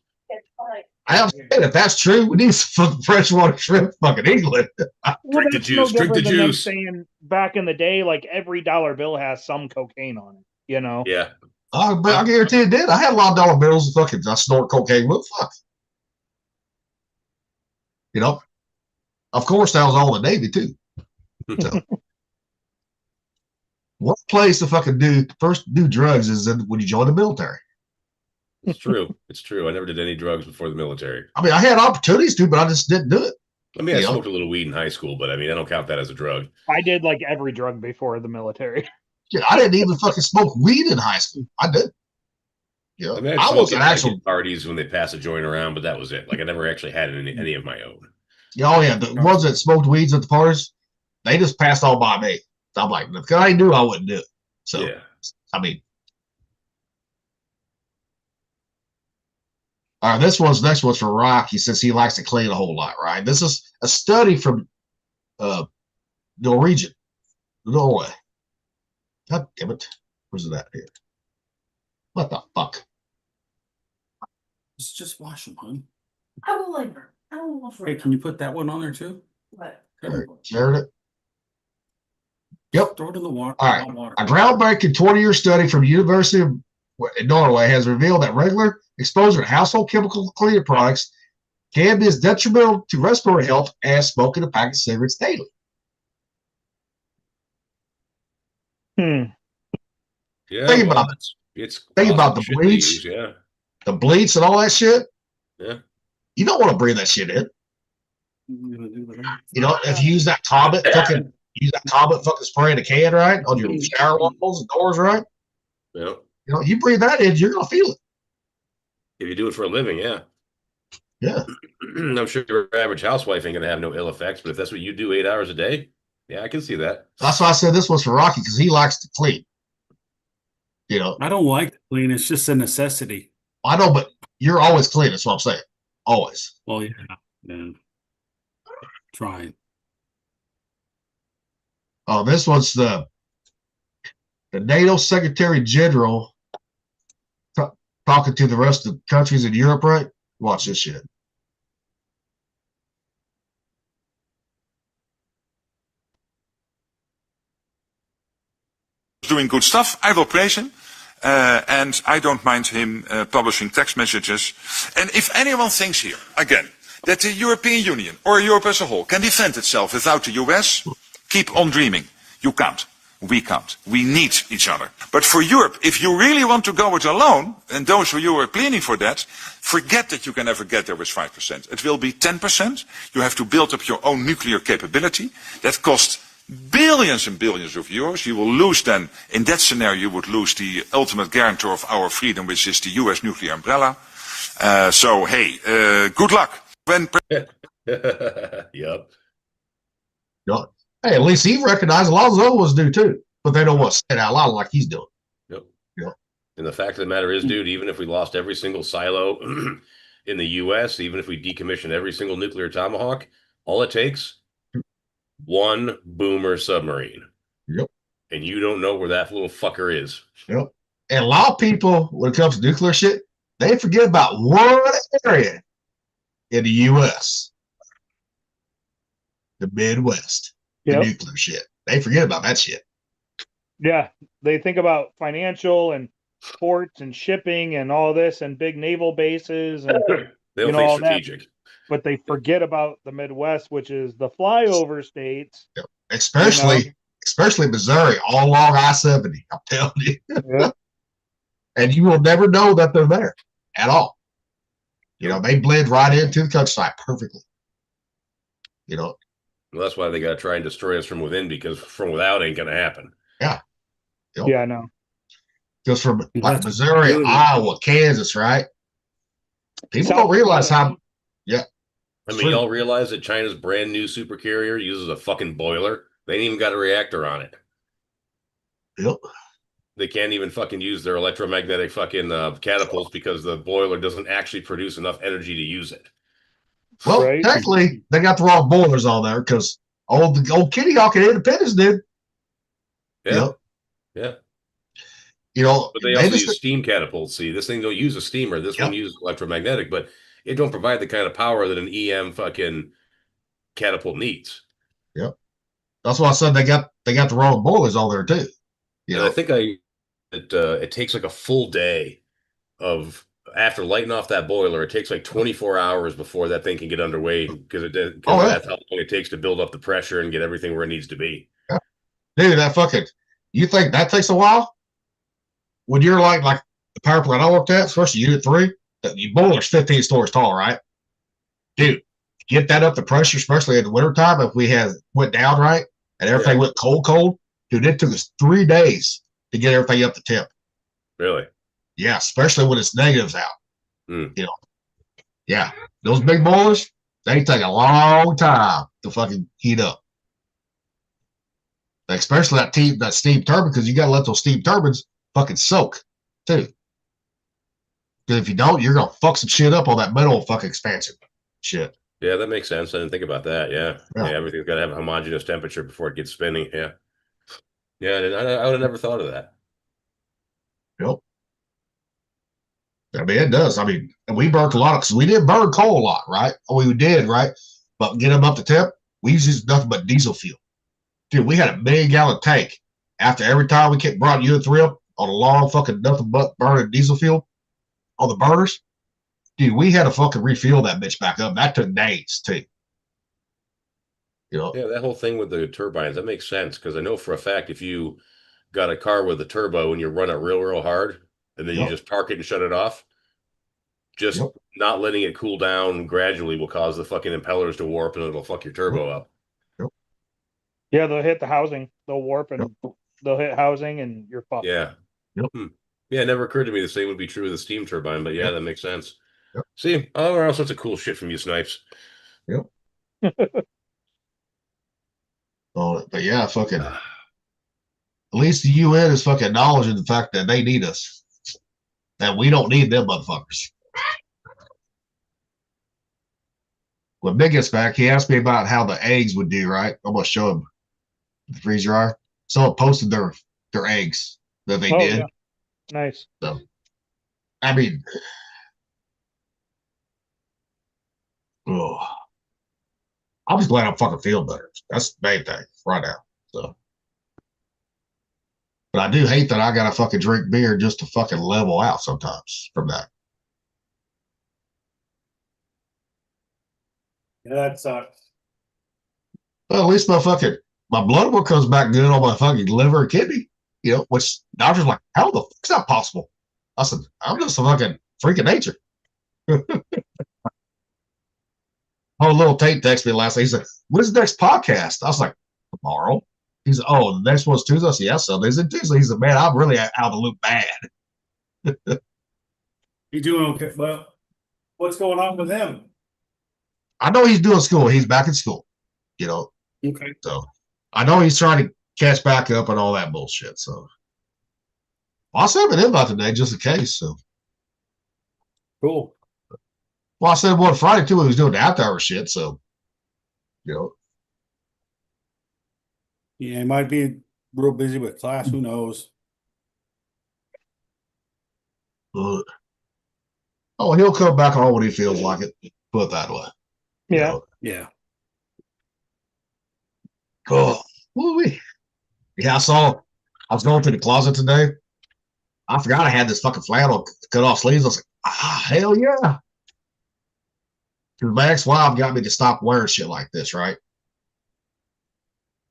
I have to say, if that's true, we need some fucking freshwater shrimp fucking England. Well, Drink the that's juice, drink the different than them juice. saying back in the day, like every dollar bill has some cocaine on it. You know. Yeah. But I guarantee it did. I had a lot of dollar bills and fucking I snort cocaine with. Fuck. You know? Of course, that was all the Navy, too. So. What place to fucking do drugs is when you join the military. It's true. It's true. I never did any drugs before the military. I mean, I had opportunities to, but I just didn't do it. I mean, I Yeah. smoked a little weed in high school, but I mean, I don't count that as a drug. I did like every drug before the military. Shit, I didn't even fucking smoke weed in high school. I did. You know, I mean, I smoked was an at, like, actual. parties when they pass a joint around, but that was it. Like, I never actually had any of my own. Oh yeah, the ones that smoked weeds at the parties, they just passed all by me. So I'm like, because I knew I wouldn't do it. So Yeah. I mean, all right, next one's for Rock. He says he likes to clean a whole lot, right? This is a study from Norway. God damn it. Where's it at here? What the fuck? Just wash them, hon. I will later. I will wash Hey, can you put that one on there too? What? All right, shared it. Yep. Throw it in the water. All right. hot water. A groundbreaking 20-year study from University of Norway has revealed that regular exposure to household chemical cleaner products can be as detrimental to respiratory health as smoking a pack of cigarettes daily. Hmm. Yeah. Think well, about it's think about awesome the shit to bleach. use, yeah. The bleach and all that shit. Yeah. You don't want to breathe that shit in. I'm gonna do that. You know, if you use that Comet fucking spray in a can, right? On your shower walls and doors, right? Yeah. You know, you breathe that in, you're gonna feel it. If you do it for a living, yeah. Yeah. I'm sure your average housewife ain't gonna have no ill effects, but if that's what you do 8 hours a day, yeah, I can see that. That's why I said this was for Rocky because he likes to clean. I don't like to clean. It's just a necessity. I know, but you're always clean. That's what I'm saying. Always. Well, yeah. Yeah. Trying. Oh, this one's the NATO Secretary General talking to the rest of the countries in Europe, right? Watch this shit. Doing good stuff. I will praise him. And I don't mind him publishing text messages. And if anyone thinks here, again, that the European Union or Europe as a whole can defend itself without the US, keep on dreaming. You can't. We can't. We need each other. But for Europe, if you really want to go it alone, and those of you who are planning for that, forget that you can ever get there with 5%. It will be 10%. You have to build up your own nuclear capability. That costs billions and billions of euros. You will lose then, in that scenario, you would lose the ultimate guarantor of our freedom, which is the US nuclear umbrella. So, hey, good luck. Yep. Hey, at least he recognized a lot of those other ones do too, but they don't want to say it out loud like he's doing. Yep. Yep. And the fact of the matter is, dude, even if we lost every single silo in the US, even if we decommission every single nuclear tomahawk, all it takes one boomer submarine. Yep. And you don't know where that little fucker is. Yep. And a lot of people, when it comes to nuclear shit, they forget about one area in the US. The Midwest. Yep. The nuclear shit. They forget about that shit. Yeah, they think about financial and ports and shipping and all this and big naval bases and They don't you know, think all that. strategic. But they forget about the Midwest, which is the flyover states. Yep. Especially Missouri, all along I-70. I'm telling you. Yeah. And you will never know that they're there at all. You know, they blend right into the countryside perfectly. You know. Well, that's why they got to try and destroy us from within, because from without ain't going to happen. Yeah. Yep. Yeah, I know. Just from like Missouri, Iowa, Kansas, right? People South don't realize Dakota. how. Yeah. I mean, y'all realize that China's brand new supercarrier uses a fucking boiler? They ain't even got a reactor on it. Yep. They can't even fucking use their electromagnetic fucking catapults because the boiler doesn't actually produce enough energy to use it. Well, Right. technically, they got the wrong boilers on there because the old Kitty Hawk and Independence did. Yeah. Yep. Yeah. You know, But they also use steam catapults. See, this thing don't use a steamer. This one uses electromagnetic, but it don't provide the kind of power that an EM fucking catapult needs. Yep. That's why I said they got the wrong boilers on there too. And I think it takes like a full day of after lighting off that boiler. It takes like 24 hours before that thing can get underway because that's how long it takes to build up the pressure and get everything where it needs to be. Yeah. Dude, you think that takes a while? When you're like the power plant I worked at, especially Unit 3, the boiler's 15 stories tall, right? Dude, get that up the pressure, especially in the wintertime, if we went down right and everything went cold, dude, it took us 3 days to get everything up to temp. Really? Yeah, especially when it's negatives out. You know. Yeah. Those big boilers, they take a long time to fucking heat up. Especially that steam turbine, because you gotta let those steam turbines fucking soak too. Because if you don't, you're gonna fuck some shit up on that metal fucking expansion shit. Yeah, that makes sense. I didn't think about that. Yeah. Everything's got to have a homogeneous temperature before it gets spinning. Yeah. Yeah, I would have never thought of that. Yep. I mean, it does. I mean, and we burnt a lot because we didn't burn coal a lot, right? We did, right? But get them up to temp, we used nothing but diesel fuel. Dude, we had a 1 million gallon tank. After every time we brought Unit 3 up on a long fucking nothing but burning diesel fuel on the burners, dude, we had to fucking refuel that bitch back up. That took days too. You know? Yeah, that whole thing with the turbines, that makes sense because I know for a fact if you got a car with a turbo and you run it real hard and then you just park it and shut it off, just not letting it cool down gradually will cause the fucking impellers to warp and it'll fuck your turbo up. Yeah, they'll hit the housing. They'll warp and they'll hit housing and you're fucked. Yeah. Yeah, it never occurred to me the same would be true with a steam turbine, but yeah, that makes sense. See, I learned all sorts of cool shit from you, Snipes. But yeah, fucking. At least the UN is fucking acknowledging the fact that they need us, that we don't need them motherfuckers. When Big gets back, he asked me about how the eggs would do. Right, I'm gonna show him the freeze dryer. Someone posted their eggs that they did. Yeah. Nice. So, I mean, oh, I'm just glad I'm fucking feeling better. That's the main thing right now. So, but I do hate that I gotta fucking drink beer just to fucking level out sometimes from that. Yeah, that sucks. Well, at least my blood work comes back good on my fucking liver and kidney. Which doctor's like, how the fuck's that possible? I said, I'm just a fucking freak of nature. Oh, little Tate texted me last night. He said, when's the next podcast? I was like, tomorrow. He's like, oh, the next one's Tuesday. I said, yeah, Sunday. He Tuesday. He said, man, I'm really out of the loop bad. You doing okay? Well, what's going on with him? I know he's doing school. He's back in school, Okay. So I know he's trying to catch back up and all that bullshit. So I'll send him an invite today just in case. So Cool. well, I said one Friday too. He was doing the after hour shit. So Yeah, he might be real busy with class. Who knows? oh, he'll come back on when he feels like it. Put it that way. Yeah. Yeah. Oh, woo-wee. Yeah, I was going through the closet today. I forgot I had this fucking flannel cut off sleeves. I was like, hell yeah. Because my ex-wife got me to stop wearing shit like this, right?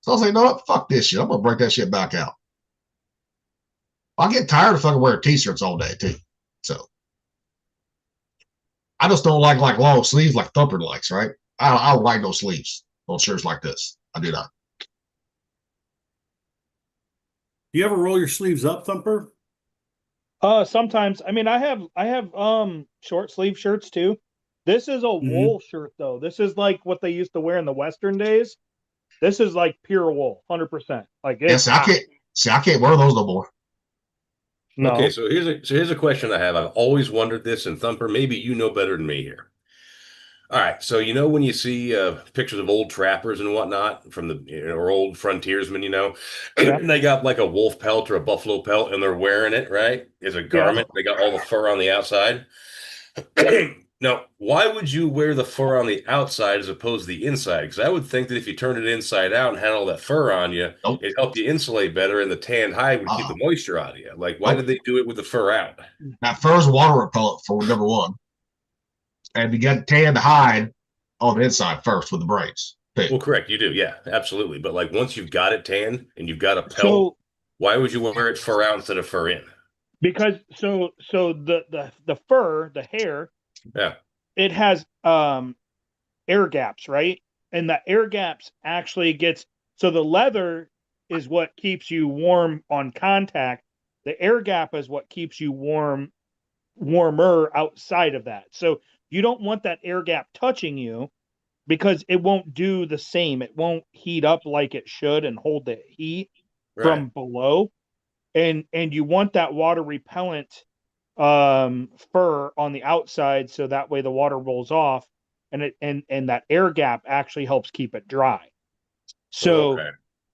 So I was like, no, what? Fuck this shit. I'm going to break that shit back out. I get tired of fucking wearing t-shirts all day, too. So I just don't like long sleeves like Thumper likes, right? I don't like no sleeves on shirts like this. I do not. Do you ever roll your sleeves up, Thumper? Sometimes. I mean, I have short sleeve shirts too. This is a wool shirt though. This is like what they used to wear in the Western days. This is like pure wool, 100%. Like it's I can't wear those no more. no. Okay, so here's a question I have. I've always wondered this, and Thumper, maybe you know better than me here. All right, so when you see pictures of old trappers and whatnot from or old frontiersmen, Yeah. and they got like a wolf pelt or a buffalo pelt, and they're wearing it right as a garment. They got all the fur on the outside. Now, why would you wear the fur on the outside as opposed to the inside? Because I would think that if you turned it inside out and had all that fur on you, it helped you insulate better, and the tanned hide would keep the moisture out of you. Like, why did they do it with the fur out? That fur's water repellent for number one. And you got tanned hide on the inside first with the braids. Well, correct. You do. Yeah, absolutely. But like once you've got it tanned and you've got a pelt, why would you wear it fur out instead of fur in? Because so the fur, the hair, it has air gaps, right? And the air gaps actually so the leather is what keeps you warm on contact. The air gap is what keeps you warmer outside of that. So you don't want that air gap touching you because it won't do the same. It won't heat up like it should and hold the heat from below. And you want that water repellent fur on the outside so that way the water rolls off and that air gap actually helps keep it dry. So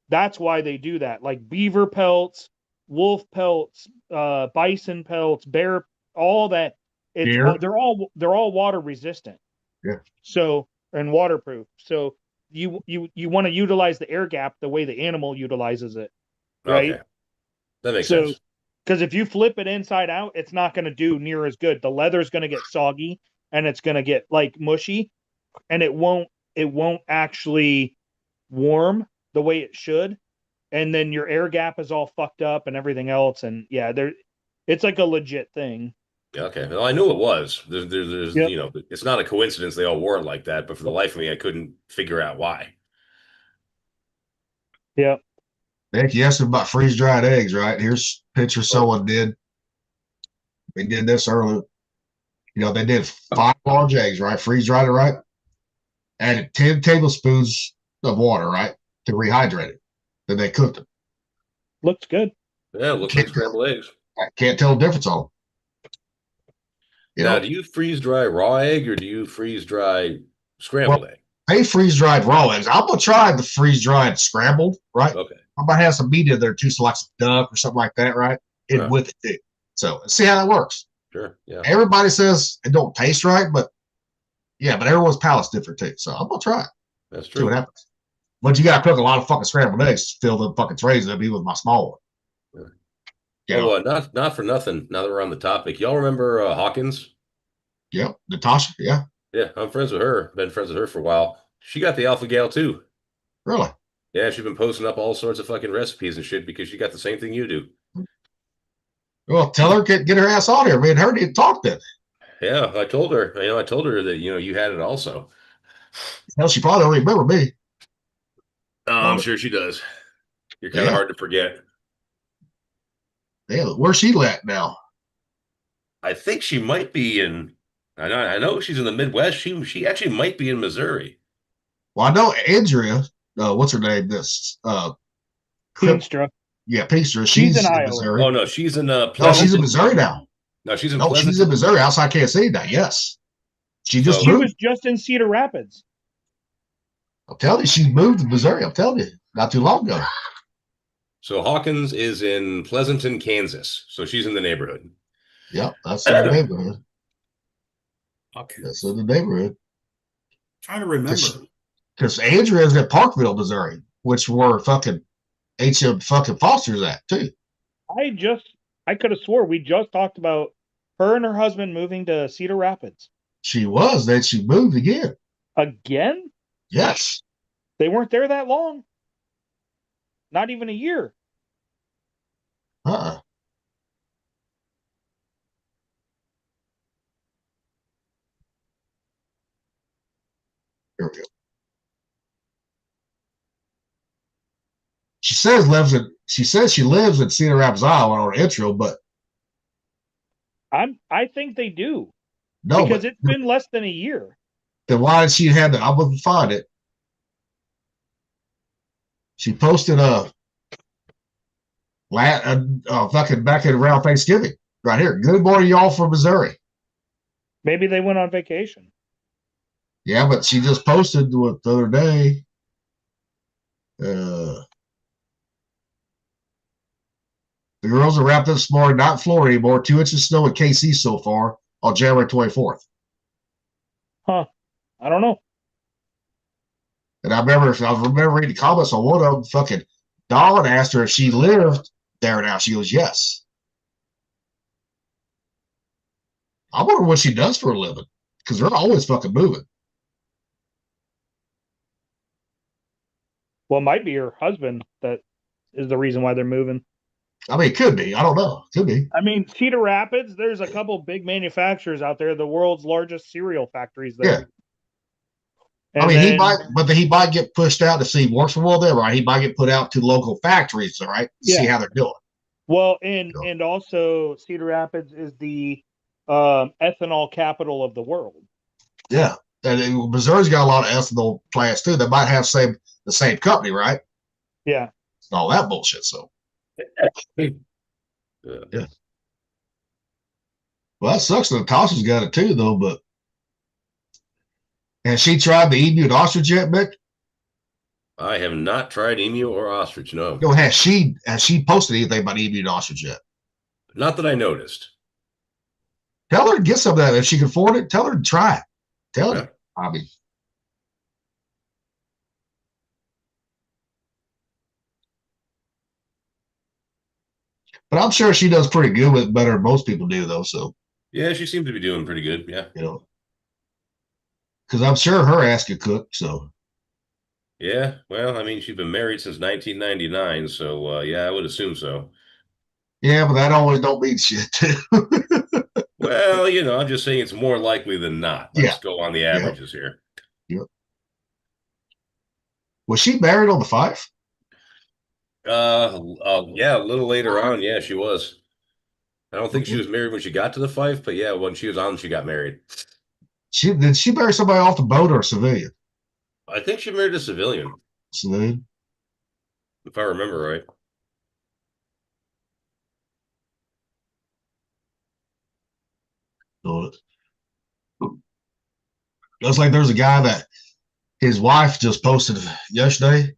that's why they do that. Like beaver pelts, wolf pelts, bison pelts, bear, all that. They're all water resistant. Yeah. So and waterproof. So you want to utilize the air gap the way the animal utilizes it. Right. Okay. That makes sense. Because if you flip it inside out, it's not going to do near as good. The leather's going to get soggy and it's going to get like mushy, and it won't actually warm the way it should. And then your air gap is all fucked up and everything else. And yeah, it's like a legit thing. Okay. Well, I knew it was. There's it's not a coincidence they all wore it like that, but for the life of me, I couldn't figure out why. Yeah. Nick, you asked about freeze dried eggs, right? Here's a picture someone did. We did this earlier. They did 5 large eggs, right? Freeze dried it, right? Added 10 tablespoons of water, right? To rehydrate it. Then they cooked them. Looks good. Yeah, it looks like scrambled eggs. I can't tell the difference on them. Now, do you freeze dry raw egg or do you freeze dry scrambled egg? They freeze dried raw eggs. I'm gonna try the freeze dried scrambled, right? Okay. I might have some meat in there too, so like some duck or something like that, right? And with it too. So see how that works. Sure. Yeah. Everybody says it don't taste right, but everyone's palate's different too. So I'm gonna try it. That's See true. what happens. But you gotta cook a lot of fucking scrambled eggs to fill the fucking trays up, even with my small one. Oh, not for nothing. Now that we're on the topic, y'all remember Hawkins? Yep, Natasha. Yeah, Yeah, I'm friends with her. Been friends with her for a while. She got the Alpha Gal too. really. Yeah, she's been posting up all sorts of fucking recipes and shit because she got the same thing you do. Well, tell her get her ass on here. Me and her need to talk then. Yeah, I told her. I told her that you had it also. Hell, she probably don't remember me. I'm sure she does. You're kind of hard to forget. Yeah, where's she at now? I think she might be in. I know she's in the Midwest. She actually might be in Missouri. Well, I know Andrea. What's her name? This Pinstra. Yeah, Pinstra. She's in in Iowa. Missouri. Oh no, she's in No, she's in Missouri now. No, she's in No, Pleasanton. she's in Missouri, outside Kansas City now. Yes, she just She moved. was just in Cedar Rapids. I'm telling you, she moved to Missouri. I'm telling you, not too long ago. So Hawkins is in Pleasanton, Kansas. So she's in the neighborhood. Yep, that's in the neighborhood. Okay. That's in the neighborhood. Trying to remember. Because Andrea's at Parkville, Missouri, which were fucking H.M. fucking Foster's at too. I could have swore we just talked about her and her husband moving to Cedar Rapids. She was. Then she moved again. Again? Yes. They weren't there that long. Not even a year. Uh-uh. Here we go. She says she lives in Cedar Rapids, Iowa on her intro, but I think they do. no, Because but it's been less than a year. then why did she have I wouldn't find it. She posted fucking back at around Thanksgiving right here. Good morning, y'all from Missouri. Maybe they went on vacation. Yeah, but she just posted the other day. The girls are wrapped up this morning, not in Florida anymore. 2 inches of snow in KC so far on January 24th. Huh. I don't know. And I remember reading the comments on one of them. Fucking Dawn asked her if she lived there now. She goes, yes. I wonder what she does for a living because they're always fucking moving. Well, it might be her husband that is the reason why they're moving. I mean, it could be. I don't know. Could be. I mean, Cedar Rapids, there's a couple big manufacturers out there, the world's largest cereal factories there. Yeah. And I mean, then, he might get pushed out to see works for well there, right? He might get put out to local factories, all right? See how they're doing. well, and also Cedar Rapids is the ethanol capital of the world. Yeah. And Missouri's got a lot of ethanol plants too. They might have the same company, right? Yeah. And all that bullshit. So Yeah. well, that sucks that Natasha's got it too, though, but has she tried the emu and ostrich yet, Mick? I have not tried emu or ostrich. No, No, has she posted anything about emu and ostrich yet? not that I noticed. Tell her to get some of that. If she can afford it, tell her to try it. Tell her. I mean, but I'm sure she does pretty good with it, better than most people do, though. So Yeah, she seems to be doing pretty good. Yeah. Because I'm sure her ass could cook. So Yeah. Well, I mean, she's been married since 1999, so yeah, I would assume so. yeah, but that always don't mean shit too. Well, I'm just saying it's more likely than not. Let's go on the averages here. Yep. Was she married on the 5? Yeah, a little later on. Yeah, she was. I don't think she was married when she got to the Fife, but yeah, when she was on, she got married. Did she marry somebody off the boat or a civilian? I think she married a civilian, Civilian. if I remember right. Looks like there's a guy that his wife just posted yesterday.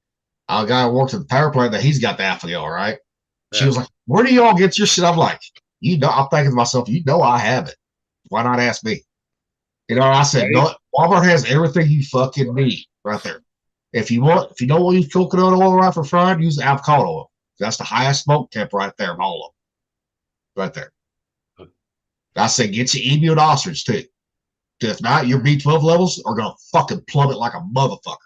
A guy who works at the power plant that he's got the alpha-gal, right? She Yeah. was like, "Where do y'all get your shit?" I'm like, I'm thinking to myself, I have it. Why not ask me? I said, no, Walmart has everything you fucking need right there. If you don't want to use coconut oil right for frying, use avocado oil. That's the highest smoke temp right there of all of them. Right there. I said, get your emu and ostrich too. If not, your B12 levels are gonna fucking plummet like a motherfucker.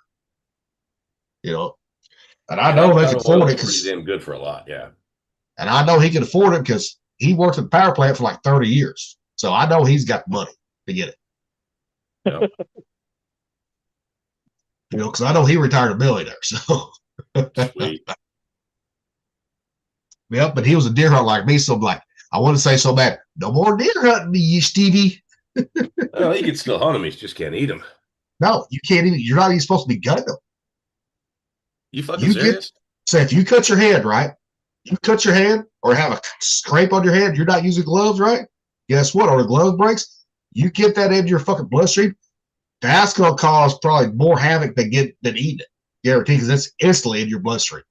And I know they can afford it pretty damn good for a lot, yeah. And I know he can afford it because he worked at the power plant for like 30 years. So I know he's got the money to get it. Yep. Because I know he retired a millionaire. So Sweet. Yep, but he was a deer hunter like me. So I'm like, I want to say so bad, no more deer hunting me, you Stevie. Well, you can still hunt them, you just can't eat them. No, you can't even. You're not even supposed to be gutting them. You fucking serious? So if you cut your hand, right? You cut your hand or have a scrape on your hand, you're not using gloves, right? Guess what? Or the glove breaks, you get that into your fucking bloodstream, that's going to cause probably more havoc than eating it. Guaranteed, because it's instantly in your bloodstream.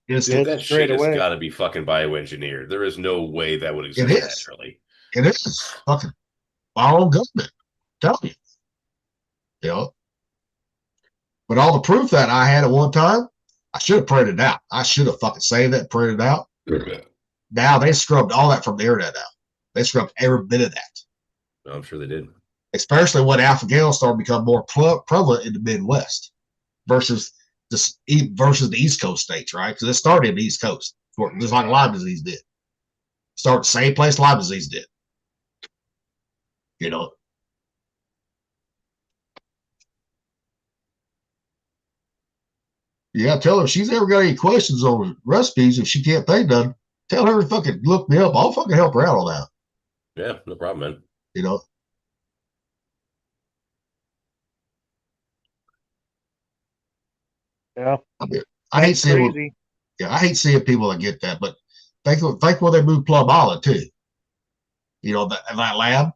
Dude, that shit has got to be fucking bioengineered. There is no way that would exist naturally. It is fucking our own government. Tell you. But all the proof that I had at one time, I should have printed it out. I should have fucking saved that and printed it out. Now they scrubbed all that from the internet out. They scrubbed every bit of that. I'm sure they did. Especially when alpha-gal started to become more prevalent in the Midwest versus the East Coast states, right? Because it started in the East Coast, just like Lyme disease did. Started the same place Lyme disease did. Yeah, tell her if she's ever got any questions on recipes, if she can't think none, tell her to fucking look me up. I'll fucking help her out on that. Yeah, no problem, man. Yeah. I hate seeing people that get that, but think when they moved Plum Island too. That lab,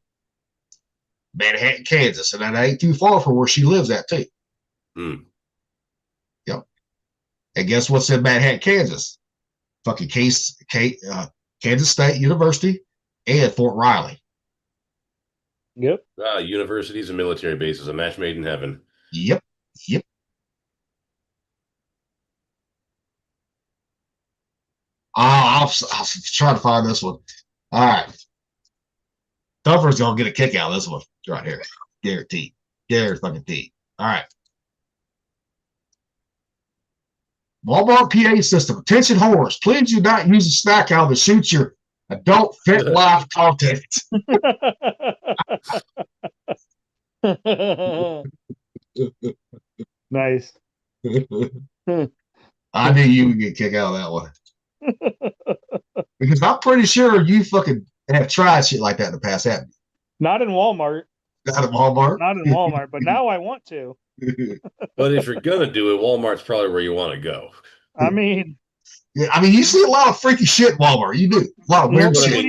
Manhattan, Kansas, and that ain't too far from where she lives at too. Yep. And guess what's in Manhattan, Kansas? Fucking Kansas State University and Fort Riley. Yep. Universities and military bases, a match made in heaven. Yep. I'll try to find this one. All right. Thumper's going to get a kick out of this one right here. Guaranteed. Guaranteed. All right. Walmart PA system. Attention whores. Please do not use a snack owl that shoots your adult fit live content. Nice. I knew you would get a kick out of that one. Because I'm pretty sure you fucking have tried shit like that in the past, haven't you? Not in Walmart. Not in Walmart? Not in Walmart, but now I want to. But if you're going to do it, Walmart's probably where you want to go. I mean... Yeah, you see a lot of freaky shit in Walmart. You do. A lot of weird shit.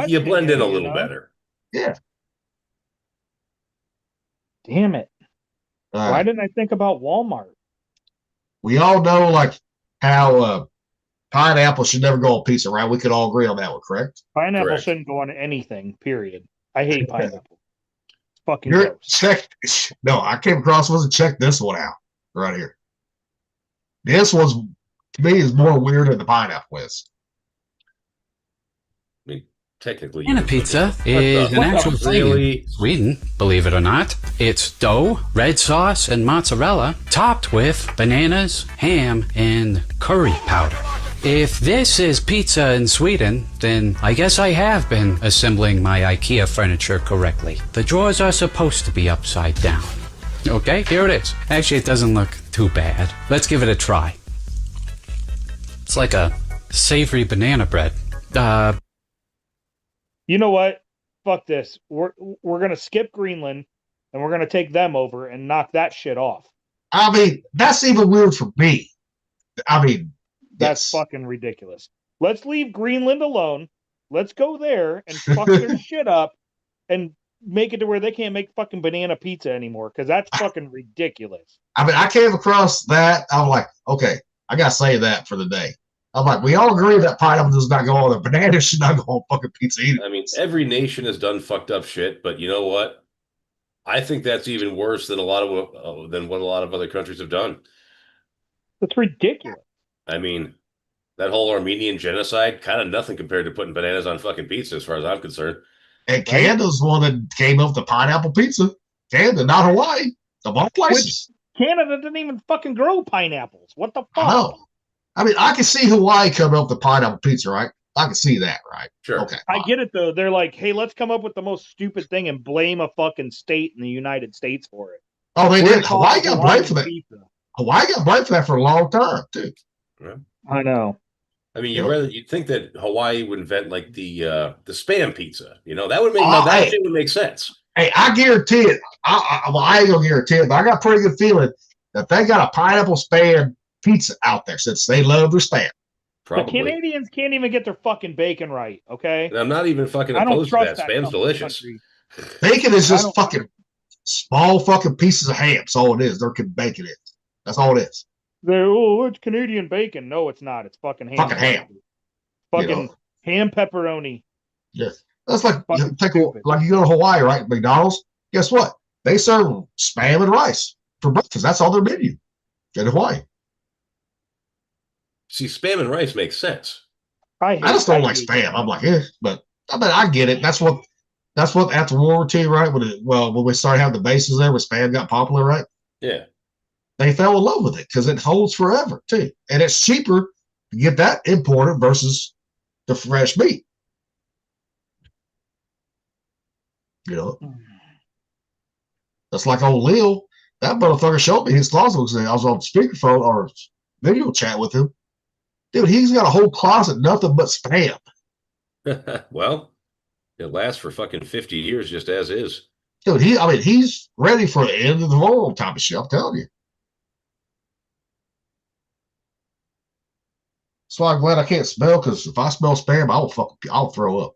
You blend in a little better. Yeah. Damn it. Why didn't I think about Walmart? We all know, like, how pineapple should never go on pizza, right? We could all agree on that one, correct? Pineapple shouldn't go on anything, period. I hate pineapple. It's fucking gross. No, I came across one and check this one out right here. This one's, to me, is more weird than the pineapple is. I mean, technically. Banana pizza is an actual thing in Sweden, believe it or not. It's dough, red sauce, and mozzarella, topped with bananas, ham, and curry powder. If this is pizza in Sweden, then I guess I have been assembling my IKEA furniture correctly. The drawers are supposed to be upside down. Okay, here it is. Actually, it doesn't look too bad. Let's give it a try. It's like a savory banana bread. You know what? Fuck this. We're gonna skip Greenland and we're gonna take them over and knock that shit off. I mean, that's even weird for me. I mean, That's yes. fucking ridiculous. Let's leave Greenland alone. Let's go there and fuck their shit up and make it to where they can't make fucking banana pizza anymore because that's fucking ridiculous. I mean, I came across that. I'm like, okay, I gotta say that for the day. I'm like, we all agree that pineapple does not go on there. Banana should not go on fucking pizza either. I mean, every nation has done fucked up shit, but you know what? I think that's even worse than what a lot of other countries have done. That's ridiculous. I mean, that whole Armenian genocide, kind of nothing compared to putting bananas on fucking pizza, as far as I'm concerned. And Canada's one that came up with the pineapple pizza. Canada, not Hawaii. Of all places. Canada didn't even fucking grow pineapples. What the fuck? No. I mean, I can see Hawaii coming up with the pineapple pizza, right? I can see that, right? Sure. Okay. I get it though. They're like, hey, let's come up with the most stupid thing and blame a fucking state in the United States for it. Oh, they We're did. Hawaii got blamed for that. pizza. Hawaii got blamed for that for a long time, too. Yeah. I know. I mean, Yep. you'd think that Hawaii would invent like the spam pizza. You know, that would make shit would make sense. Hey, I guarantee it. I ain't gonna guarantee it, but I got a pretty good feeling that they got a pineapple spam pizza out there since they love their spam. Probably. The Canadians can't even get their fucking bacon right, okay? And I'm not even fucking I don't opposed to trust that. that Spam's delicious. country. Bacon is I just don't- fucking small fucking pieces of ham. That's all it is. Their bacon is. That's all it is. It's Canadian bacon. No, it's not. It's fucking ham. Fucking ham. Fucking You know. ham pepperoni. Yeah. That's like Fucking take stupid. like you go to Hawaii, right? McDonald's. Guess what? They serve spam and rice for breakfast. That's all their menu in Hawaii. See, spam and rice makes sense. I just don't like spam. I'm like, but I mean, I get it. That's what after World War II, right? When we started having the bases there, when spam got popular, right? Yeah. They fell in love with it because it holds forever too, and it's cheaper to get that imported versus the fresh meat. You know, that's like old Lil. That motherfucker showed me his closet. I was on speakerphone or video chat with him. Dude, he's got a whole closet, nothing but spam. Well, it lasts for fucking 50 years just as is. Dude, he's ready for the end of the world type of shit. I'm telling you. That's why I'm glad I can't smell, because if I smell spam, I'll throw up.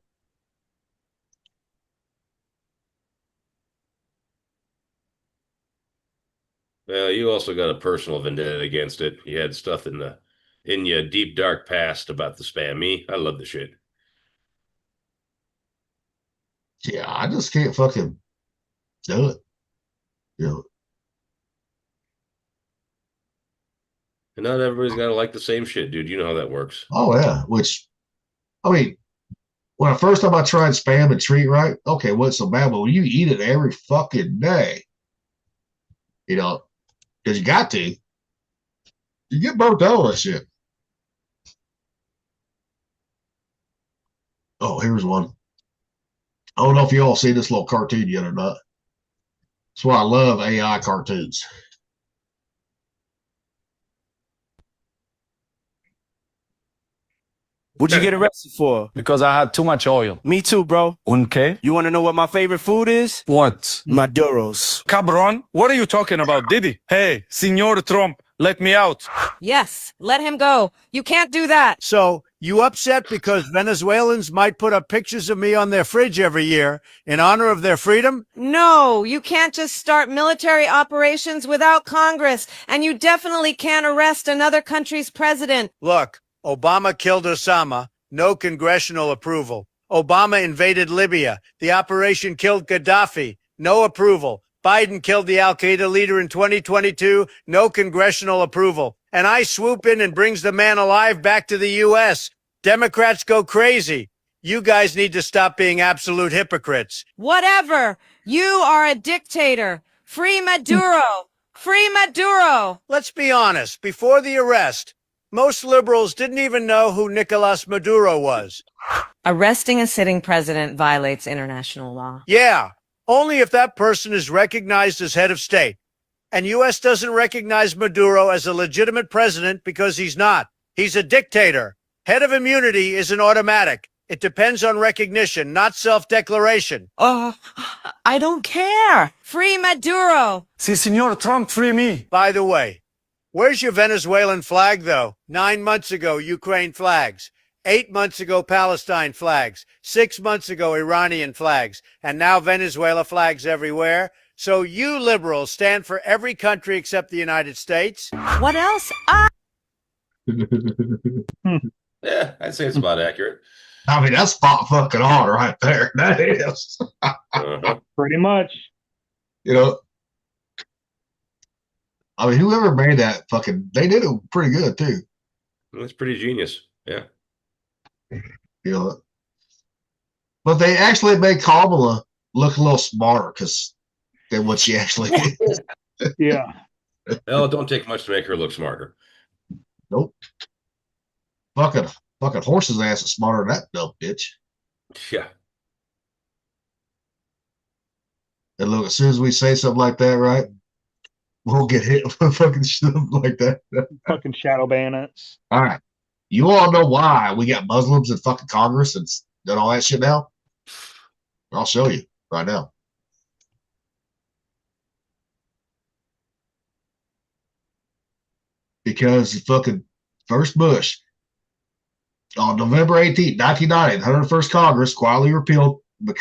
Well, you also got a personal vendetta against it. You had stuff in your deep dark past about the spam. Me, I love the shit. Yeah, I just can't fucking do it. You know. And not everybody's got to like the same shit, dude. You know how that works. Oh yeah, which I mean, when the first time I tried spam and treat right, okay, what's so bad? But when you eat it every fucking day, you know, because you got to, you get burnt out on that shit. Oh, here's one. I don't know if you all seen this little cartoon yet or not. That's why I love AI cartoons. What'd you get arrested for? Because I had too much oil. Me too, bro. Okay. You want to know what my favorite food is? What? Maduros. Cabron? What are you talking about, Diddy? Hey, Senor Trump, let me out. Yes, let him go. You can't do that. So, you upset because Venezuelans might put up pictures of me on their fridge every year in honor of their freedom? No, you can't just start military operations without Congress, and you definitely can't arrest another country's president. Look, Obama killed Osama. No congressional approval. Obama invaded Libya. The operation killed Gaddafi. No approval. Biden killed the Al-Qaeda leader in 2022. No congressional approval. And I swoop in and brings the man alive back to the U.S. Democrats go crazy. You guys need to stop being absolute hypocrites. Whatever. You are a dictator. Free Maduro. Free Maduro. Let's be honest. Before the arrest, most liberals didn't even know who Nicolas Maduro was. Arresting a sitting president violates international law. Yeah, only if that person is recognized as head of state. And U.S. doesn't recognize Maduro as a legitimate president because he's not. He's a dictator. Head of immunity isn't automatic. It depends on recognition, not self-declaration. I don't care. Free Maduro. Si, Senor Trump, free me. By the way, where's your Venezuelan flag, though? 9 months ago, Ukraine flags. 8 months ago, Palestine flags. 6 months ago, Iranian flags. And now Venezuela flags everywhere. So you liberals stand for every country except the United States. What else? Yeah, I'd say it's about accurate. I mean, that's spot fucking on right there. That is. Pretty much. You know, I mean, whoever made that fucking, they did it pretty good too. That's pretty genius. Yeah. You know, but they actually made Kamala look a little smarter than what she actually is. Yeah. Well, it don't take much to make her look smarter. Nope. Fucking horse's ass is smarter than that dumb bitch. Yeah. And look, as soon as we say something like that, right, we'll get hit with fucking shit like that. Fucking shadow bandits. All right. You all know why we got Muslims in fucking Congress and all that shit now? I'll show you right now. Because fucking first Bush, on November 18, 1990, the 101st Congress quietly repealed the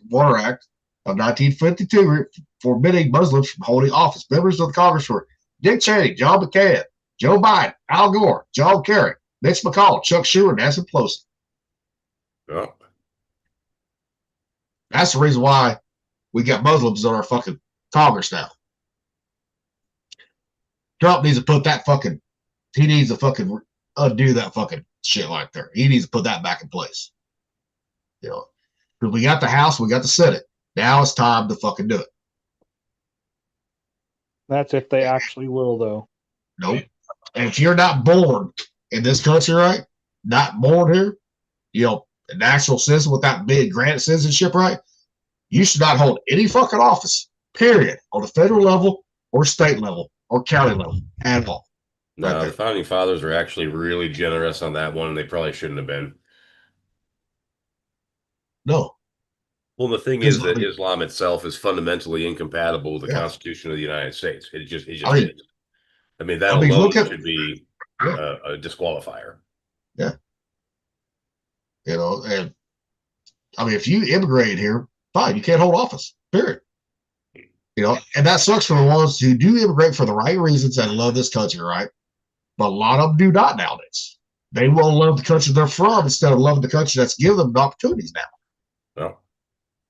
Water Act of 1952, forbidding Muslims from holding office. Members of the Congress were Dick Cheney, John McCain, Joe Biden, Al Gore, John Kerry, Mitch McConnell, Chuck Schumer, Nancy Pelosi. Oh. That's the reason why we got Muslims on our fucking Congress now. Trump needs to put that fucking, he needs to fucking undo that fucking shit right there. He needs to put that back in place. You know, because we got the House, we got the Senate. Now it's time to fucking do it. That's if they actually will, though. Nope. And if you're not born in this country, right? Not born here, you know, a natural citizen without being granted citizenship, right? You should not hold any fucking office, period, on the federal level or state level or county level at all. No, the founding fathers were actually really generous on that one, and they probably shouldn't have been. No. Well, the thing is that Islam itself is fundamentally incompatible with the Constitution of the United States. It just is. I mean, that alone should be a disqualifier. Yeah. You know, and I mean, if you immigrate here, fine, you can't hold office, period. You know, and that sucks for the ones who do immigrate for the right reasons and love this country, right? But a lot of them do not nowadays. They will love the country they're from instead of loving the country that's giving them the opportunities now. Well,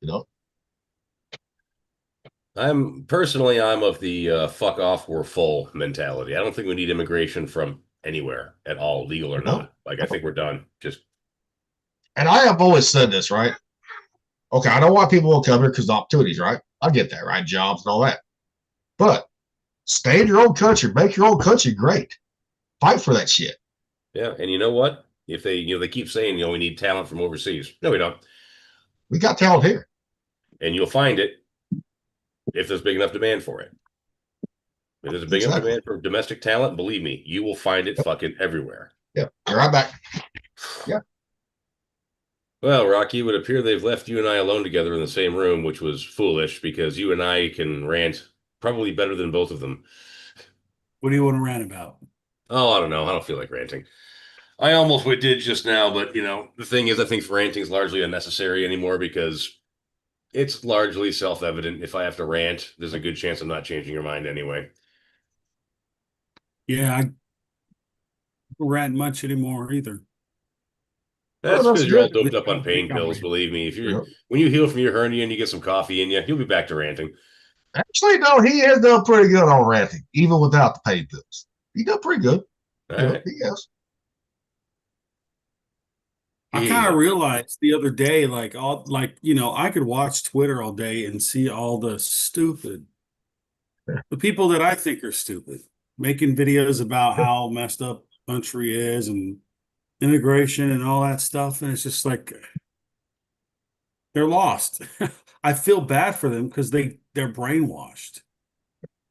you know, I'm of the fuck off, we're full mentality. I don't think we need immigration from anywhere at all, legal or not. Like, I think we're done. And I have always said this, right? Okay, I know why people will come here because of opportunities, right? I get that, right? Jobs and all that. But stay in your own country, make your own country great. Fight for that shit. Yeah, and you know what? If they, they keep saying, we need talent from overseas. No, we don't. We got talent here. And you'll find it if there's big enough demand for it. If there's a big enough demand for domestic talent, believe me, you will find it fucking everywhere. Yeah, be right back. Yeah. Well, Rocky, it would appear they've left you and I alone together in the same room, which was foolish because you and I can rant probably better than both of them. What do you want to rant about? Oh, I don't know. I don't feel like ranting. I almost did just now, but, the thing is, I think ranting is largely unnecessary anymore because it's largely self-evident. If I have to rant, there's a good chance I'm not changing your mind anyway. Yeah, I don't rant much anymore either. That's because you're all doped up on pain pills, believe me. When you heal from your hernia and you get some coffee in you, you'll be back to ranting. Actually, no, he has done pretty good on ranting, even without the pain pills. He done pretty good. Right. He has. I kind of realized the other day, I could watch Twitter all day and see all the people that I think are stupid, making videos about how messed up the country is and immigration and all that stuff. And it's just like, they're lost. I feel bad for them because they're brainwashed.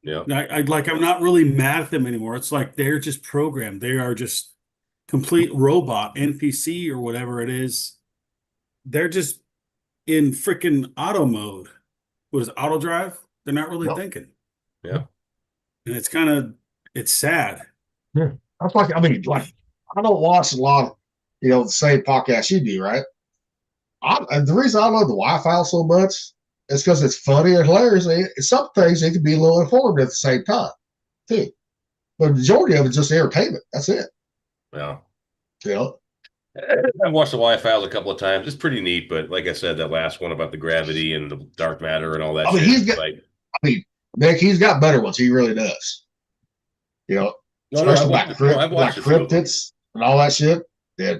Yeah. I'm not really mad at them anymore. It's like they're just programmed. They are just complete robot, NPC or whatever it is. they're just in freaking auto mode. What is it, auto drive? They're not really thinking. Yeah. And it's sad. Yeah. That's like, I mean, like, I don't watch a lot of, the same podcast you do, right? And the reason I love the Wi-Fi so much is because it's funny and hilarious. And some things it can be a little informative at the same time, too. But the majority of it's just entertainment. That's it. Yeah. I've watched the Wi-Files a couple of times. It's pretty neat, but like I said, that last one about the gravity and the dark matter and all that. I mean, Nick, he's got better ones. He really does. Especially like cryptids and all that shit. Yeah.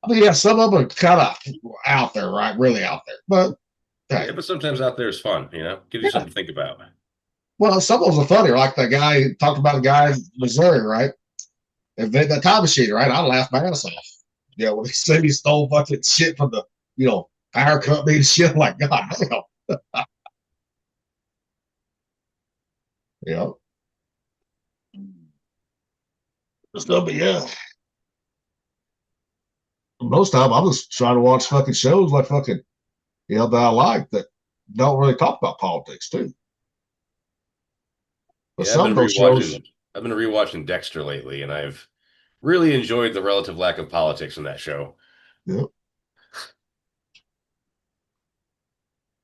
I mean, yeah, some of them are kind of out there, right? Really out there. But yeah, but sometimes out there is fun, Give you something to think about. Well, some of them are funny, like the guy who talked about the guy in Missouri, right? Invent that time machine, right? I laughed my ass off. When he said he stole fucking shit from the, power company and shit, like, God damn. But yeah. Most time I'm just trying to watch fucking shows like fucking, that I like that don't really talk about politics too. But some of those shows, I've been rewatching Dexter lately, and I've really enjoyed the relative lack of politics in that show. Yep.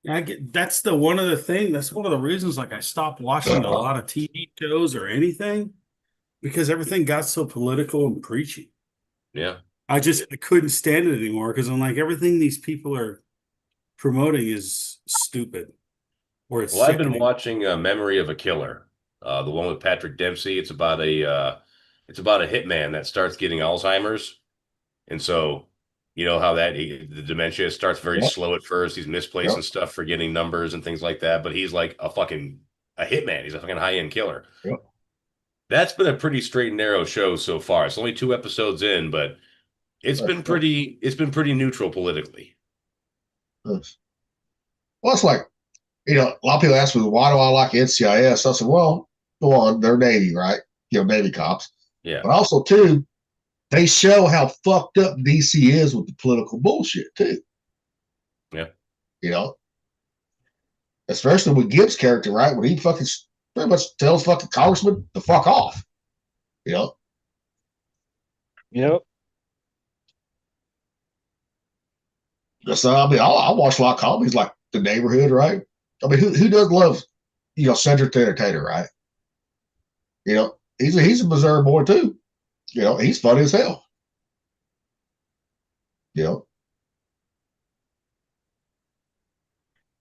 That's one of the reasons like I stopped watching a lot of TV shows or anything, because everything got so political and preachy. Yeah. I couldn't stand it anymore because I'm like, everything these people are promoting is stupid. I've been watching Memory of a Killer, the one with Patrick Dempsey. It's about a hitman that starts getting Alzheimer's, and so how the dementia starts very slow at first. He's misplacing stuff, forgetting numbers and things like that. But he's like a hitman. He's a fucking high-end killer. Yep. That's been a pretty straight and narrow show so far. It's only 2 episodes in, but it's been pretty neutral politically. Well, it's like, a lot of people ask me, why do I like NCIS? I said, well, one, they're Navy, right? Navy cops. Yeah. But also, two, they show how fucked up DC is with the political bullshit, too. Yeah. Especially with Gibbs' character, right? When he fucking pretty much tells fucking congressman to fuck off. Yep. So, I mean, I watch a lot of comedies like The Neighborhood, right? I mean, who doesn't love, Cedric the Entertainer, right? He's a Missouri boy too. He's funny as hell. Yeah,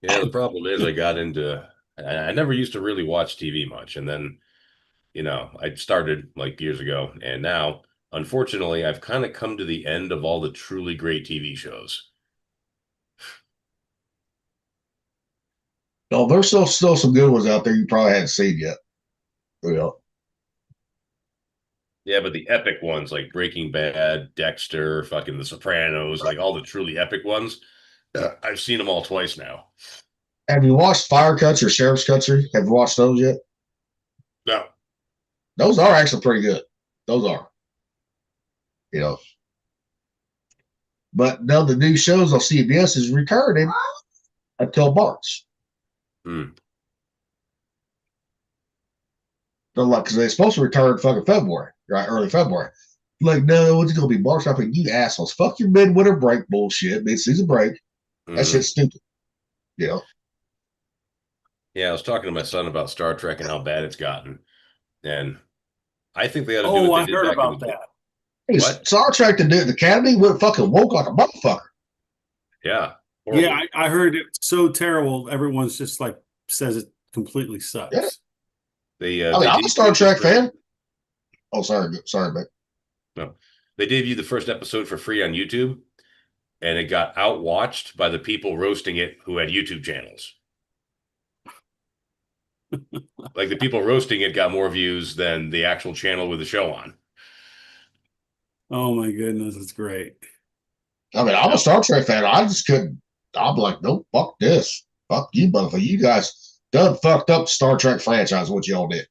the problem is I never used to really watch TV much. And then, I started like years ago. And now, unfortunately, I've kind of come to the end of all the truly great TV shows. No, there's still some good ones out there you probably haven't seen yet. Yeah, but the epic ones like Breaking Bad, Dexter, fucking The Sopranos, like all the truly epic ones, I've seen them all twice now. Have you watched Fire Country or Sheriff's Country? Have you watched those yet? No. Those are actually pretty good. Those are. But now the new shows on CBS is returning until March. So like, because they're supposed to return fucking February, right? Early February. Like, no, it's gonna be March. I think you assholes, fuck your midwinter break bullshit, mid-season break. That shit's stupid. Yeah, I was talking to my son about Star Trek and how bad it's gotten, and I think they ought to do what they did heard back about in the that. What? Star Trek to do the Academy would fucking woke like a motherfucker. Yeah. Horrible. Yeah, I heard it's so terrible. Everyone's just like says it completely sucks. Yeah. I'm a Star Trek fan. Oh, sorry, man. No, they debuted the first episode for free on YouTube, and it got outwatched by the people roasting it who had YouTube channels. Like the people roasting it got more views than the actual channel with the show on. Oh my goodness, it's great. I mean, I'm a Star Trek fan. I just couldn't. I'm like, no, fuck this. Fuck you, motherfucker. You guys done fucked up the Star Trek franchise, what y'all did.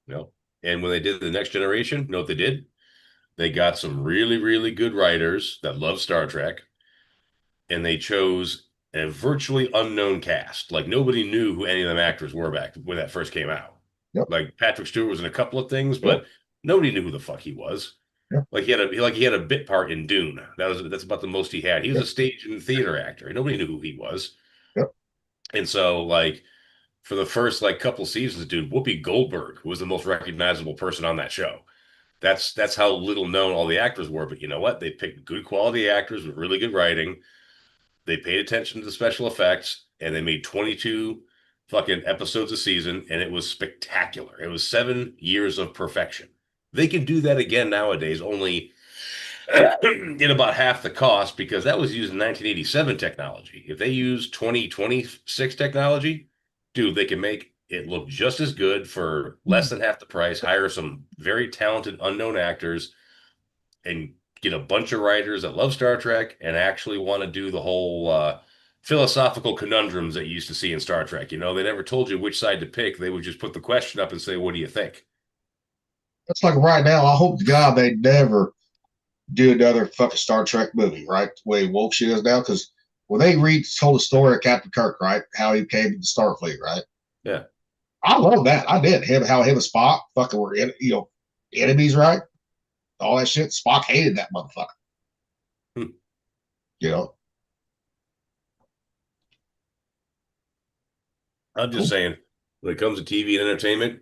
No. And when they did The Next Generation, you know what they did? They got some really, really good writers that love Star Trek. and they chose a virtually unknown cast. Like nobody knew who any of them actors were back when that first came out. Yep. Like Patrick Stewart was in a couple of things, but nobody knew who the fuck he was. Yep. Like he had a bit part in Dune. That's about the most he had. He was a stage and theater actor, and nobody knew who he was. Yep. And so, like, for the first like couple seasons, dude, Whoopi Goldberg was the most recognizable person on that show. That's how little known all the actors were. But you know what? They picked good quality actors with really good writing. They paid attention to the special effects, and they made 22 fucking episodes a season, and it was spectacular. It was 7 years of perfection. They can do that again nowadays, only in about half the cost, because that was using 1987 technology. If they use 2026 technology, dude, they can make it look just as good for less than half the price, hire some very talented unknown actors, and get a bunch of writers that love Star Trek and actually want to do the whole philosophical conundrums that you used to see in Star Trek. You know, they never told you which side to pick. They would just put the question up and say, what do you think? It's like right now, I hope to God they never do another fucking Star Trek movie, right? The way woke shit is now. Because when they told the story of Captain Kirk, right? How he came to the Starfleet, right? Yeah. I love that. I did. How him and Spock fucking were, enemies, right? All that shit. Spock hated that motherfucker. You know? I'm just saying, when it comes to TV and entertainment,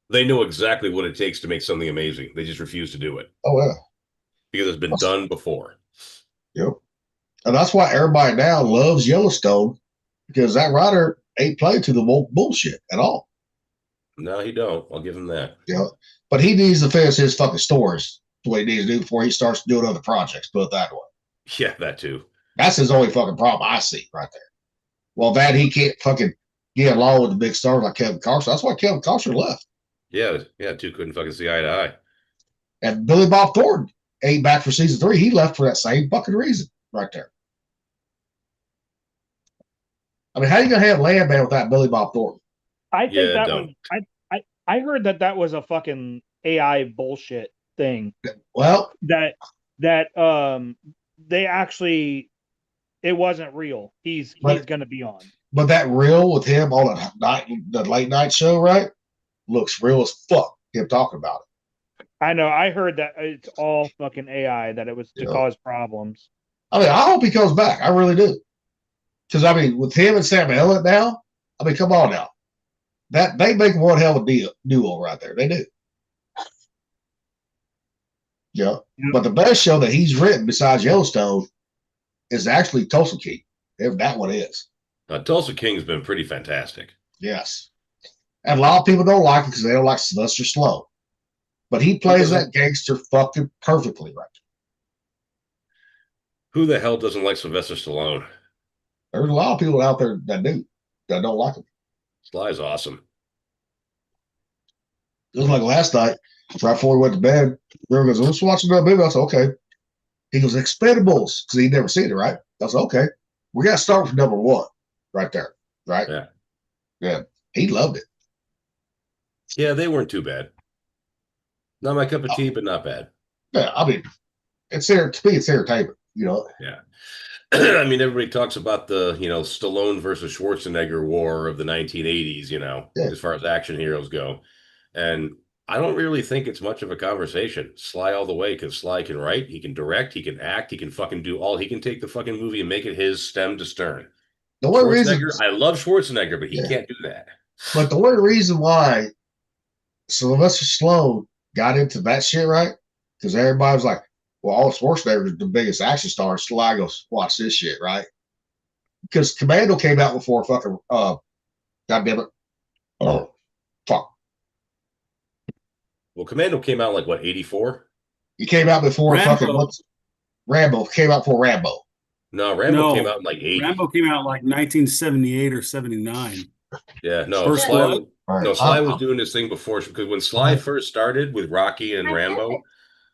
they know exactly what it takes to make something amazing. They just refuse to do it. Oh, yeah. Because it's been done before. Yep. And that's why everybody now loves Yellowstone, because that writer ain't played to the woke bullshit at all. No, he don't. I'll give him that. Yeah. But he needs to finish his fucking stories the way he needs to do before he starts doing other projects, put it that way. Yeah, that too. That's his only fucking problem I see right there. Well, that he can't fucking get along with the big stars like Kevin Costner. That's why Kevin Costner left. Yeah, two couldn't fucking see eye to eye. And Billy Bob Thornton ain't back for season 3. He left for that same fucking reason right there. I mean, how you gonna have Landman without Billy Bob Thornton? I think I heard that was a fucking AI bullshit thing. Well, that they actually, it wasn't real. He's gonna be on. But that reel with him on the late night show, right? Looks real as fuck. Him talking about it. I know. I heard that it's all fucking AI, that it was to cause problems. I mean, I hope he comes back. I really do. Because, I mean, with him and Sam Elliott now, I mean, come on now. That they make one hell of a duo right there. They do. Yeah. But the best show that he's written besides Yellowstone is actually Tulsa King. If that one is. Tulsa King's been pretty fantastic. Yes. And a lot of people don't like it because they don't like Sylvester Stallone. But he plays that gangster fucking perfectly right. Who the hell doesn't like Sylvester Stallone? There's a lot of people out there that don't like him. Sly's awesome. It was like last night, right before we went to bed, River goes, let's watch another movie. I said, okay. He goes, Expendables, because he'd never seen it, right? I said, okay. We got to start with number 1 right there, right? Yeah. Yeah. He loved it. Yeah, they weren't too bad. Not my cup of tea, but not bad. Yeah, I mean, to me, it's entertainment, you know? Yeah. I mean, everybody talks about the, Stallone versus Schwarzenegger war of the 1980s, as far as action heroes go. And I don't really think it's much of a conversation. Sly all the way, because Sly can write, he can direct, he can act, he can fucking do all. He can take the fucking movie and make it his stem to stern. The one reason I love Schwarzenegger, but he can't do that. But the one reason why Sylvester Stallone got into that shit, right? Because everybody was like, well, all Schwarzenegger is the biggest action star. Sly goes, watch this shit, right? Because Commando came out before fucking, goddamn it. Oh, fuck. Well, Commando came out like, what, 84? He came out before Rambo came out before Rambo. No, Rambo came out in like 80. Rambo came out like 1978 or 79. Yeah, no, Sly was doing this thing before, because when Sly first started with Rocky and Rambo,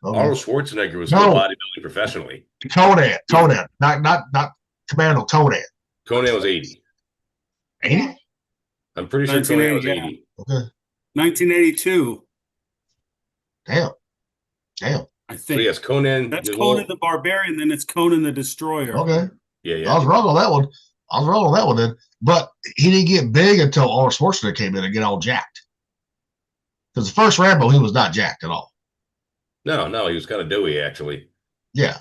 Arnold Schwarzenegger was still bodybuilding professionally. Conan, not Commando, Conan. Conan was 80. 80? I'm pretty sure Conan was 80. Okay. 1982. Damn. I So yes, Conan. That's well, Conan the Barbarian, then it's Conan the Destroyer. Okay. Yeah. I was wrong on that one. Then. But he didn't get big until Arnold Schwarzenegger came in and get all jacked. Because the first Rambo, he was not jacked at all. No, he was kind of doughy, actually. Yeah.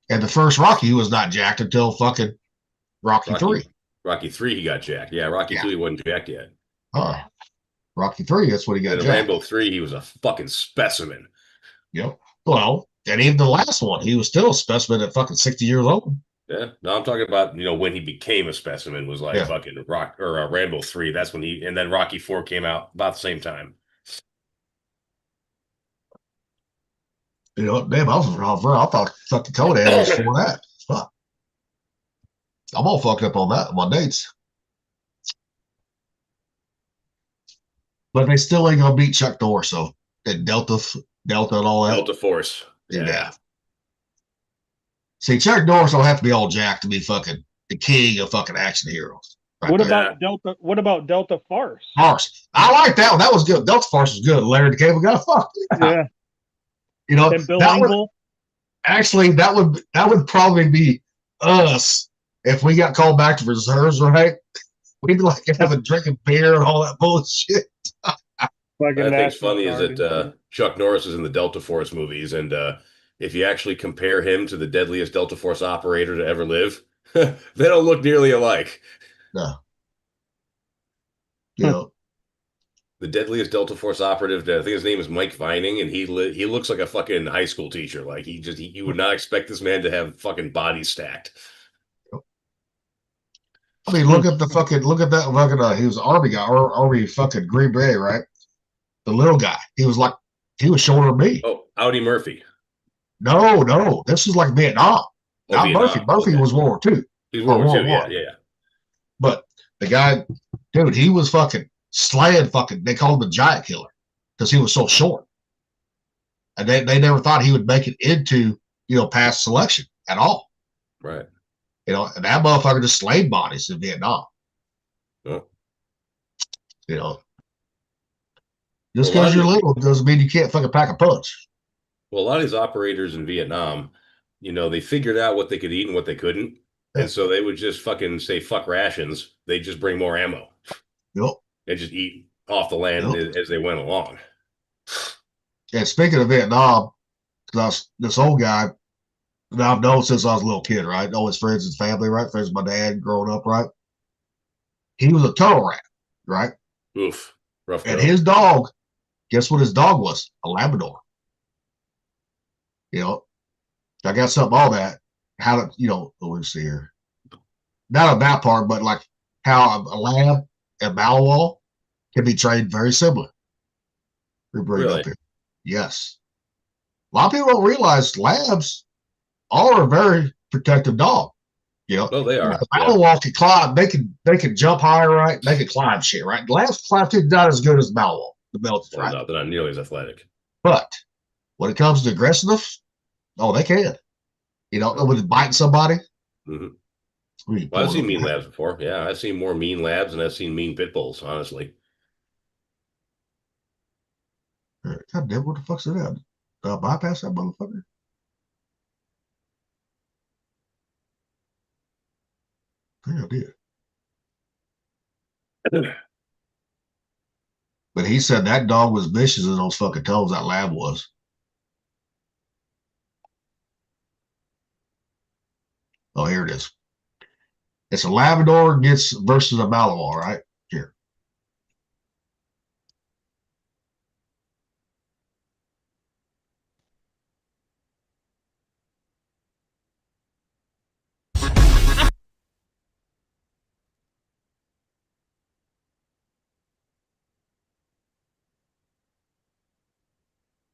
And the first Rocky, he was not jacked until fucking Rocky 3. Rocky 3, he got jacked. Yeah, Rocky 2, he wasn't jacked yet. Rocky 3, that's what he got And in jacked. Rambo 3, he was a fucking specimen. Yep. Well, and even the last one, he was still a specimen at fucking 60 years old. Yeah. No, I'm talking about, when he became a specimen was like fucking Rambo 3. That's when and then Rocky 4 came out about the same time. Damn, I was wrong. I thought fucking Conan was before that. Fuck. I'm all fucked up on that, my dates. But they still ain't gonna beat Chuck Norris, so that Delta and all that. Delta Force. Yeah. See, Chuck Norris don't have to be all jacked to be fucking the king of fucking action heroes. What about Delta? What about Delta Farce? Farce? I like that one. That was good. Delta Farce was good. Larry the Cable Guy. Fuck yeah. And Bill Engvall. Actually, that would probably be us if we got called back to reserves, right? We'd like have a drinking beer and all that bullshit. What I think's funny is that Chuck Norris is in the Delta Force movies, and if you actually compare him to the deadliest Delta Force operator to ever live, they don't look nearly alike. No. The deadliest Delta Force operative, I think his name is Mike Vining, and he looks like a fucking high school teacher. Like you would not expect this man to have fucking bodies stacked. I mean, look at that fucking, he was an Army guy, Army fucking Green Beret, right? The little guy. He was shorter than me. Oh, Audie Murphy. No. This is like Vietnam. Not Murphy. Murphy was World War II. He's World War II, yeah. But the guy, dude, he was fucking slaying they called him the giant killer because he was so short. And they never thought he would make it into, past selection at all. Right. And that motherfucker just slayed bodies in Vietnam. Oh. Just because you're little doesn't mean you can't fucking pack a punch. Well, a lot of these operators in Vietnam, they figured out what they could eat and what they couldn't. And so they would just fucking say, fuck rations. They just bring more ammo. Yep. And just eat off the land as they went along. And speaking of Vietnam, this old guy that I've known since I was a little kid, right? Always friends and family, right? Friends with my dad growing up, right? He was a tunnel rat, right? Oof. Rough And go. his dog, guess what his dog was? A Labrador. I got something on that. How to, let's see here. Not on that part, but like how a lab and Malinois can be trained very similar. Really? Up here. Yes. A lot of people don't realize labs are a very protective dog. Oh, they are. The Malinois can climb. They can jump higher, right? They can climb shit, right? Labs climb too, not as good as Malinois. The Belgians, right? No, they're not nearly as athletic. But when it comes to aggressiveness, they can. With biting somebody. Mm-hmm. Well, I've seen mean labs before. Yeah, I've seen more mean labs and I've seen mean pit bulls, honestly. God damn, what the fuck's it at? Did I bypass that motherfucker? I think I did. But he said that dog was vicious in those fucking toes, that lab was. Oh, here it is. It's a Labrador versus a Malinois, right? Here.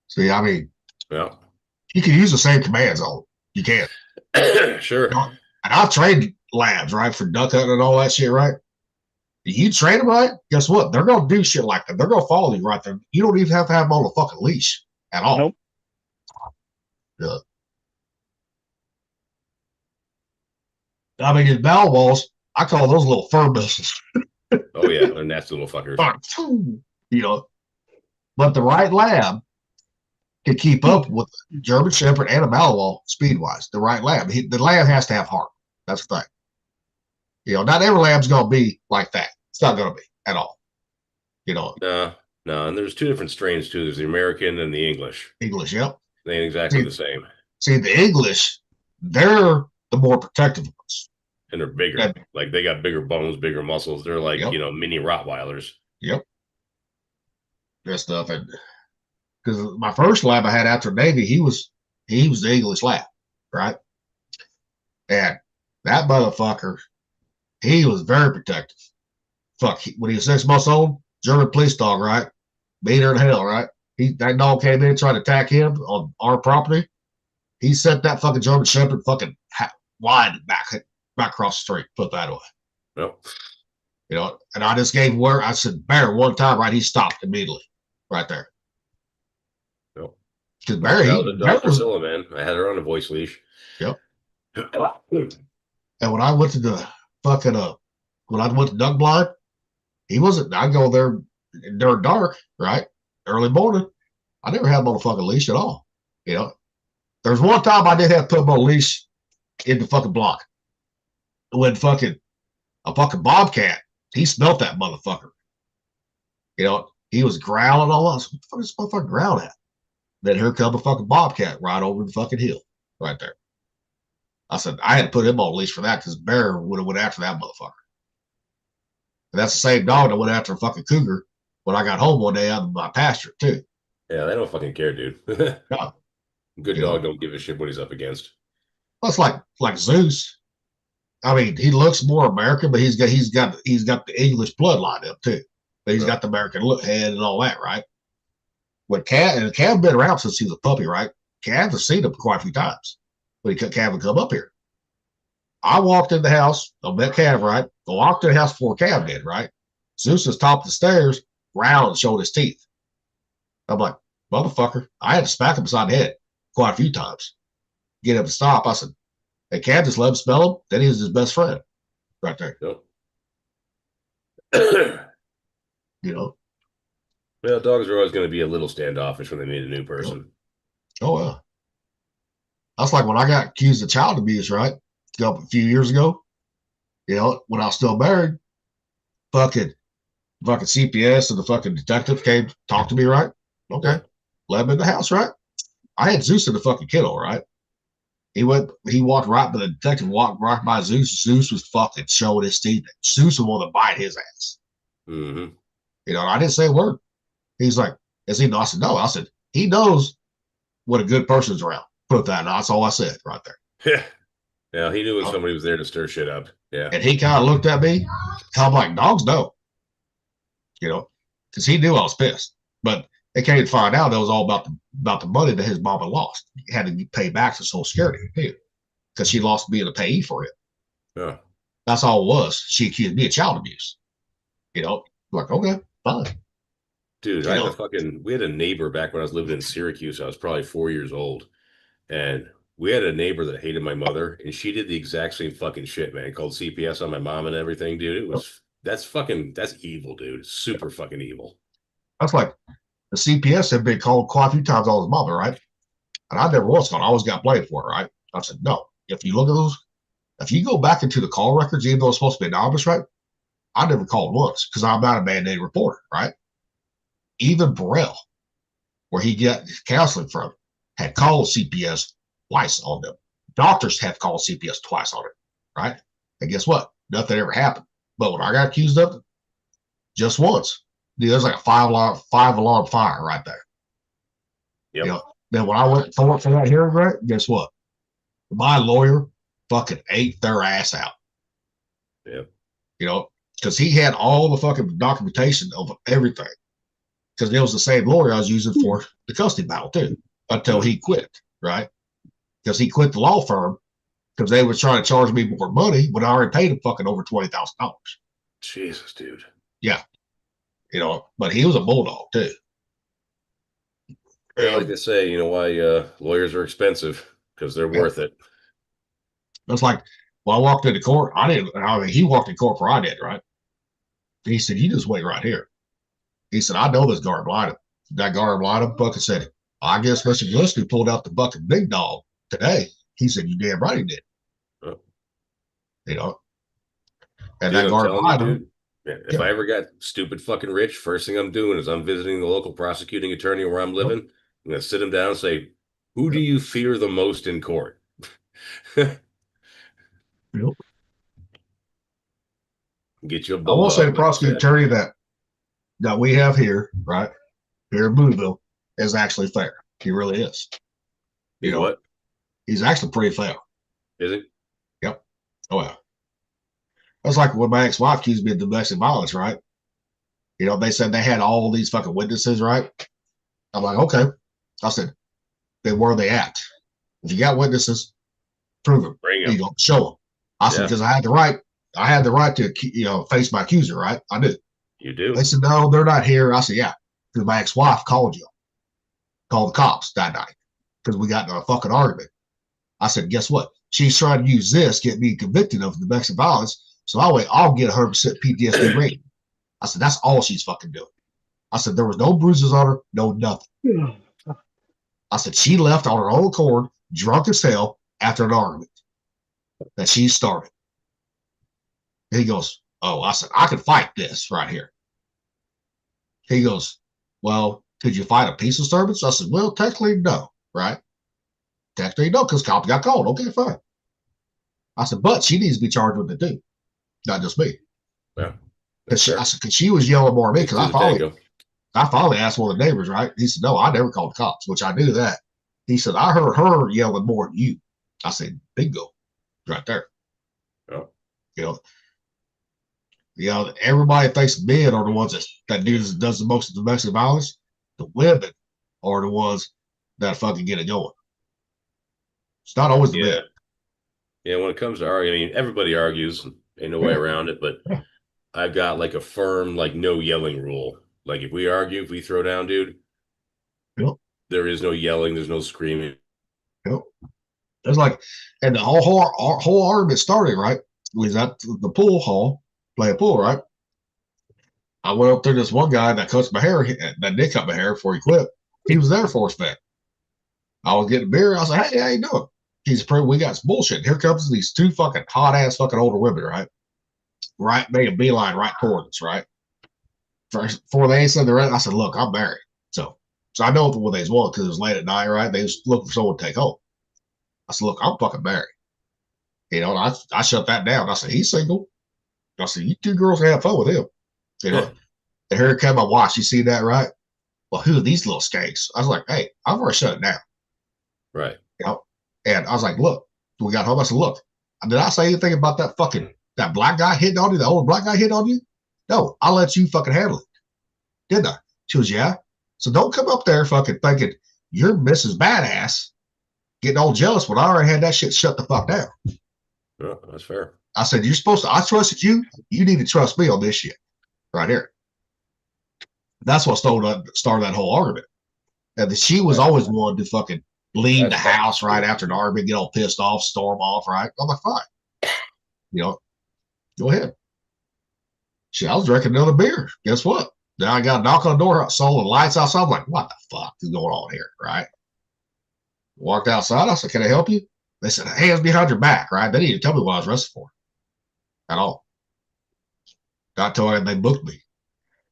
See, I mean, you can use the same commands on. You can. Sure. And I've trained labs, right, for duck hunting and all that shit, right? You train them right, guess what? They're going to do shit like that. They're going to follow you right there. You don't even have to have them on a fucking leash at all. Nope. Yeah. I mean, in Malinois, I call those little fur missiles. Oh, yeah. They're nasty little fuckers. But the right lab, can keep up with the German Shepherd and a Malinois speed-wise, the right lab. The lab has to have heart. That's the thing. You know, not every lab's going to be like that. It's not going to be at all. You know. No, and there's two different strains, too. There's the American and the English. English, yep. They ain't exactly the same. See, the English, they're the more protective ones. And they're bigger. Like, they got bigger bones, bigger muscles. They're like, you know, mini Rottweilers. Yep. That stuff. And because my first lab I had after Navy, he was the English lab, right? And that motherfucker, he was very protective. Fuck, when he was 6 months old, German police dog, right? Meaner than hell, right? That dog came in and tried to attack him on our property. He sent that fucking German Shepherd fucking wide back across the street. Put that away. Yep. You know, and I just gave word. I said, Bear, one time, right? He stopped immediately, right there. Yep. Because Bear, Bear was Priscilla, man. I had her on a voice leash. Yep. And when I went to the fucking when I went to duck blind, he wasn't. I go there during dark, right? Early morning. I never had him on a fucking leash at all. You know, there's one time I did have to put him on a leash in the fucking block when a fucking bobcat. He smelt that motherfucker. You know, he was growling all that. What the fuck is this motherfucker growling at? Then here come a fucking bobcat right over the fucking hill, right there. I said I had to put him on a leash for that because Bear would have went after that motherfucker. And that's the same dog that went after a fucking cougar when I got home one day out of my pasture too. Yeah, they don't fucking care, dude. No. Good dog don't give a shit what he's up against. Well, it's like Zeus. I mean, he looks more American, but he's got the English bloodline up too. But he's got the American look head and all that, right? When Cav been around since he was a puppy, right? Cav has seen him quite a few times. But Cav would come up here. I walked in the house, I met Cav, right? I walked in the house before Cav did, right? Zeus is top of the stairs, growled and showed his teeth. I'm like, motherfucker. I had to smack him beside the head quite a few times. Get him to stop. I said, hey, Cav, just let him smell him. Then he was his best friend. Right there. Yep. You know? Well, dogs are always going to be a little standoffish when they meet a new person. Oh, yeah. That's like when I got accused of child abuse, right? A few years ago. You know, when I was still married, fucking CPS and the fucking detective came talk to me, right? Okay. Let him in the house, right? I had Zeus in the fucking kennel, right? He walked right by the detective, walked right by Zeus. Zeus was fucking showing his teeth. Zeus was want to bite his ass. Mm-hmm. You know, I didn't say a word. He's like, is he? I said, no. I said, he knows what a good person's around. Put that. And that's all I said right there. Yeah. Yeah, he knew when somebody was there to stir shit up. Yeah. And he kind of looked at me. I'm like, dogs know. You know, because he knew I was pissed. But they came to find out that was all about the money that his mama lost. He had to pay back to Social Security too, because she lost being a payee for it. Yeah. That's all it was. She accused me of child abuse. You know, like, okay, fine. Dude, we had a neighbor back when I was living in Syracuse. I was probably 4 years old. And we had a neighbor that hated my mother, and she did the exact same fucking shit, man. Called CPS on my mom and everything, dude. That's evil, dude. Super fucking evil. That's like the CPS had been called quite a few times on his mother, right? And I never was called. I always got blamed for it, right? I said, no. If you look at those, if you go back into the call records, even though it's supposed to be anonymous, right? I never called once because I'm not a mandated reporter, right? Even Burrell, where he got counseling from, had called CPS twice on them. Doctors have called CPS twice on it, right? And guess what? Nothing ever happened. But when I got accused of it, just once, dude, there's like a five alarm fire right there. Yep. You know, then when I went for that hearing, right? Guess what? My lawyer fucking ate their ass out. Yep. You know, because he had all the fucking documentation of everything. Because it was the same lawyer I was using for the custody battle too, until he quit, right? Because he quit the law firm because they were trying to charge me more money when I already paid him fucking over $20,000. Jesus, dude. Yeah. You know, but he was a bulldog too. Yeah, like they say, you know why lawyers are expensive? Because they're worth it. It's like, well, I walked into court. He walked in court before I did, right? He said, you just wait right here. He said, I know this guard blind him. That guard blind him fucking said, I guess Mr. Gillespie pulled out the bucket big dog today. He said, "You damn right he did." Oh. You know, and Dude, that I'm guard telling behind you, him. dude. Yeah, if I ever got stupid fucking rich, first thing I'm doing is I'm visiting the local prosecuting attorney where I'm living. I'm gonna sit him down and say, "Who do you fear the most in court?" Yep. Get you a I bulldog. will say the like you prosecuting said. attorney that we have here, right here in Boonville, is actually fair. He really is. You know what? He's actually pretty fair. Is it? Yep. Oh yeah. That's like when my ex-wife accused me of domestic violence, right? You know, they said they had all these fucking witnesses, right? I'm like, okay. I said, then where are they at? If you got witnesses, prove them. Bring You them. go show them. I said, Yeah. because I had the right to, face my accuser, right? I did. You do. They said, no, they're not here. I said, yeah, because my ex-wife called the cops that night because we got in a fucking argument. I said, guess what? She's trying to use this, get me convicted of domestic violence. So I'll get 100% PTSD rating. I said, that's all she's fucking doing. I said, there was no bruises on her, no nothing. I said, she left on her own accord, drunk as hell, after an argument that she started. And he goes, oh, I said, I can fight this right here. He goes, well, could you fight a peace disturbance? I said, well, technically, no, right? Technically, no, because cops got called. Okay, fine. I said, but she needs to be charged with it too, not just me. Yeah. I said, because she was yelling more at me because I finally asked one of the neighbors, right? He said, no, I never called the cops, which I knew that. He said, I heard her yelling more than you. I said, bingo, right there. Oh. Everybody thinks men are the ones that does the most domestic violence. The women are the ones that fucking get it going. It's not always the men. Yeah, when it comes to arguing, I mean, everybody argues. Ain't no way around it, but I've got like a firm, like, no yelling rule. Like, if we argue, if we throw down, dude, there is no yelling, there's no screaming. Yep. It's like, and the whole argument started, right? We was at the pool hall playing pool, right? I went up there to this one guy that cuts my hair, that did cut my hair before he quit. He was there for us vet. I was getting beer. I was like, hey, how you doing? He's afraid we got some bullshit. Here comes these two fucking hot ass fucking older women, right? Right, made a beeline right towards us, right? Before they said the rest, I said, look, I'm married. So I know what they want because it was late at night, right? They was looking for someone to take home. I said, look, I'm fucking married. And I shut that down. I said, he's single. I said, you two girls have fun with him. And here came my watch. You see that, right? Well, who are these little skanks? I was like, hey, I've already shut it down. Right. And I was like, look, we got home. I said, look, did I say anything about that black guy hitting on you, the older black guy hitting on you? No, I'll let you fucking handle it. Didn't I? She was, yeah. So don't come up there fucking thinking you're Mrs. Badass, getting all jealous when I already had that shit shut the fuck down. Oh, that's fair. I said, I trusted you. You need to trust me on this shit right here. That's what started that whole argument. And she was always one to fucking leave the house right after the argument, get all pissed off, storm off, right? I'm like, fine. Go ahead. Shit, I was drinking another beer. Guess what? Then I got a knock on the door, saw the lights outside. I'm like, what the fuck is going on here, right? Walked outside. I said, can I help you? They said, hands behind your back, right? They didn't even tell me what I was arrested for at all. Not until they booked me.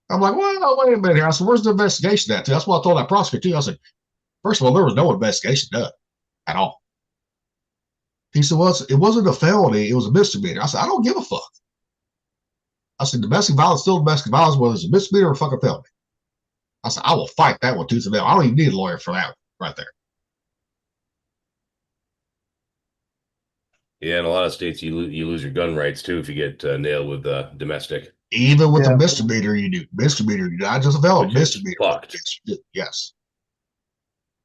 I'm like, well, wait a minute here. I said, where's the investigation at? That's what I told that prosecutor too. I said, first of all, there was no investigation done at all. He said, well, it wasn't a felony. It was a misdemeanor. I said, I don't give a fuck. I said, domestic violence, still domestic violence, whether it's a misdemeanor or a fucking felony. I said, I will fight that one tooth and nail. I don't even need a lawyer for that right there. Yeah, in a lot of states, you lose your gun rights too if you get nailed with domestic. Even with a misdemeanor, you do. Misdemeanor, you do. Not just a felony, misdemeanor. Fucked. Yes.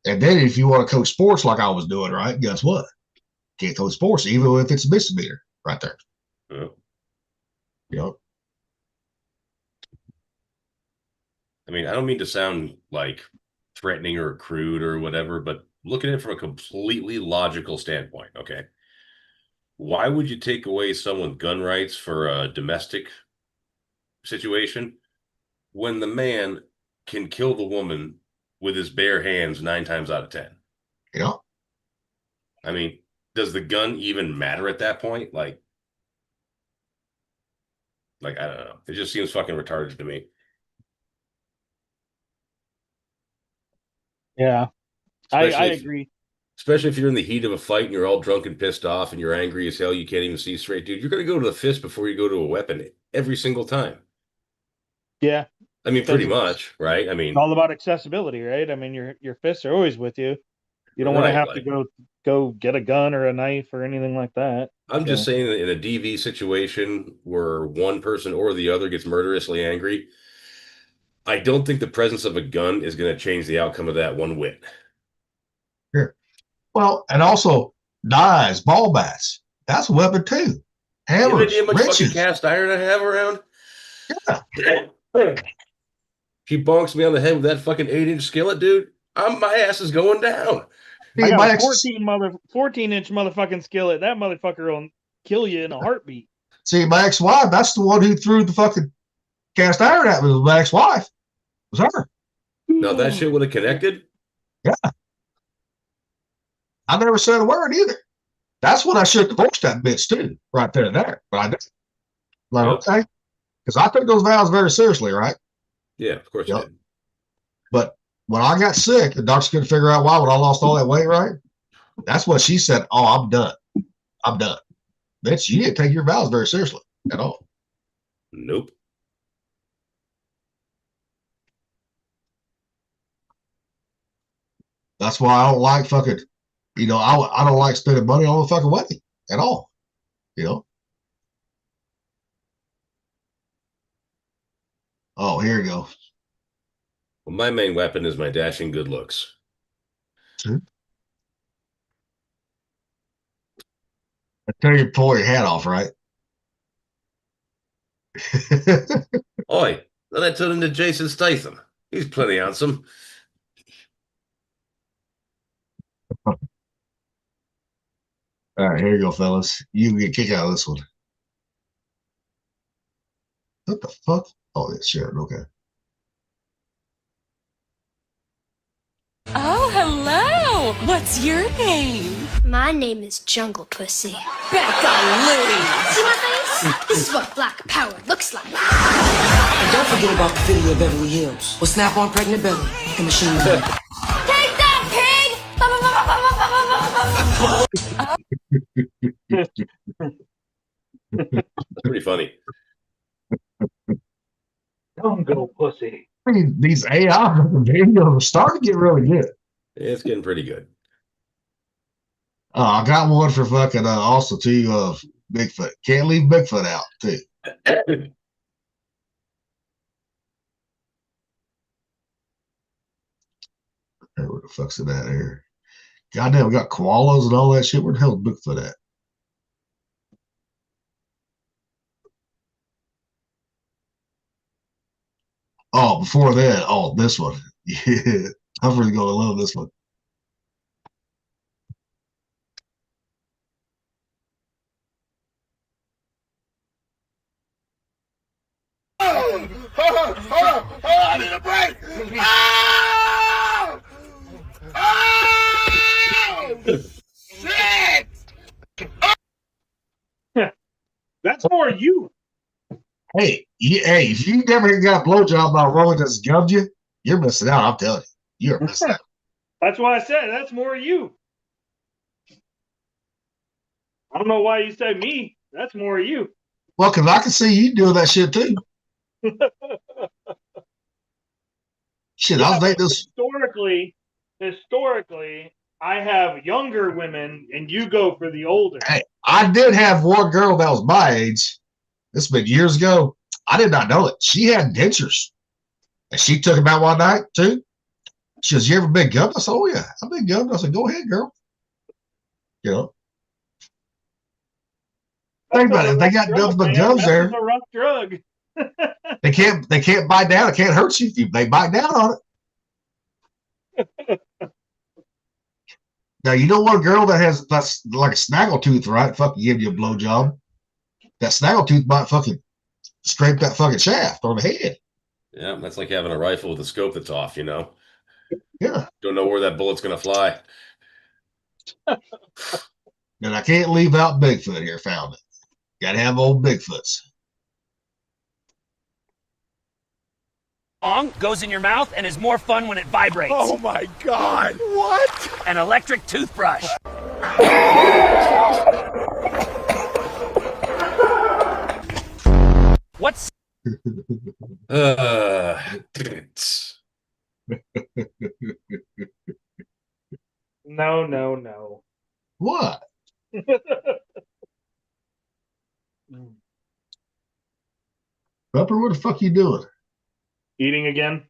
And then if you want to coach sports like I was doing, right, guess what? Can't coach sports, even if it's a misdemeanor right there. Yeah. I mean, I don't mean to sound like threatening or crude or whatever, but look at it from a completely logical standpoint, okay? Why would you take away someone's gun rights for a domestic situation when the man can kill the woman with his bare hands 9 times out of 10. Yeah. I mean, does the gun even matter at that point? Like I don't know. It just seems fucking retarded to me. Yeah, I Especially if- agree. Especially if you're in the heat of a fight and you're all drunk and pissed off and you're angry as hell, you can't even see straight, dude. You're gonna go to the fist before you go to a weapon every single time. Yeah, I mean, pretty much, right? I mean, it's all about accessibility, right? I mean, your fists are always with you. You don't want Right, to have like- to go get a gun or a knife or anything like that. I'm just saying that in a DV situation where one person or the other gets murderously angry, I don't think the presence of a gun is going to change the outcome of that one whit. Sure. Well, and also knives, ball bats. That's a weapon too. You Hammers, have idea how much fucking wrenches. cast iron I have around? Yeah. She bonks me on the head with that fucking 8-inch skillet, dude. My ass is going down. I got my a ex- 14-inch motherfucking skillet. That motherfucker will kill you in a heartbeat. See, my ex-wife, that's the one who threw the fucking cast iron at me. Was my ex-wife. It was her. No, that shit would have connected. Yeah. I never said a word either. That's when I should have divorced that bitch too, right there and there. But I didn't. Like, okay. Because I took those vows very seriously, right? Yeah, of course you Yep. did. But when I got sick, the doctors couldn't figure out why when I lost all that weight, right? That's what she said. Oh, I'm done. I'm done. Bitch, you didn't take your vows very seriously at all. Nope. That's why I don't like fucking, I don't like spending money on a fucking wedding at all. Oh, here you go. Well, my main weapon is my dashing good looks. I tell you to pull your hat off, right? Oi, then I turned into Jason Statham. He's plenty handsome. All right, here you go, fellas. You can get a kick out of this one. What the fuck? Oh, yeah, sure. Okay. Oh, hello. What's your name? My name is Jungle Pussy. Becca Lee. See my face? This is what black power looks like. And don't forget about the video of Beverly Hills. Or Snap on Pregnant Belly and Machine Gun. Take that, pig! Pretty funny. Jungle Pussy. I mean, these AI videos are starting to get really good. It's getting pretty good. I got one for fucking also too of Bigfoot. Can't leave Bigfoot out too. Hey, where the fuck's it at here? Goddamn, we got koalas and all that shit. Where the hell is Bigfoot at? Oh, before that, this one. Yeah, I'm really gonna love this one. Hold on, I need a break. Oh! Oh! Shit! That's more you. Hey, if you never got a blowjob by a woman that's gubbed you, you're missing out. I'm telling you, you're missing out. That's why I said that's more you. I don't know why you said me. That's more you. Well, because I can see you doing that shit too. Shit, I was dating this. Historically, I have younger women, and you go for the older. Hey, I did have one girl that was my age. This has been years ago. I did not know it. She had dentures, and she took them out one night too. She goes, "You ever been gummed?" I said, "Oh yeah, I've been gummed." I said, "Go ahead, girl." Think about it. If they got nothing but gums there, That's a rough drug. they can't bite down. It can't hurt you if they bite down on it. Now you know one girl that's like a snaggletooth, right? Fucking give you a blowjob. That snaggletooth might fucking scrape that fucking shaft on the head. Yeah, that's like having a rifle with a scope that's off, Yeah. Don't know where that bullet's gonna fly. And I can't leave out Bigfoot here. Found it. Got to have old Bigfoots. Song goes in your mouth and is more fun when it vibrates. Oh my God. What? An electric toothbrush. What's No. What? Pepper, what the fuck you doing? Eating again?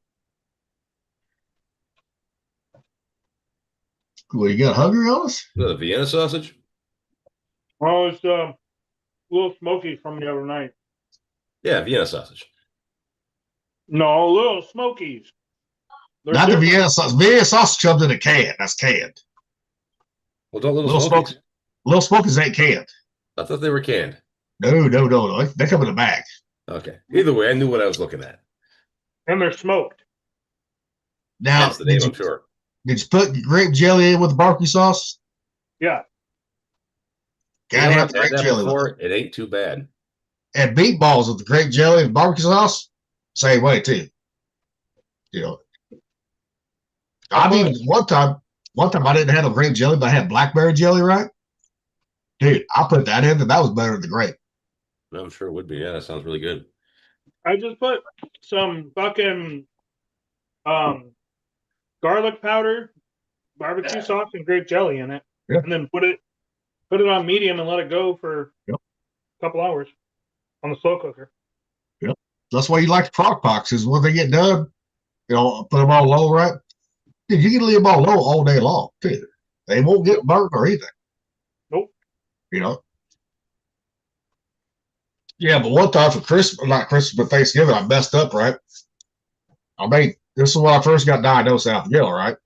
Well, you got hungry on us? Is that a Vienna sausage? Oh, it's Little Smokies from the other night. Yeah, Vienna sausage. No, Little Smokies. They're Not the different. Vienna sausage. Vienna sausage comes in a can. That's canned. Well, don't Little Smokies. Little Smokies ain't canned. I thought they were canned. No. They come in a bag. Okay. Either way, I knew what I was looking at. And they're smoked. Now, That's the name, I'm sure. Did you put grape jelly in with the barbecue sauce? Yeah. Gotta have I've had grape that jelly with before. it. It ain't too bad. And meatballs with the grape jelly and barbecue sauce, same way too. You know, I mean, one time I didn't have no grape jelly, but I had blackberry jelly, right? Dude, I put that in, and that was better than the grape. I'm sure it would be. Yeah, that sounds really good. I just put some fucking garlic powder, barbecue sauce, and grape jelly in it, and then put it on medium and let it go for a couple hours on the slow cooker. Yep. That's why you like the crock pots, is when they get done, put them all low, right? Dude, you can leave them all low all day long, too. They won't get burnt or anything. Nope. Yeah, but one time for Christmas, not Christmas, but Thanksgiving, I messed up, right? This is when I first got diagnosed with alpha-gal, right?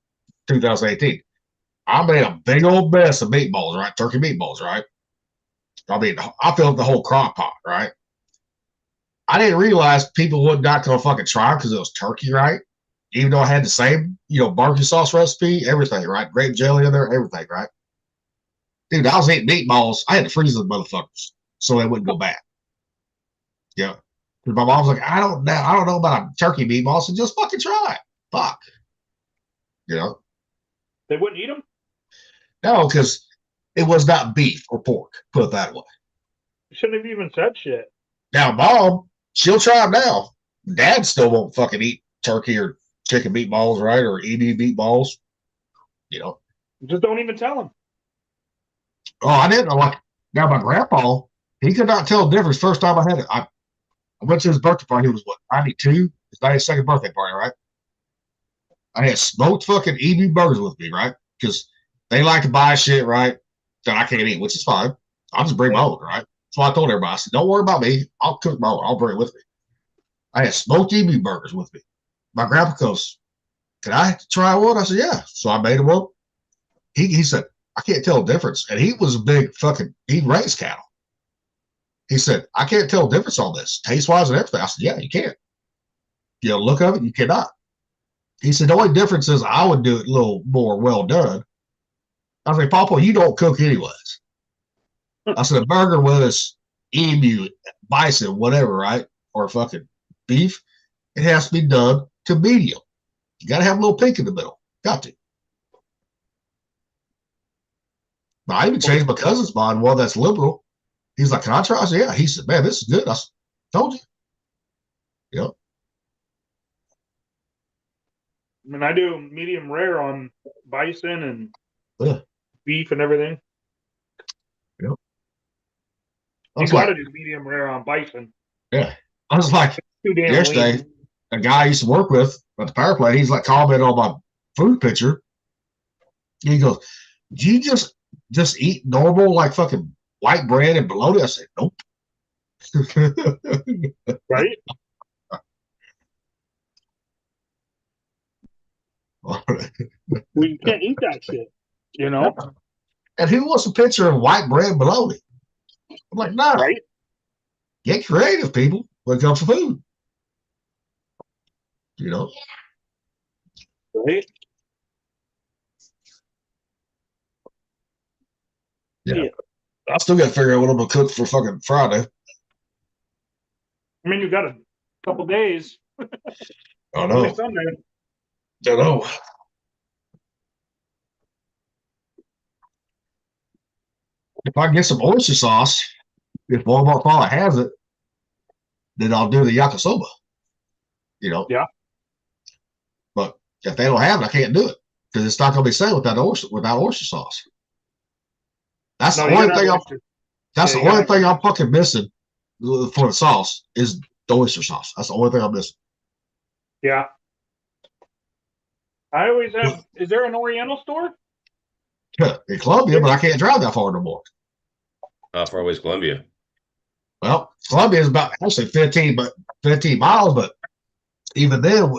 2018. I made a big old mess of meatballs, right? Turkey meatballs, right? I filled the whole crock pot, right? I didn't realize people would not gonna fucking try because it was turkey, right? Even though I had the same, barbecue sauce recipe, everything, right? Grape jelly in there, everything, right? Dude, I was eating meatballs. I had to freeze those motherfuckers so they wouldn't go bad. Yeah. Because my mom was like, I don't know about a turkey meatball, so just fucking try it. Fuck. They wouldn't eat them? No, because it was not beef or pork, put it that way. You shouldn't have even said shit. Now, Mom, she'll try them now. Dad still won't fucking eat turkey or chicken meatballs, right? Or EB meatballs. Just don't even tell him. Oh, I didn't know. Like, now, my grandpa, he could not tell the difference. First time I had it, I went to his birthday party. He was, 92? His 92nd birthday party, right? I had smoked fucking EB burgers with me, right? Because they like to buy shit, right, that I can't eat, which is fine. I'll just bring my own, right? So I told everybody, I said, don't worry about me. I'll cook my own. I'll bring it with me. I had smoked EB burgers with me. My grandpa goes, can I try one? I said, yeah. So I made him one. He said, I can't tell the difference. And he was a big fucking, he raised cattle. He said, I can't tell the difference on this, taste-wise and everything. I said, yeah, you can't. Look of it, you cannot. He said, the only difference is I would do it a little more well done. I was like, Papa, you don't cook anyways. I said, a burger with us, emu, bison, whatever, right? Or fucking beef, it has to be done to medium. You got to have a little pink in the middle. Got to. But I even changed my cousin's mind, one that's liberal. He's like, can I try? I said, yeah. He said, man, this is good. I said, told you. Yep. I mean, I do medium rare on bison and beef and everything. Yep. You got to do medium rare on bison. Yeah. I was like, too damn yesterday, lean. a guy I used to work with at the power plant, he's like commenting on my food picture. He goes, do you just eat normal, like fucking white bread and bologna? I said, nope. Right? Well, you can't eat that shit, And who wants a picture of white bread and bologna? I'm like, no. Right? Get creative, people, when it comes to food. Right? Yeah. I still got to figure out what I'm gonna cook for fucking Friday. I mean, you got a couple days. I Only know. Sunday. I know. If I can get some oyster sauce, if Walmart probably has it, then I'll do the yakisoba. You know. Yeah. But if they don't have it, I can't do it because it's not gonna be same without oyster sauce. That's No, the you only gotta thing. have oyster. That's Yeah, the you only gotta thing I'm fucking missing for the sauce is the oyster sauce. That's the only thing I'm missing. Yeah. I always have. Is there an Oriental store? In Columbia, but I can't drive that far no more. How far away is Columbia? Well, Columbia is about actually 15 miles, but even then,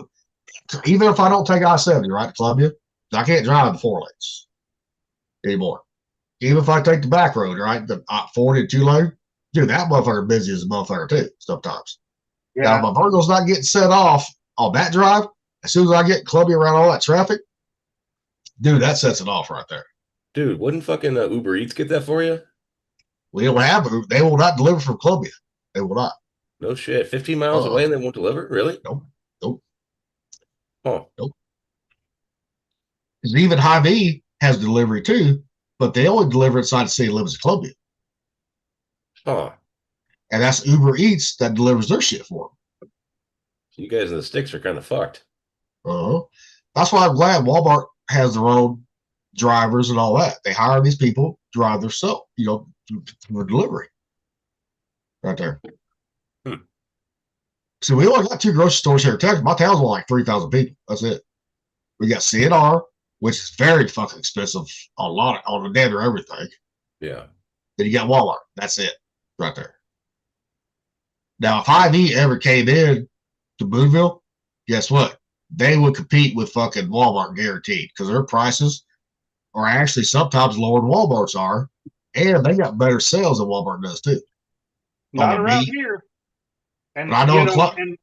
even if I don't take I-70 right to Columbia, I can't drive the 4 lanes anymore. Even if I take the back road, right, the 40 2 lane, dude, that motherfucker busy as a motherfucker too sometimes. Yeah. Now, my Virgo's not getting set off on that drive. As soon as I get Columbia around all that traffic, dude, that sets it off right there. Dude, wouldn't fucking Uber Eats get that for you? We don't have it. They will not deliver from Columbia. They will not. No shit. 15 miles away and they won't deliver? Really? Nope. Nope. Oh. Nope. Because even Hy-Vee has delivery too, but they only deliver inside the city limits of Columbia. Oh. And that's Uber Eats that delivers their shit for them. You guys in the sticks are kind of fucked. That's why I'm glad Walmart has their own drivers and all that. They hire these people, drive their self, for delivery. Right there. So we only got 2 grocery stores here in Texas. My town's only like 3,000 people. That's it. We got CNR, which is very fucking expensive on the damn near everything. Yeah. Then you got Walmart. That's it. Right there. Now, if Hy-Vee ever came in to Boonville, guess what? They would compete with fucking Walmart guaranteed because their prices are actually sometimes lower than Walmart's are, and they got better sales than Walmart does too. Not around here. And But I know and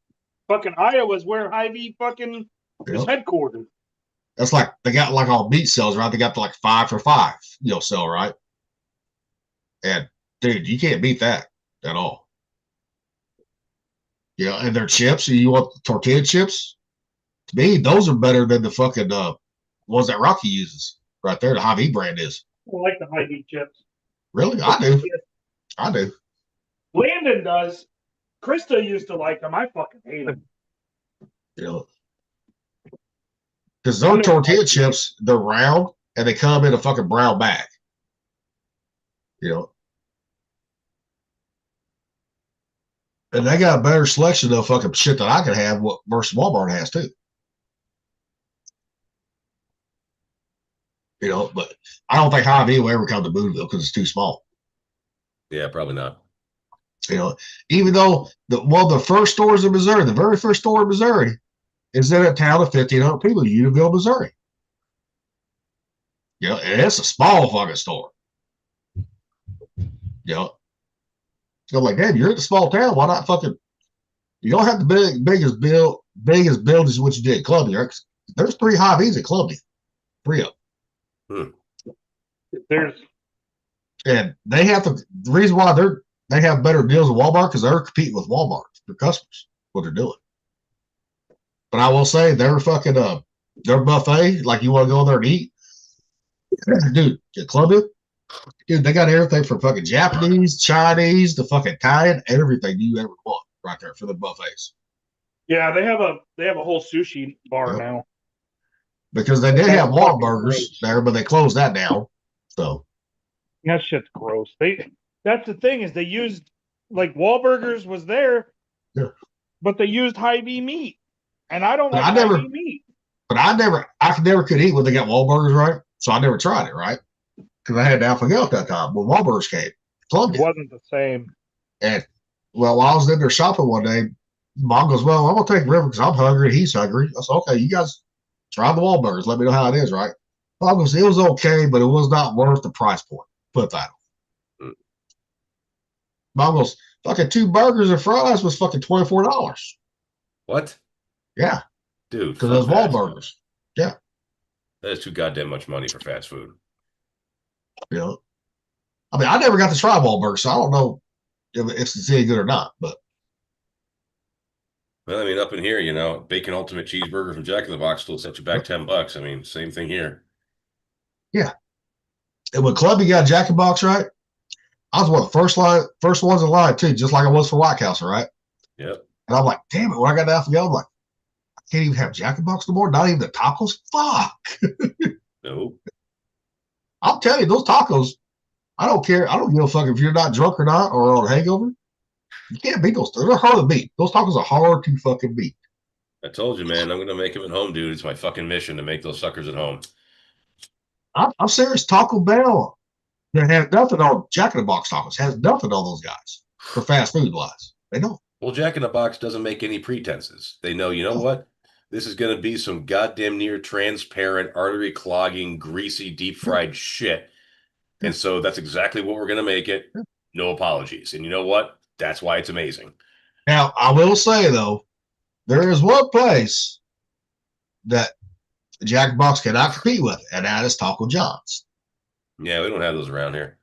fucking Iowa's where Hy-Vee fucking is headquartered. That's like they got like all meat sales, right? They got the like 5 for $5, sell, right? And dude, you can't beat that at all. Yeah, and their chips, you want the tortilla chips? To me, those are better than the fucking ones that Rocky uses right there. The Hy-Vee brand is. I like the Hy-Vee chips. Really? I do. I do. Landon does. Krista used to like them. I fucking hate them. Because those tortilla chips, they're round and they come in a fucking brown bag. And they got a better selection of fucking shit that I can have versus Walmart has too. But I don't think Hy-Vee will ever come to Boonville because it's too small. Yeah, probably not. Even though the first stores in Missouri, the very first store in Missouri, is in a town of 1,500 people, Unionville, Missouri. And it's a small fucking store. So like, hey, you're in a small town. Why not fucking? You don't have the biggest buildings as what you did in Columbia. There's 3 Hy-Vees in Columbia, 3 of them. And they have the reason why they have better deals with Walmart because they're competing with Walmart for customers. What they're doing. But I will say their fucking their buffet, like you want to go there and eat, dude. In Columbia, dude, they got everything from fucking Japanese, Chinese, to fucking Italian, everything you ever want right there for the buffets. Yeah, they have a whole sushi bar now. Because they did have Wahlburgers there, but they closed that down. So that shit's gross. That's the thing is they used like Wahlburgers was there, but they used Hy-Vee meat, and I don't like Hy-Vee meat. But I never could eat when they got Wahlburgers, right? So I never tried it, right? Because I had Alpha at that time when Wahlburgers came. Columbia. It wasn't the same. And while I was in there shopping one day, Mom goes, "Well, I'm gonna take River because I'm hungry and he's hungry." I said, "Okay, you guys try the Wahlburgers. Let me know how it is, right?" Mom goes, "It was okay, but it was not worth the price point. Put that on." Mom goes, "Fucking 2 burgers and fries was fucking $24." What? Yeah, dude. Because those Wahlburgers. Yeah. That is too goddamn much money for fast food. You know, I mean, I never got to try Wahlburger, so I don't know if it's any good or not. But Well, I mean, up in here, you know, bacon ultimate cheeseburger from Jack in the Box still set you back $10. I mean, same thing here. yeah, and when Clubby got Jack in the Box, right? I was one of the first ones in line too, just like I was for White Castle, right? Yep. And I'm like, damn it, when I got down for go, I'm like, I can't even have Jack in the Box no more. Not even the tacos. Fuck. No. I'll tell you, those tacos. I don't care. I don't give a fuck if you're not drunk or not or on a hangover. You can't beat those. They're hard to beat. Those tacos are hard to fucking beat. I told you, man, I'm gonna make them at home, dude. It's my fucking mission to make those suckers at home. I'm serious. Taco Bell, that has nothing on Jack in the Box tacos, has nothing on those guys for fast food wise. They don't. Well, Jack in the Box doesn't make any pretenses. They know, you know what? This is gonna be some goddamn near transparent, artery clogging, greasy, deep fried shit. And so that's exactly what we're gonna make it. No apologies. And you know what? That's why it's amazing. Now, I will say though, there is one place that Jack in the Box cannot compete with, and that is Taco John's. Yeah, we don't have those around here.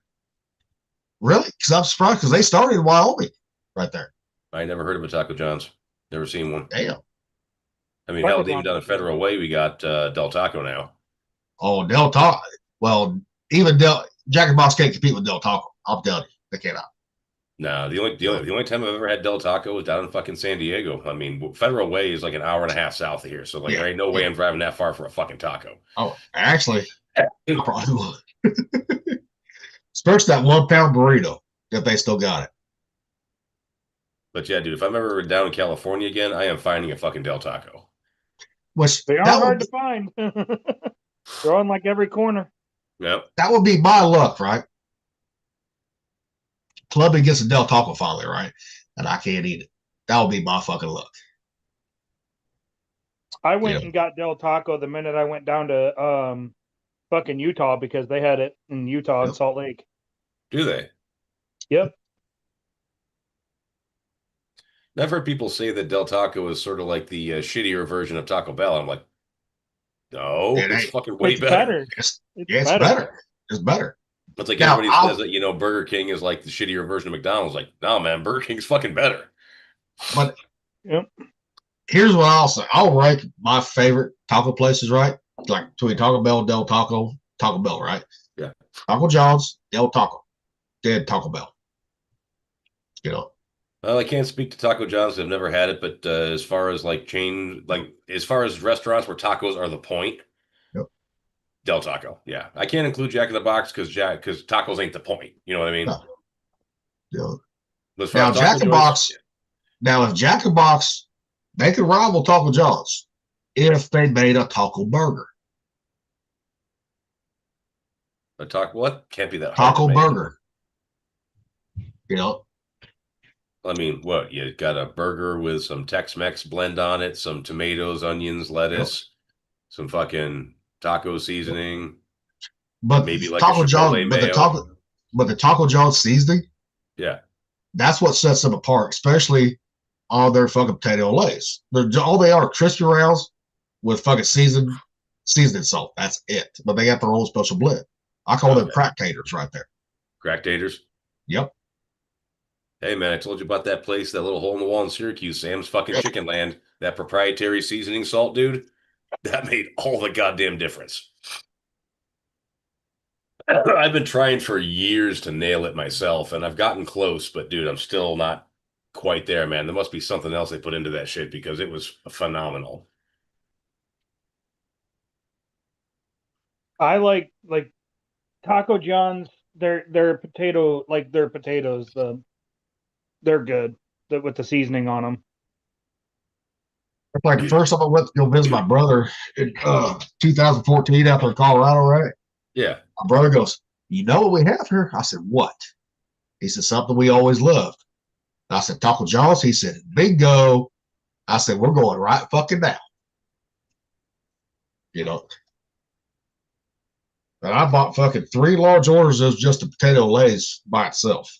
Really? Because I'm surprised because they started in Wyoming right there. I never heard of a Taco John's. Never seen one. Damn. I mean, hell, even down the Federal Way, we got Del Taco now. Oh, Del Taco. Well, even Jack in the Box can't compete with Del Taco. I'm telling you, they cannot. No, the only time I've ever had Del Taco was down in fucking San Diego. I mean, Federal Way is like an hour and a half south of here, so like there ain't no way I'm driving that far for a fucking taco. Oh, actually, I probably would. Especially that 1 pound burrito if they still got it. But yeah, dude, if I'm ever down in California again, I am finding a fucking Del Taco. Which They are hard to find. They're on like every corner. Yep. That would be my luck, right? Clubby gets a Del Taco finally, right? And I can't eat it. That would be my fucking luck. I went and got Del Taco the minute I went down to fucking Utah because they had it in Utah and Salt Lake. Do they? Yep. I've heard people say that Del Taco is sort of like the shittier version of Taco Bell. I'm like, no, it's fucking way better. It's better. It's better. It's like Now, everybody says that, you know, Burger King is like the shittier version of McDonald's. Like, no, man, Burger King's fucking better. But Yep. here's what I'll say. I'll rank my favorite taco places, right? Like between Taco Bell, Del Taco, Taco Bell, right? Yeah. Taco John's, Del Taco, then Taco Bell. You know, Well, I can't speak to Taco John's. I've never had it, but as far as like as far as restaurants where tacos are the point, Yep. Del Taco. Yeah, I can't include Jack in the Box because tacos ain't the point. You know what I mean? No. You know. As far Now, as taco Jack in the joints, Box. Now, if Jack in the Box, they could rival Taco John's if they made a taco burger. a taco what can't be that hard Taco to make. burger. You know, I mean, what you got a burger with some Tex-Mex blend on it, some tomatoes, onions, lettuce, some fucking taco seasoning, but maybe like Taco a John, Chipotle but mayo. the Taco John seasoning, Yeah, that's what sets them apart, especially on their fucking potato lays. All they are crispy rounds with fucking seasoned salt. That's it. But they got their own special blend. I call them crack taters right there. crack taters. Yep. Hey man, I told you about that place, that little hole in the wall in Syracuse, Sam's fucking Chicken Land. That proprietary seasoning salt, dude. That made all the goddamn difference. I've been trying for years to nail it myself, and I've gotten close, but dude, I'm still not quite there, man. There must be something else they put into that shit because it was phenomenal. I like Taco John's. Their potatoes. They're good with the seasoning on them. It's like the first time I went to go visit my brother in 2014 out there in Colorado, right? Yeah. My brother goes, "You know what we have here?" I said, "What?" He said, "Something we always loved." I said, "Taco John's." He said, "Bingo." I said, "We're going right fucking now." You know. And I bought fucking 3 large orders of just the potato lays by itself.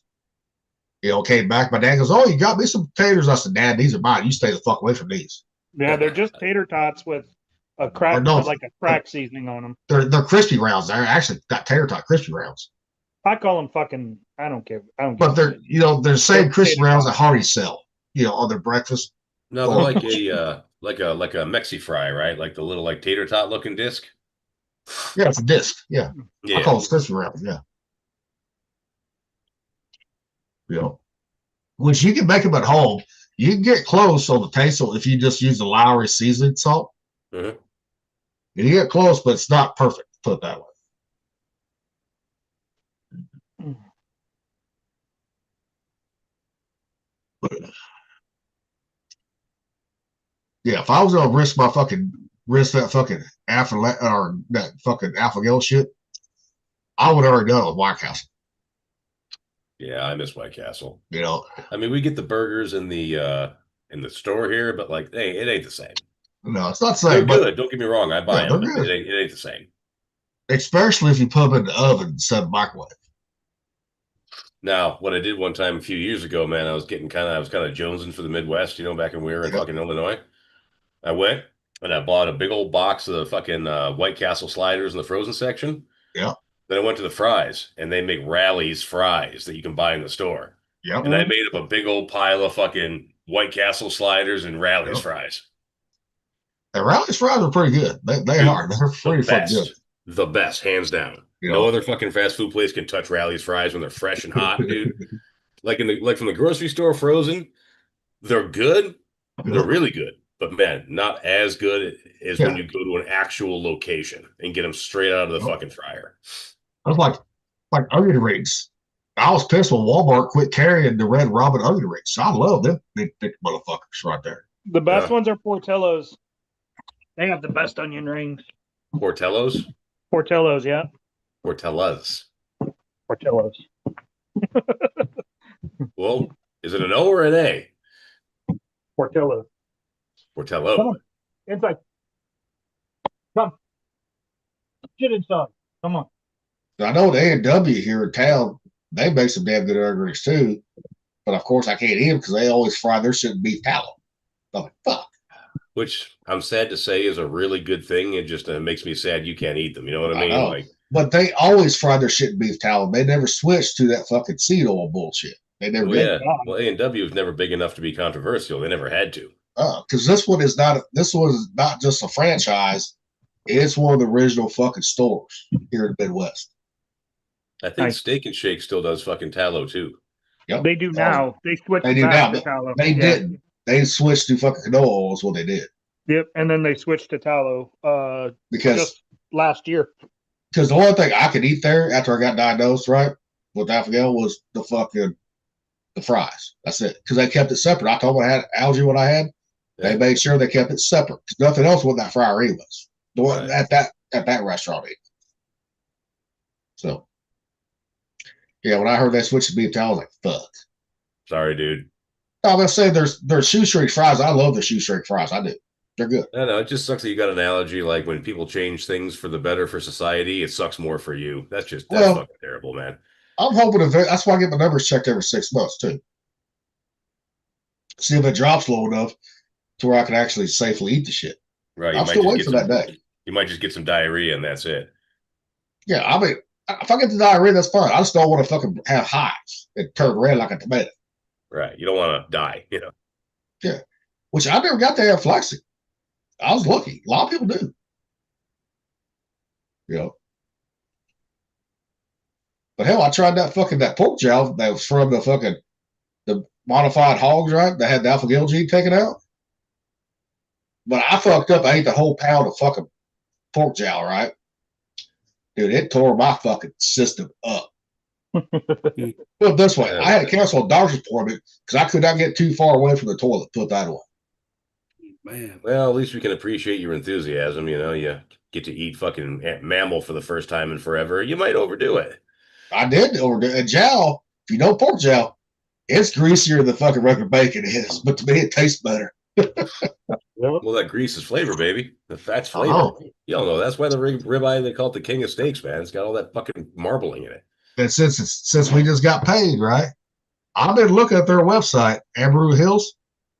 You know, came back. My dad goes, "Oh, you got me some potatoes." I said, "Dad, these are mine. You stay the fuck away from these." Yeah, they're just tater tots with a crack, Or no, like a crack seasoning on them. They're crispy rounds. They're actually got tater tot crispy rounds. I call them fucking. I don't care. I don't. But care. they're they're the same crispy rounds that Hardy sell. On their breakfast. No, they're like a Mexi fry, right? Like the little like tater tot looking disc. Yeah, it's a disc. Yeah. Yeah. I call it crispy rounds. Yeah. Which you can make them at home. You can get close on the taste if you just use the Lowry seasoned salt. Mm-hmm. You get close, but it's not perfect. Put it that way. Yeah, if I was gonna risk that fucking that fucking Alpha shit, I would already done it with White Castle. Yeah, I miss White Castle. I mean, we get the burgers in the store here, but like, hey, it ain't the same. No, it's not the same. They're good. Don't get me wrong. I buy them. They're But good. it ain't the same. Especially if you put them in the oven instead of microwave. Now, what I did one time a few years ago, man, I was kind of jonesing for the Midwest, back when we were in fucking Illinois. I went and I bought a big old box of the fucking White Castle sliders in the frozen section. Yeah. Then I went to the fries, and they make Rally's fries that you can buy in the store. Yep. And I made up a big old pile of fucking White Castle sliders and Rally's fries. And Rally's fries are pretty good. They are. They're pretty fucking good. The best, hands down. No other fucking fast food place can touch Rally's fries when they're fresh and hot, dude. Like from the grocery store frozen, they're good. They're really good. But man, not as good as when you go to an actual location and get them straight out of the fucking fryer. I was like onion rings. I was pissed when Walmart quit carrying the Red Robin onion rings. I love them big motherfuckers right there. The best ones are Portillo's. They have the best onion rings. Portillo's? Portillo's, yeah. Portillo's. Portillo's. Well, is it an O or an A? Portillo's. Portillo. Come on. Inside. Come. Get inside. Come on. I know the A&W here in town, they make some damn good onion rings too. But of course, I can't eat them because they always fry their shit in beef tallow. I'm like, fuck. Which I'm sad to say is a really good thing. It just makes me sad you can't eat them. You know what I mean? Like, but they always fry their shit in beef tallow. They never switched to that fucking seed oil bullshit. They never did. Well, A&W was never big enough to be controversial. They never had to. Because this one is not just a franchise. It's one of the original fucking stores here in the Midwest. I think Steak and Shake still does fucking tallow too. Yep. They do now. They switched They do back now. to tallow. They didn't. They switched to fucking canola oil is what they did. Yep, and then they switched to tallow Because just last year. Because the only thing I could eat there after I got diagnosed, right, with alpha-gal was the fries. That's it. Because they kept it separate. I told them I had algae when I had. They made sure they kept it separate. Because nothing else with that fryer anyways. The one at that restaurant. So, yeah, when I heard they switched to beef tallow, I was like, fuck. Sorry, dude. I'm gonna say there's shoestring fries. I love the shoestring fries. I do. They're good. No, it just sucks that you got an allergy. Like when people change things for the better for society, it sucks more for you. That's fucking terrible, man. I'm hoping that's why I get my numbers checked every 6 months too. See if it drops low enough to where I can actually safely eat the shit. Right. I'm still waiting for that day. You might just get some diarrhea and that's it. Yeah, I mean, if I get the diarrhea, that's fine. I just don't want to fucking have hives and turn red like a tomato. Right. You don't want to die, Yeah. Which I never got to have anaphylactic. I was lucky. A lot of people do. But hell, I tried that pork jowl that was from the modified hogs, right? That had the alpha-gal gene taken out. But I fucked up. I ate the whole pound of fucking pork jowl, right? Dude, it tore my fucking system up. Put it this way, I had to cancel a doctor's appointment because I could not get too far away from the toilet. Put that away. Man. Well, at least we can appreciate your enthusiasm. You get to eat fucking mammal for the first time in forever. You might overdo it. I did overdo it. And jowl, if you know pork jowl, it's greasier than fucking regular bacon is. But to me, it tastes better. Well, that grease is flavor, baby. The fat's flavor. You all know that's why the ribeye, they call it the king of steaks, man. It's got all that fucking marbling in it. And since we just got paid, right? I've been looking at their website, Amarillo Hills,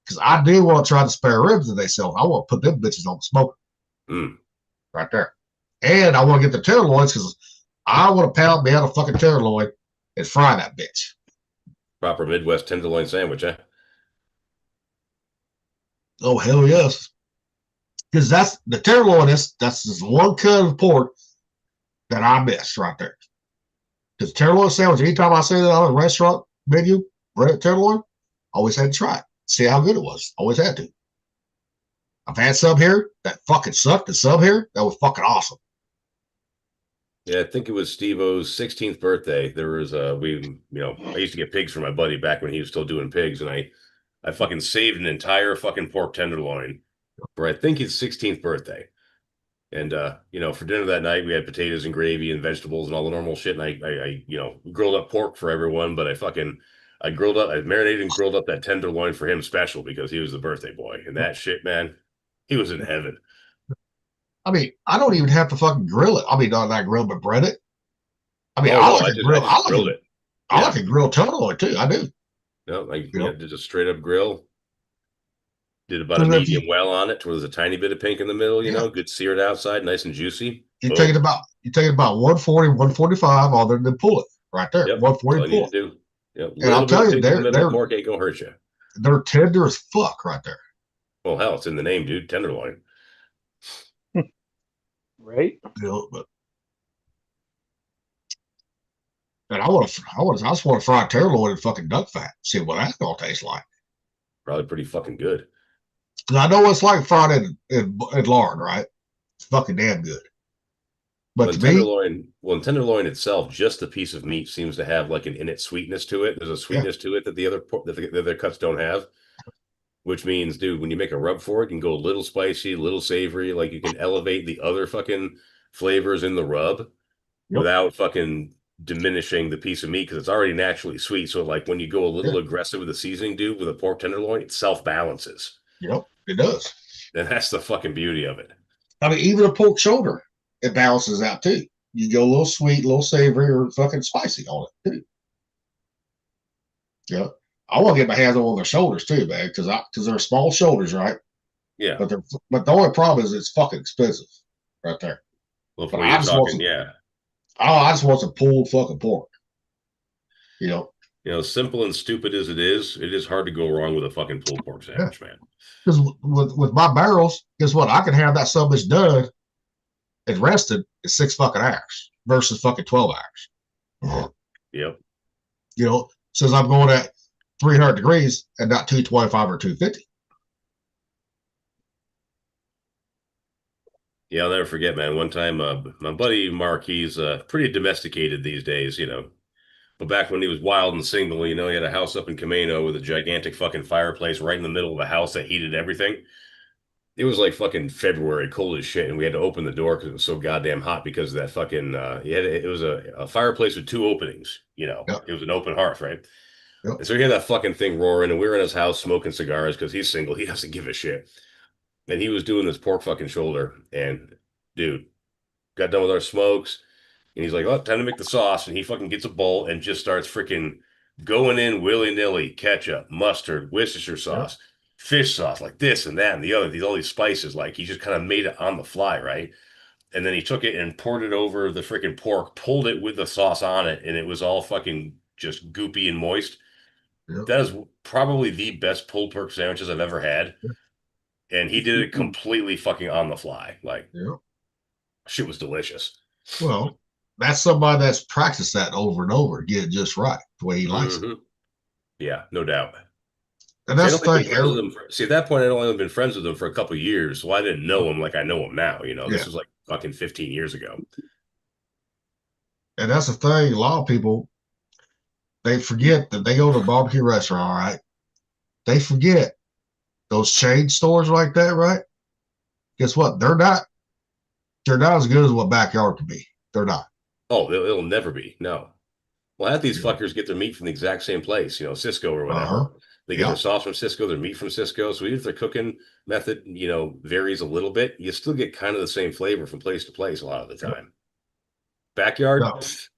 because I do want to try the spare ribs that they sell. I want to put them bitches on the smoker. Right there. And I want to get the tenderloins because I want to pound me out a fucking tenderloin and fry that bitch. Proper Midwest tenderloin sandwich, eh? Oh, hell yes. Because that's the tenderloin that's just one cut of pork that I miss right there. Because tenderloin sandwich, anytime I see that on a restaurant menu, bread tenderloin, always had to try it. See how good it was. Always had to. I've had sub here that fucking sucked. The sub here, that was fucking awesome. Yeah, I think it was Steve-O's 16th birthday. There was I used to get pigs for my buddy back when he was still doing pigs, and I fucking saved an entire fucking pork tenderloin for I think his 16th birthday. And for dinner that night we had potatoes and gravy and vegetables and all the normal shit. And I grilled up pork for everyone, but I marinated and grilled up that tenderloin for him special because he was the birthday boy. And that shit, man, he was in heaven. I mean, I don't even have to fucking grill it. I mean, not grill, but bread it. I mean, I just grilled it. I like a grilled tenderloin too. I do. No, did a straight up grill. Did about a medium well on it, where there's a tiny bit of pink in the middle. Good seared outside, nice and juicy. You take it about 140, 145, all there, then pull it right there. Yep. 140 pull. Do. Yep. And I'll tell you, they're pork ain't gonna hurt you. They're tender as fuck right there. Well, hell, it's in the name, dude. Tenderloin. Right. And I just want to fry tenderloin in fucking duck fat. See what that's gonna taste like. Probably pretty fucking good. I know it's like fried in lard, right? It's fucking damn good. But tenderloin itself, just the piece of meat seems to have like an innate sweetness to it. There's a sweetness to it that the other cuts don't have. Which means, dude, when you make a rub for it, you can go a little spicy, a little savory. Like you can elevate the other fucking flavors in the rub without fucking diminishing the piece of meat because it's already naturally sweet. So like when you go a little aggressive with the seasoning, dude, with a pork tenderloin, it self-balances. Yep, it does. And that's the fucking beauty of it. I mean, even a pork shoulder, it balances out too. You go a little sweet, a little savory, or fucking spicy on it too. Yeah. I want to get my hands on their shoulders too, man, because they're small shoulders, right? Yeah. But the only problem is it's fucking expensive, right there. Well, for I just want some pulled fucking pork. Simple and stupid as it is hard to go wrong with a fucking pulled pork sandwich, man. Because with my barrels, guess what? I can have that so much done and rested in 6 fucking hours versus fucking 12 hours. Yep. Since I'm going at 300 degrees and not 225 or 250. Yeah, I'll never forget, man. One time, my buddy Mark, he's pretty domesticated these days, But back when he was wild and single, he had a house up in Camino with a gigantic fucking fireplace right in the middle of the house that heated everything. It was like fucking February, cold as shit, and we had to open the door because it was so goddamn hot because of that fucking. It was a fireplace with 2 openings. It was an open hearth, right? Yep. And so he had that fucking thing roaring, and we were in his house smoking cigars because he's single. He doesn't give a shit. And he was doing this pork fucking shoulder, and dude, got done with our smokes, and he's like, "Oh, time to make the sauce." And he fucking gets a bowl and just starts freaking going in willy-nilly, ketchup, mustard, Worcestershire sauce, fish sauce, like this and that and the other, all these spices. Like he just kind of made it on the fly, right? And then he took it and poured it over the freaking pork, pulled it with the sauce on it, and it was all fucking just goopy and moist. Yep. That is probably the best pulled pork sandwiches I've ever had. Yep. And he did it completely fucking on the fly. Like, shit was delicious. Well, that's somebody that's practiced that over and over, get it just right, the way he likes it. Yeah, no doubt. And that's the thing. See, at that point, I'd only been friends with him for a couple of years, so I didn't know him like I know him now. This was like fucking 15 years ago. And that's the thing. A lot of people, they forget that they go to a barbecue restaurant, right? They forget those chain stores like that, right? Guess what? They're not as good as what backyard can be. They're not. Oh, it'll never be. No. Well, half these fuckers get their meat from the exact same place, Cisco or whatever. They get their sauce from Cisco, their meat from Cisco. So even if their cooking method, varies a little bit, you still get kind of the same flavor from place to place a lot of the time. Backyard,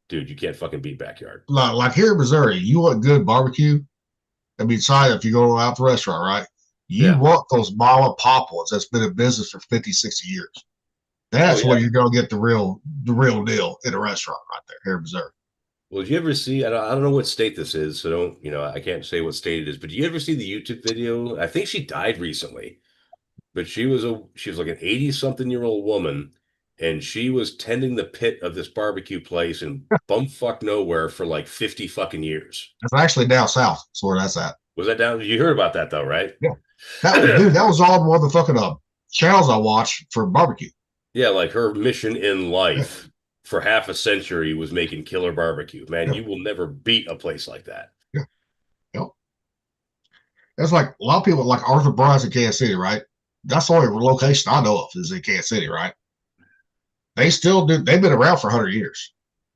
dude, you can't fucking beat backyard. Like here in Missouri, you want good barbecue. I mean, if you go out to the restaurant, right? You want those mom and pop ones that's been in business for 50, 60 years. That's Oh, where yeah. you're gonna get the real deal in a restaurant right there here in Missouri. Well, did you ever see? I don't know what state this is, so don't I can't say what state it is. But did you ever see the YouTube video? I think she died recently, but she was like an 80-something-year-old woman, and she was tending the pit of this barbecue place in bumfuck nowhere for like 50 fucking years. It's actually down south. That's where that's at. Was that down? You heard about that though, right? Yeah. That was all motherfucking channels I watched for barbecue. Yeah, like her mission in life for half a century was making killer barbecue. Man, you will never beat a place like that. Yeah. Yep. That's like a lot of people like Arthur Bryant's in Kansas City, right? That's the only location I know of is in Kansas City, right? They still do. They've been around for 100 years.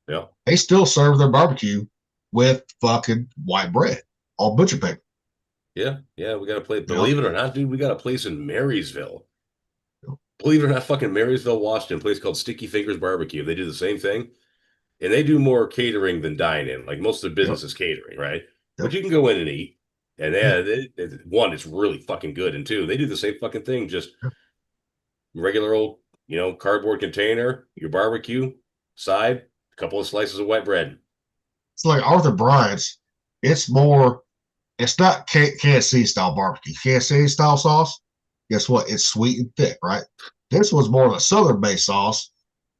Yeah. They still serve their barbecue with fucking white bread on butcher paper. Yeah, we got a place. Believe it or not, dude, we got a place in Marysville. Believe it or not, fucking Marysville, Washington, a place called Sticky Fingers Barbecue. They do the same thing, and they do more catering than dine-in. Like most of their business is catering, right? But you can go in and eat, and one, it's really fucking good, and two, they do the same fucking thing, just regular old, cardboard container, your barbecue side, a couple of slices of white bread. It's like Arthur Bryant's. It's not KFC style barbecue. KFC style sauce, guess what? It's sweet and thick, right? This was more of a southern based sauce,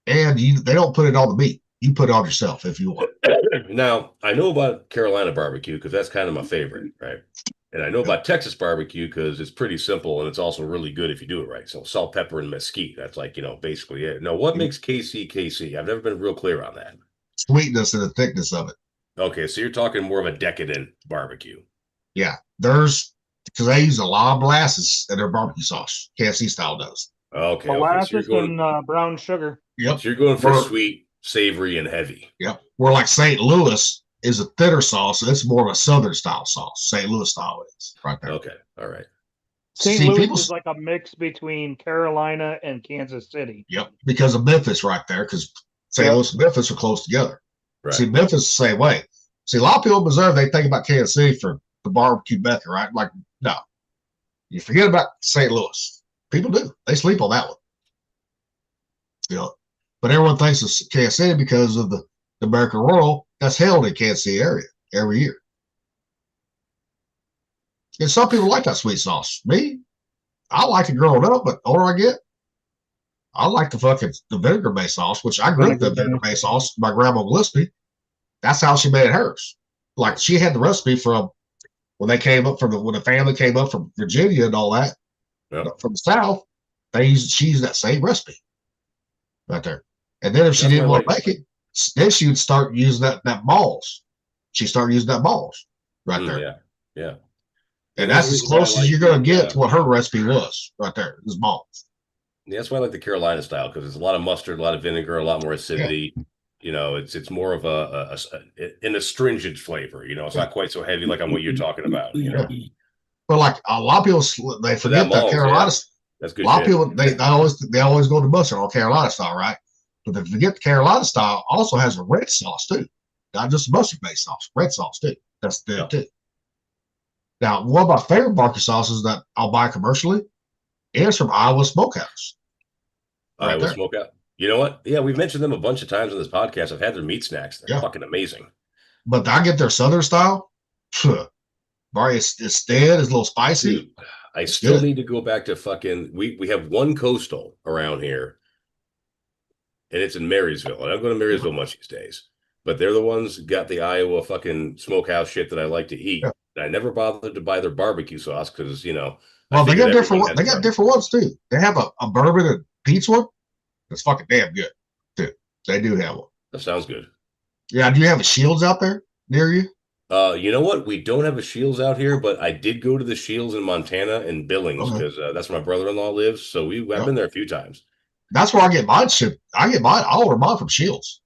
and they don't put it on the meat. You put it on yourself if you want. Now, I know about Carolina barbecue because that's kind of my favorite, right? And I know about Texas barbecue because it's pretty simple and it's also really good if you do it right. So salt, pepper, and mesquite. That's like, basically it. Now, what makes KC? I've never been real clear on that. Sweetness and the thickness of it. Okay, so you're talking more of a decadent barbecue. Yeah, because they use a lot of molasses in their barbecue sauce. KFC style does. Okay. Molasses and brown sugar. Yep. So you're going for sweet, savory, and heavy. Yep. Where like St. Louis is a thinner sauce. It's more of a southern style sauce. St. Louis style is right there. Okay. All right. St. Louis is like a mix between Carolina and Kansas City. Yep. Because of Memphis right there, because St. Louis and Memphis are close together. Right. See, Memphis is the same way. See, a lot of people in Missouri, they think about Kansas City for the barbecue method, right? Like, no. You forget about St. Louis. People do. They sleep on that one. But everyone thinks it's Kansas City because of the American Royal that's held in Kansas City area every year. And some people like that sweet sauce. Me, I like it growing up, but the older I get, I like the vinegar-based sauce, which I grew up the vinegar-based sauce. My grandma Gillespie, that's how she made hers. Like she had the recipe from when they came up when the family came up from Virginia and all that from the South. She used that same recipe right there. And then if she didn't want to make it, then she would start using that balls. She started using that balls right there. Yeah. And that's as close as you're going to get to what her recipe was right there. Is balls. Yeah, that's why I like the Carolina style because there's a lot of mustard, a lot of vinegar, a lot more acidity. Yeah. It's more of an astringent flavor. It's not quite so heavy like on what you're talking about. But like a lot of people, they forget that Carolina. That's good. A lot of people they always go to mustard on Carolina style, right? But they forget the Carolina style also has a red sauce too, not just mustard based sauce, red sauce too. That's good too. Now, one of my favorite barbecue sauces that I'll buy commercially is from Iowa Smokehouse. Iowa Smokehouse. You know what? Yeah, we've mentioned them a bunch of times on this podcast. I've had their meat snacks. They're fucking amazing. But I get their southern style. It's thin, it's a little spicy. Dude, I still need to go back to fucking. We have one coastal around here, and it's in Marysville. I don't go to Marysville much these days, but they're the ones who got the Iowa fucking smokehouse shit that I like to eat. Yeah. And I never bothered to buy their barbecue sauce because Well, they got different. They got different ones too. They have a bourbon and peach one. It's fucking damn good too. They do have one. That sounds good. Yeah. Do you have a Shields out there near you? You know what? We don't have a Shields out here, but I did go to the Shields in Montana and Billings because that's where my brother-in-law lives. So I've been there a few times. That's where I get mine shipped. I order mine from Shields.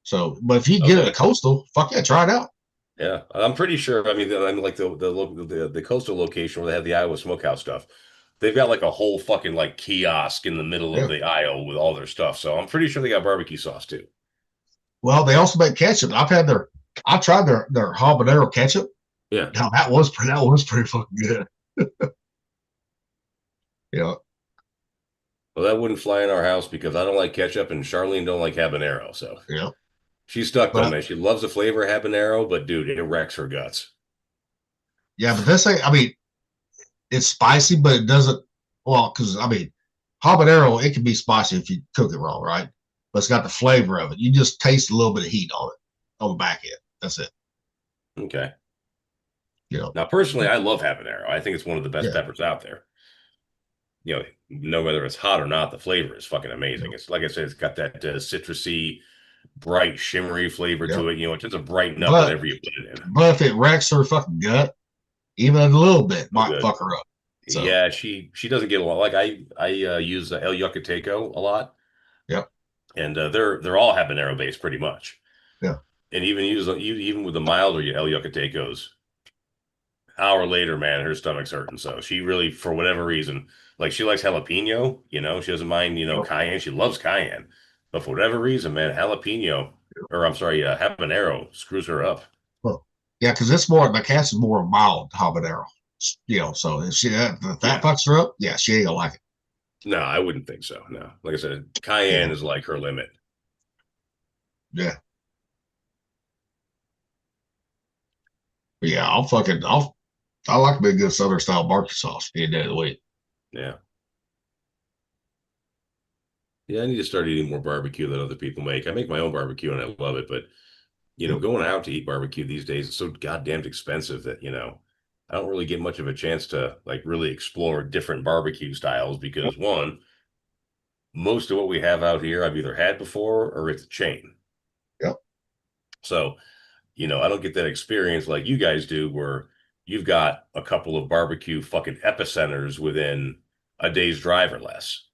So, but if you get it at Coastal, fuck yeah, try it out. Yeah, I'm pretty sure. I mean, I'm like the coastal location where they have the Iowa Smokehouse stuff. They've got like a whole fucking like kiosk in the middle of the aisle with all their stuff. So I'm pretty sure they got barbecue sauce too. Well, they also make ketchup. I've tried their habanero ketchup. Yeah. Now that was pretty fucking good. Yeah. Well, that wouldn't fly in our house because I don't like ketchup and Charlene don't like habanero. So Yeah. she's stuck though, But- man. She loves the flavor of habanero, but dude, it wrecks her guts. Yeah, but this ain't, I mean, it's spicy, but it doesn't, well, because, I mean, habanero, it can be spicy if you cook it wrong, right? But it's got the flavor of it. You just taste a little bit of heat on it, on the back end. That's it. Okay. You know, Now, personally, I love habanero. I think it's one of the best Yeah. peppers out there. No, whether it's hot or not, the flavor is fucking amazing. It's like I said, it's got that citrusy, bright, shimmery flavor to it. It just a brighten up But- whatever you put it in. but if it wrecks her fucking gut, even a little bit might good. fuck her up. So, Yeah, she doesn't get a lot. Like I use El Yucateco a lot. Yep. And they're all habanero based pretty much. Yeah. And even with the milder El Yucatecos, hour later, man, her stomach's hurting. So she really, for whatever reason, like she likes jalapeno. She doesn't mind cayenne. She loves cayenne, but for whatever reason, man, habanero screws her up. yeah, because it's more, my cat's is more mild habanero. So if that fucks her up, yeah, she ain't gonna like it. No, I wouldn't think so. No, like I said, cayenne is like her limit. Yeah. But yeah, I like me a good Southern style barbecue sauce any day of the week. Yeah. Yeah, I need to start eating more barbecue than other people make. I make my own barbecue and I love it, but going out to eat barbecue these days is so goddamn expensive that, I don't really get much of a chance to like really explore different barbecue styles because one, most of what we have out here I've either had before or it's a chain. Yep. So, I don't get that experience like you guys do where you've got a couple of barbecue fucking epicenters within a day's drive or less.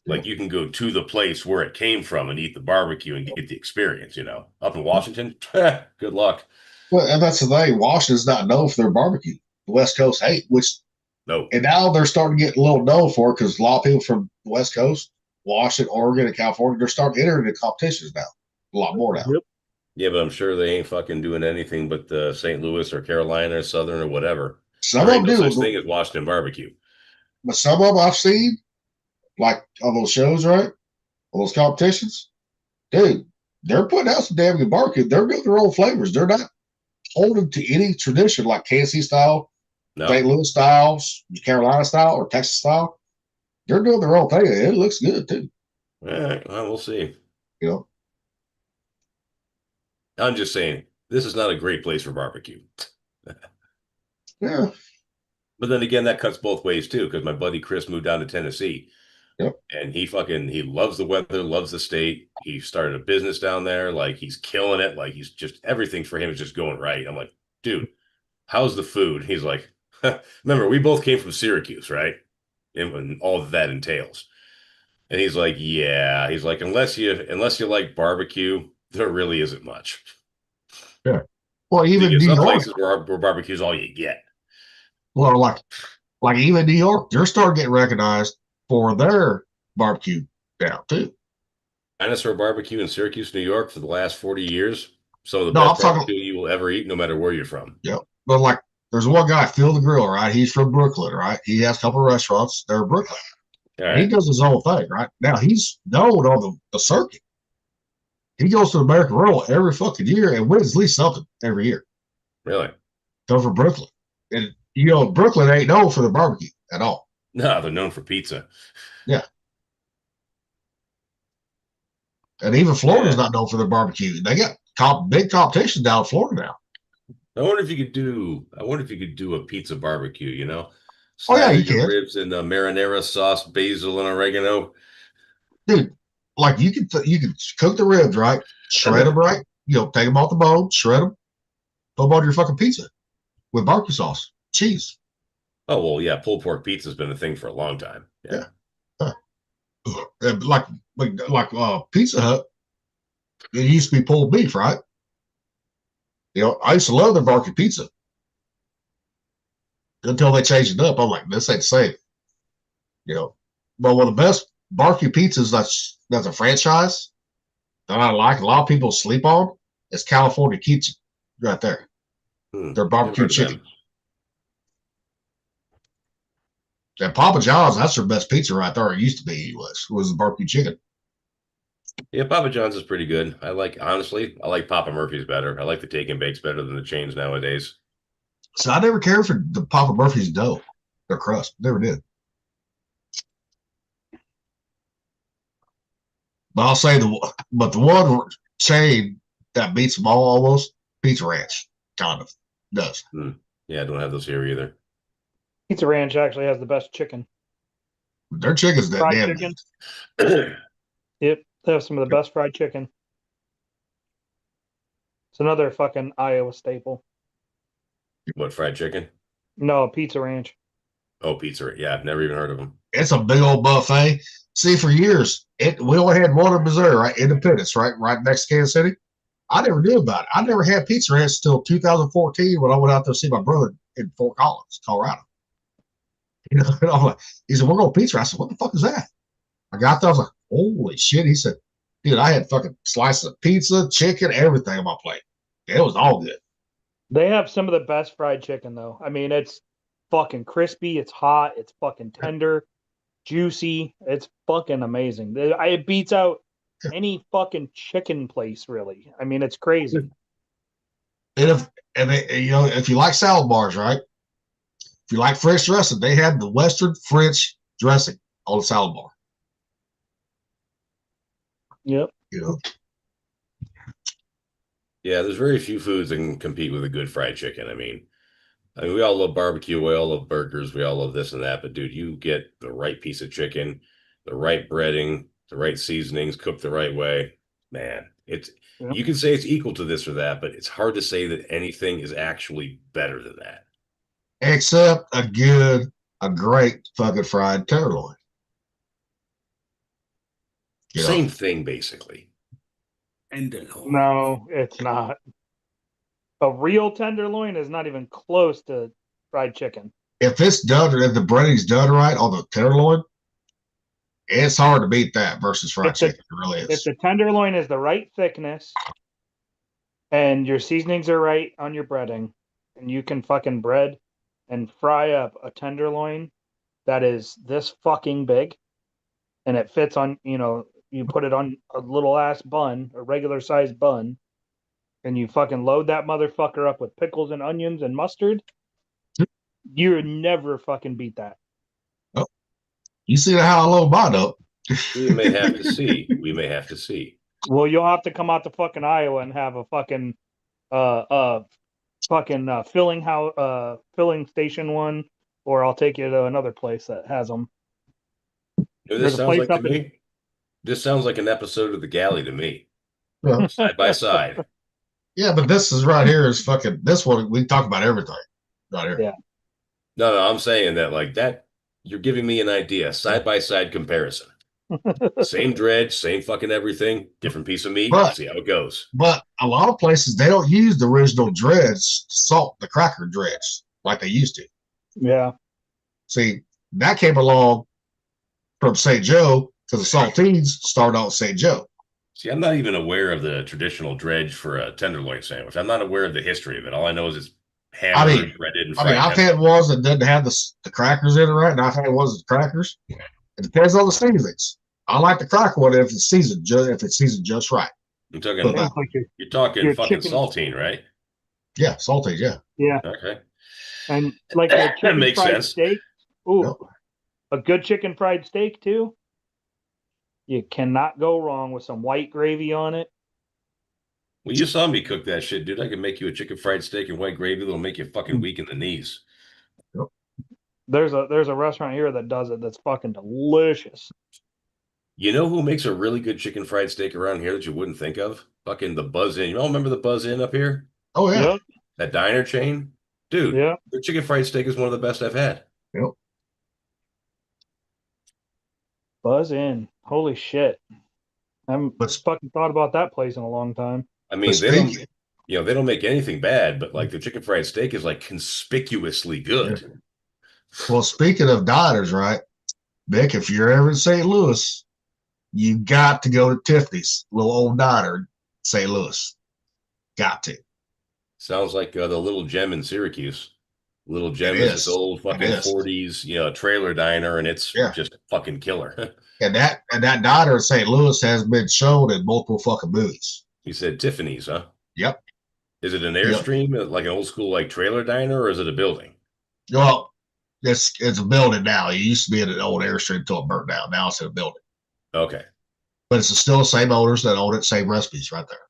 Like you can go to the place where it came from and eat the barbecue and get the experience, Up in Washington, good luck. Well, and that's the thing. Washington's not known for their barbecue. The West Coast hate, and now they're starting to get a little known for it because a lot of people from the West Coast, Washington, Oregon, and California, they're starting to enter into competitions now. A lot more now. Yep. Yeah, but I'm sure they ain't fucking doing anything but St. Louis or Carolina or Southern or whatever. Some There of ain't them no do. such thing as Washington barbecue. But some of them I've seen, like on those shows, right? On those competitions, dude, they're putting out some damn good barbecue. They're doing their own flavors. They're not holding to any tradition like Kansas City style, No. St. Louis style, Carolina style, or Texas style. They're doing their own thing. It looks good too. All right, well, we'll see. I'm just saying, this is not a great place for barbecue. Yeah. But then again, that cuts both ways too, because my buddy Chris moved down to Tennessee. Yep. And he loves the weather, loves the state. He started a business down there. Like he's killing it. Like he's just everything for him is just going right. I'm like, dude, how's the food? He's like, remember, we both came from Syracuse, right? And all that entails. And he's like, yeah. He's like, unless you like barbecue, there really isn't much. Yeah. Well, even Because New some York, places where barbecue is all you get. well, like even New York, they're starting to get recognized for their barbecue now too. Dinosaur barbecue in Syracuse, New York, for the last 40 years. Some of the No, best I'm talking- barbecue you will ever eat, no matter where you're from. Yep. But like, there's one guy, Phil the Grill, right? He's from Brooklyn, right? He has a couple of restaurants. They're in Brooklyn. All And he right. does his own thing, right? Now he's known on the circuit. He goes to American Roll every fucking year and wins at least something every year. Really? Come from Brooklyn. And Brooklyn ain't known for the barbecue at all. No, they're known for pizza. Yeah. And even Florida's not known for their barbecue. They got big competition down in Florida now. I wonder if you could do a pizza barbecue, Oh, yeah, Slather you your can. ribs in marinara sauce, basil, and oregano. Dude, like you can cook the ribs, right? Shred them, right? Take them off the bone, shred them, put them on your fucking pizza with barbecue sauce, cheese. Oh, well, yeah, pulled pork pizza's been a thing for a long time. Yeah. And like Pizza Hut, it used to be pulled beef, right? I used to love their barbecue pizza until they changed it up. I'm like, this ain't the same. But one of the best barbecue pizzas that's a franchise that I like, a lot of people sleep on, is California Kitchen right there. Their barbecue Never heard of chicken. them. And Papa John's, that's their best pizza right there. It used to be, was the barbecue chicken. Yeah, Papa John's is pretty good. I like Papa Murphy's better. I like the take and bakes better than the chains nowadays. So I never cared for the Papa Murphy's dough, their crust. Never did. But I'll say the one chain that beats them all almost, Pizza Ranch, kind of does. Yeah, I don't have those here either. Pizza Ranch actually has the best chicken. Their chicken's that Fried damn. chicken. Yep, they have some of the best fried chicken. It's another fucking Iowa staple. What, fried chicken? No, Pizza Ranch. Oh, Pizza. Yeah, I've never even heard of them. It's a big old buffet. See, for years, we only had one in Missouri, right? Independence, right next to Kansas City. I never knew about it. I never had Pizza Ranch until 2014 when I went out there to see my brother in Fort Collins, Colorado. You know, and I'm like, he said, "We're going to Pizza." I said, "What the fuck is that?" I got there, I was like, "Holy shit!" He said, "Dude, I had fucking slices of pizza, chicken, everything on my plate. It was all good." They have some of the best fried chicken, though. I mean, it's fucking crispy. It's hot. It's fucking tender, juicy. It's fucking amazing. It beats out any fucking chicken place, really. I mean, it's crazy. And if you like salad bars, right? If you like French dressing, they have the Western French dressing on the salad bar. Yep. You know. Yeah, there's very few foods that can compete with a good fried chicken. I mean, we all love barbecue, we all love burgers, we all love this and that, but dude, you get the right piece of chicken, the right breading, the right seasonings, cooked the right way, man. You can say it's equal to this or that, but it's hard to say that anything is actually better than that. Except a great fucking fried tenderloin. Same thing, basically. No, it's not. A real tenderloin is not even close to fried chicken. If it's done, if the breading's done right on the tenderloin, it's hard to beat that versus fried chicken. It really is. If the tenderloin is the right thickness and your seasonings are right on your breading, and you can fucking bread and fry up a tenderloin that is this fucking big, and it fits on, you put it on a little ass bun, a regular sized bun, and you fucking load that motherfucker up with pickles and onions and mustard, you never fucking beat that. Oh, you see how I load mine up? We may have to see. We may have to see. Well, you'll have to come out to fucking Iowa and have a fucking filling station one, or I'll take you to another place that has them. This sounds like to me. This sounds like an episode of The Galley to me. Yeah. Side by side. Yeah, but this is right here is fucking this one. We talk about everything right here. Yeah. No, I'm saying that like that. You're giving me an idea. Side by side comparison. Same dredge, same fucking everything. Different piece of meat. See how it goes. But a lot of places they don't use the original dredge, salt the cracker dredge like they used to. Yeah. See, that came along from St. Joe because the saltines started out St. Joe. See, I'm not even aware of the traditional dredge for a tenderloin sandwich. I'm not aware of the history of it. All I know is it's hammered, breaded, and fried. I've had ones that didn't have the crackers in it, right? And I've had ones with crackers. It depends on the seasonings. I like the cracker one if it's seasoned just right. You're talking fucking saltine, right? Yeah, saltine, yeah. Yeah. Okay. And like a chicken makes fried sense. steak. Ooh, a good chicken fried steak too. You cannot go wrong with some white gravy on it. Well, you saw me cook that shit, dude. I can make you a chicken fried steak and white gravy that'll make you fucking weak in the knees. There's a restaurant here that does it that's fucking delicious. You know who makes a really good chicken fried steak around here that you wouldn't think of? Fucking the Buzz Inn. You all remember the Buzz Inn up here? Oh, yeah. Yep. That diner chain? Dude, their chicken fried steak is one of the best I've had. Yep. Buzz Inn. Holy shit. I haven't fucking thought about that place in a long time. I mean, they don't make anything bad, but like the chicken fried steak is like conspicuously good. Yeah. Well, speaking of diners, right? Vic, if you're ever in St. Louis, you got to go to Tiffany's, little old diner in St. Louis. Got to. Sounds like the Little Gem in Syracuse. Little Gem It is is. this old fucking It is. 40s, trailer diner, and it's Yeah. just fucking killer. And that diner in St. Louis has been shown in multiple fucking movies. You said Tiffany's, huh? Yep. Is it an Yep. Airstream, like an old school like trailer diner, or is it a building? Well, it's a building now. It used to be an old Airstream until it burned down. Now it's in a building. Okay. But it's still the same owners that own it, same recipes right there.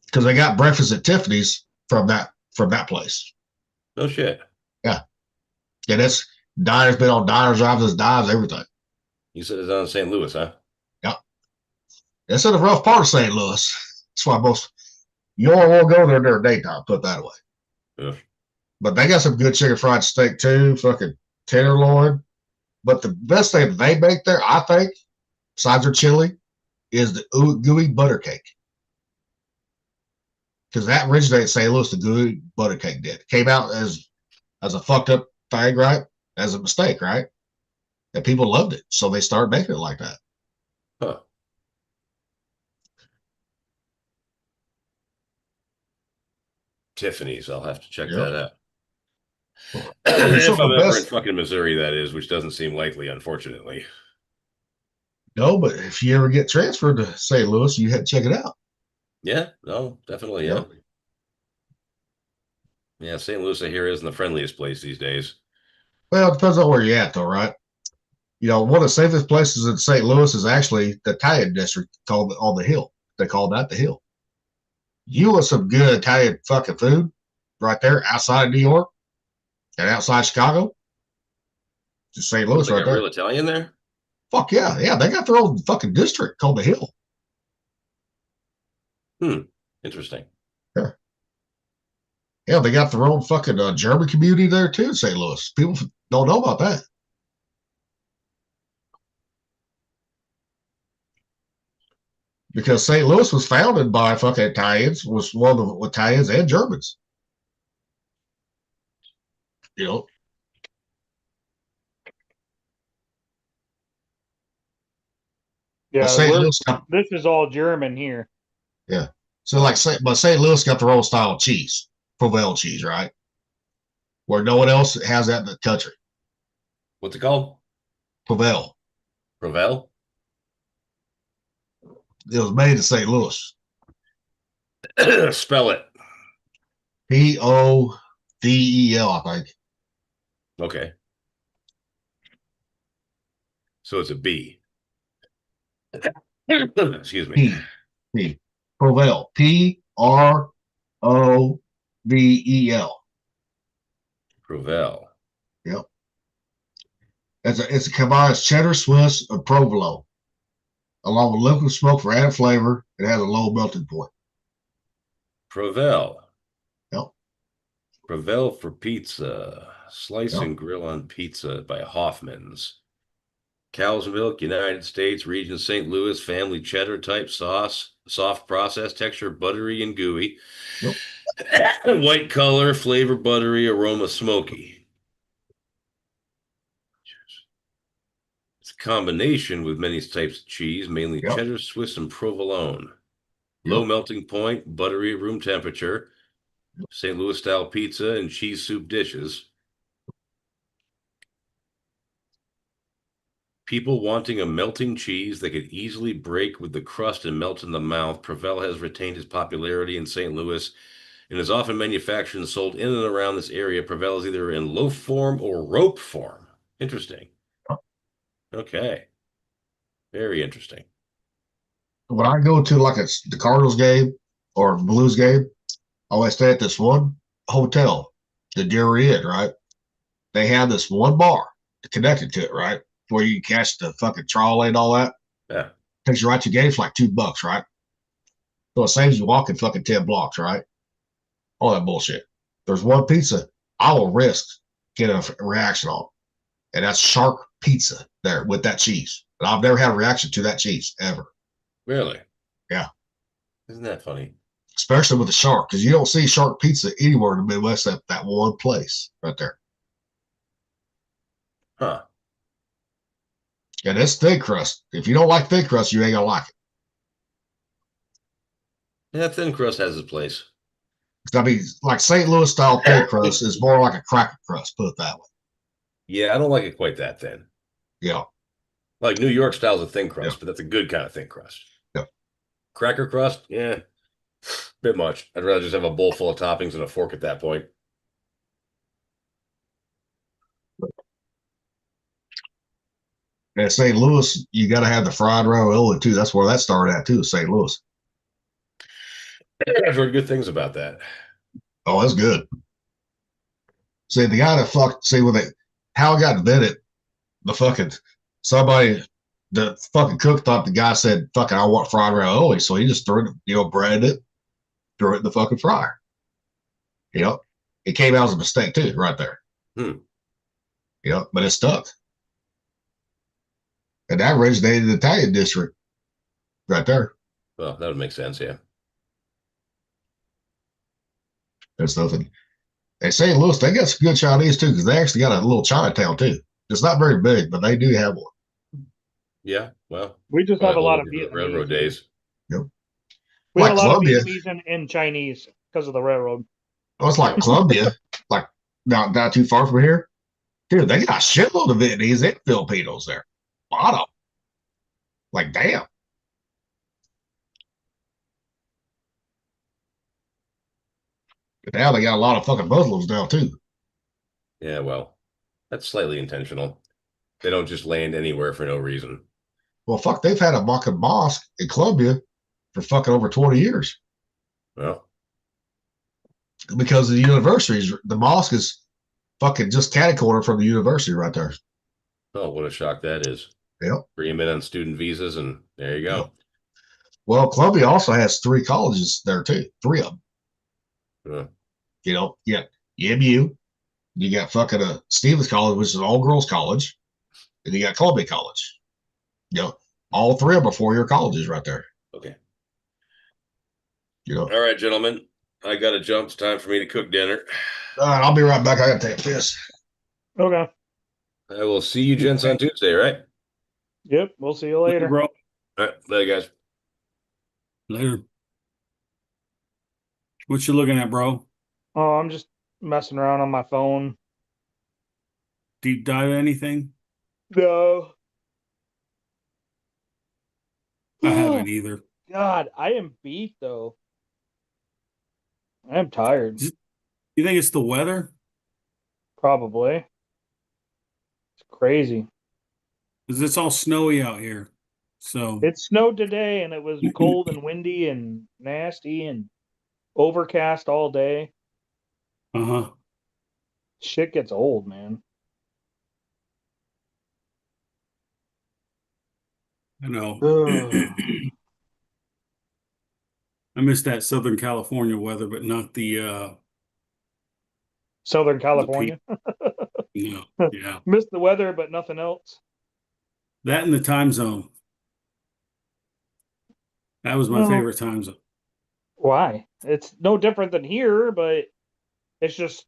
Because they got breakfast at Tiffany's from that place. No shit. Yeah. And it's diners been on diners, drives, dives, everything. You said it's on St. Louis, huh? Yep. It's in the rough part of St. Louis. That's why you only won't go there during daytime, put that away. Yeah. But they got some good chicken fried steak too, fucking tenderloin. But the best thing that they make there, I think, besides their chili, is the gooey butter cake. Because that originated in St. Louis, the gooey butter cake did. Came out as a fucked up thing, right? As a mistake, right? And people loved it. So they started making it like that. Huh. Tiffany's. I'll have to check that out. If I'm ever in fucking Missouri, that is, which doesn't seem likely, unfortunately. No, but if you ever get transferred to St. Louis, you had to check it out. Yeah, no, definitely, yeah. Yeah, St. Louis, I hear, isn't the friendliest place these days. Well, it depends on where you're at, though, right? One of the safest places in St. Louis is actually the Italian district called on the Hill. They call that the Hill. You want some good Italian fucking food right there outside of New York and outside Chicago? Just St. Louis right there. Real Italian there? Fuck yeah. Yeah, they got their own fucking district called the Hill. Interesting. Yeah. Yeah, they got their own fucking German community there too in St. Louis. People don't know about that. Because St. Louis was founded by fucking Italians, was one of the Italians and Germans. Yeah, this is all German here. Yeah. So but St. Louis got their own style of cheese, Provel cheese, right? Where no one else has that in the country. What's it called? Provel. Provel? It was made in St. Louis. Spell it. Povel, I think. Okay. So it's a B. Excuse me. P. Provel. Provel. Provel. Yep. It's a combined cheddar, Swiss, and provolone. Along with liquid smoke for added flavor, it has a low melting point. Provel. Yep. Provel for pizza. Slice Yep. and grill on pizza by Hoffman's. Cow's milk, United States, region St. Louis, family cheddar type sauce, soft process, texture buttery and gooey. Yep. White color, flavor buttery, aroma smoky. It's a combination with many types of cheese, mainly Yep. cheddar, Swiss, and provolone. Low melting point, buttery at room temperature. St. Louis style pizza and cheese soup dishes. People wanting a melting cheese that could easily break with the crust and melt in the mouth, Provel has retained its popularity in St. Louis and is often manufactured and sold in and around this area. Provel is either in loaf form or rope form. Interesting. Okay. Very interesting. When I go to the Cardinals game or Blues game, I always stay at this one hotel, the Deer Inn, right? They have this one bar connected to it, right? Where you can catch the fucking trolley and all that. Yeah. Takes you right to the game for like $2, right? So it saves you walking fucking 10 blocks, right? All that bullshit. There's one pizza I will risk getting a reaction on, and that's shark pizza there with that cheese. And I've never had a reaction to that cheese ever. Really? Yeah. Isn't that funny? Especially with the shark, because you don't see shark pizza anywhere in the Midwest except that one place right there. Huh. And it's thick crust. If you don't like thick crust, you ain't gonna like it. Yeah, thin crust has its place. I mean, like St. Louis style pig crust is more like a cracker crust, put it that way. Yeah, I don't like it quite that thin. Yeah. Like New York style is a thin crust, but that's a good kind of thin crust. Yeah. Cracker crust, yeah, bit much. I'd rather just have a bowl full of toppings and a fork at that point. At St. Louis, you got to have the fried ravioli too. That's where that started at too, St. Louis. I've heard good things about that. Oh, that's good. See, the guy that how it got invented, somebody, the fucking cook thought the guy said, fucking, I want fried ravioli. So he just threw it, breaded it, threw it in the fucking fryer. It came out as a mistake too, right there. But it stuck. And that originated in the Italian district right there. Well, that would make sense, yeah. There's nothing. And St. Louis, they got some good Chinese too, because they actually got a little Chinatown too. It's not very big, but they do have one. Yeah, well, we just have a lot of railroad days. Yep. We have a lot Columbia. of Vietnamese and Chinese because of the railroad. Oh, it's like Columbia, like not too far from here. Dude, they got a shitload of Vietnamese and Filipinos there. A lot of them. Like, damn. But now they got a lot of fucking Muslims now too. Yeah, well, that's slightly intentional. They don't just land anywhere for no reason. Well, fuck, they've had a fucking mosque in Columbia for fucking over 20 years. Well, because of the universities, the mosque is fucking just catty-corner from the university right there. Oh, what a shock that is. Yep. Bring them in on student visas, and there you go. Yep. Well, Columbia also has 3 colleges there too. 3 of them. You got EMU, you got fucking Stevens College, which is an all-girls college, and you got Columbia College. All 3 of them are 4-year colleges right there. Okay. All right, gentlemen. I got to jump. It's time for me to cook dinner. All right, I'll be right back. I got to take a piss. Okay. I will see you gents on Tuesday, right? Yep. We'll see you later, bro. All right. Later, guys. Later. What you looking at, bro? Oh, I'm just messing around on my phone. Deep dive anything? No. I haven't either. God, I am beat though. I'm tired. You think it's the weather? Probably. It's crazy. Because it's all snowy out here. So it snowed today and it was cold and windy and nasty and overcast all day. Uh-huh. Shit gets old, man. I know. I miss that Southern California weather, but not the Southern California. No, yeah. Miss the weather, but nothing else. That and the time zone. That was my favorite time zone. Why? It's no different than here, but it's just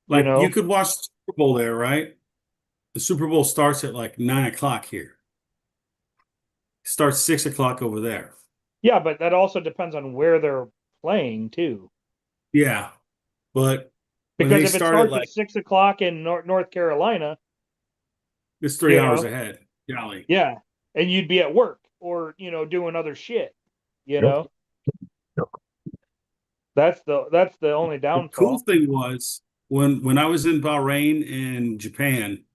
like you could watch the Super Bowl there, right? The Super Bowl starts at like 9:00 here. It starts 6:00 over there. Yeah, but that also depends on where they're playing too. Yeah, but because if it starts at 6:00 in North Carolina, it's 3 hours ahead. Golly. Yeah, and you'd be at work or doing other shit. Know, that's the only downfall. The cool thing was when I was in Bahrain and Japan,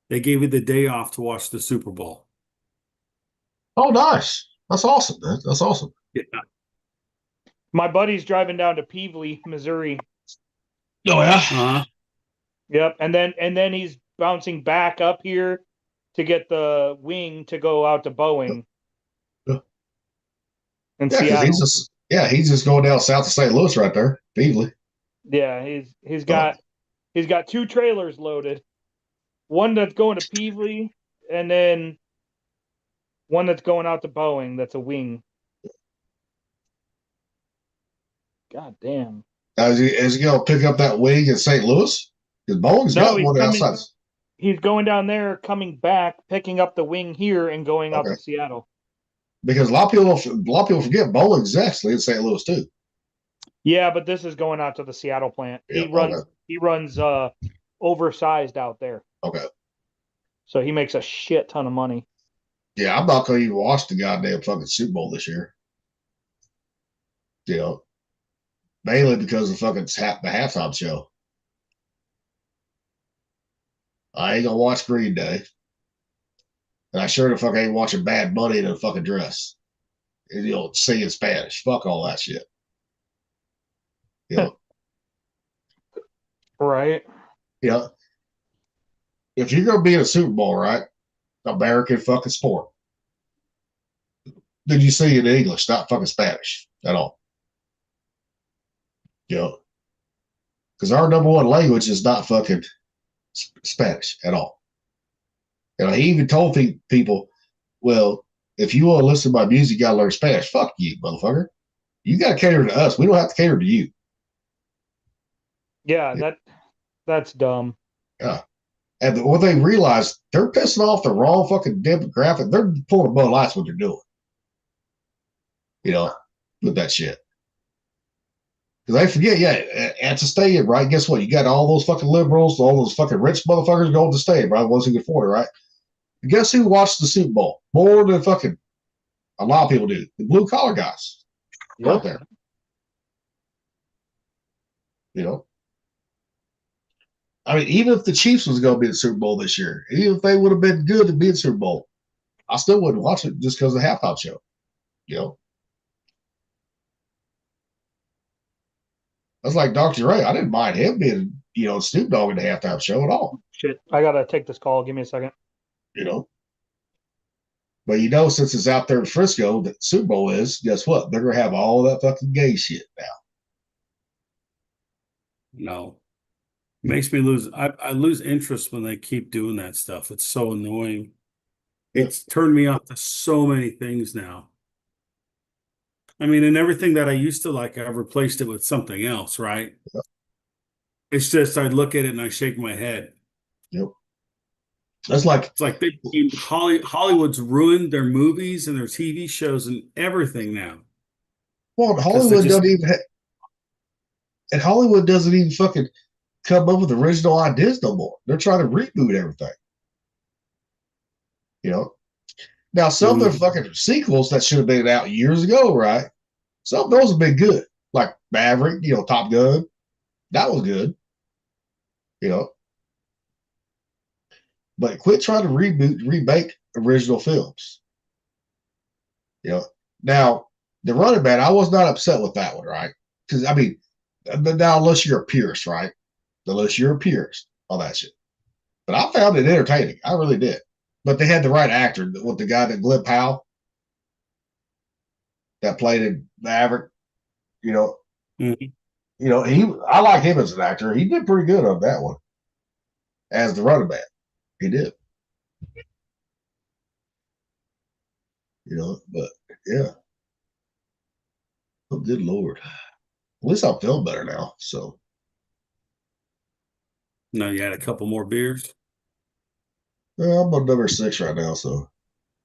they gave me the day off to watch the Super Bowl. Oh, nice. That's awesome, man. That's awesome. Yeah. My buddy's driving down to Peevely, Missouri. Oh yeah. Uh-huh. Yep, and then he's bouncing back up here to get the wing to go out to Boeing. And he's just going down south of St. Louis right there, Peevely. Yeah, he's got 2 trailers loaded. One that's going to Peevely, and then one that's going out to Boeing. That's a wing. God damn. Is he going to pick up that wing in St. Louis? Because Boeing's got one outside. He's going down there, coming back, picking up the wing here, and going out to Seattle. Because a lot of people forget Boeing's actually in St. Louis too. Yeah, but this is going out to the Seattle plant. Yeah, he runs oversized out there. Okay. So he makes a shit ton of money. Yeah, I'm not gonna even watch the goddamn fucking Super Bowl this year. You know, mainly because of fucking the halftime show. I ain't gonna watch Green Day. And I sure the fuck ain't watching Bad Bunny in a fucking dress. And, you know, singing Spanish. Fuck all that shit. You know? Right. You know, if you're gonna be in a Super Bowl, right? American fucking sport. Then you see it in English, not fucking Spanish at all. You know? Because our number one language is not fucking Spanish at all. You know, he even told people, well, if you want to listen to my music, you got to learn Spanish. Fuck you, motherfucker. You got to cater to us. We don't have to cater to you. Yeah, that's dumb. Yeah. And what they realize, they're pissing off the wrong fucking demographic. They're pulling Bud Lights what they're doing. You know, with that shit. Because they forget, at the stadium, right? Guess what? You got all those fucking liberals, all those fucking rich motherfuckers going to the stadium, right? The ones who can afford it, right? And guess who watched the Super Bowl? More than fucking a lot of people do. The blue collar guys. Yeah. Out there. You know? I mean, even if the Chiefs was going to be in the Super Bowl this year, even if they would have been good to be in the Super Bowl, I still wouldn't watch it just because of the halftime show. You know? That's like Dr. Dre. I didn't mind him being, you know, Snoop Dogg in the halftime show at all. Shit. I gotta take this call. Give me a second. You know? But you know, since it's out there in Frisco, that Super Bowl is, guess what? They're going to have all that fucking gay shit now. No. It makes me lose. I lose interest when they keep doing that stuff. It's so annoying. It's turned me off to so many things now. I mean, and everything that I used to like, I've replaced it with something else, right? Yep. It's just I look at it and I shake my head. Yep. That's like It's like Hollywood's ruined their movies and their TV shows and everything now. Well, Hollywood doesn't even and Hollywood doesn't even fucking come up with original ideas no more. They're trying to reboot everything. You know? Now, some of the fucking sequels that should have been out years ago, right? Some of those have been good. Like Maverick, you know, Top Gun. That was good. You know? But quit trying to remake original films. You know? Now, The Running Man, I was not upset with that one, right? Because, I mean, now unless you're a purist, right? Unless you're a purist on that shit. But I found it entertaining. I really did. But they had the right actor with the guy that Glenn Powell that played in Maverick. You know, you know, I like him as an actor. He did pretty good on that one as the running back. He did. You know, but yeah. Oh, good Lord. At least I feel better now. So No, you had a couple more beers. I'm on number 6 right now. So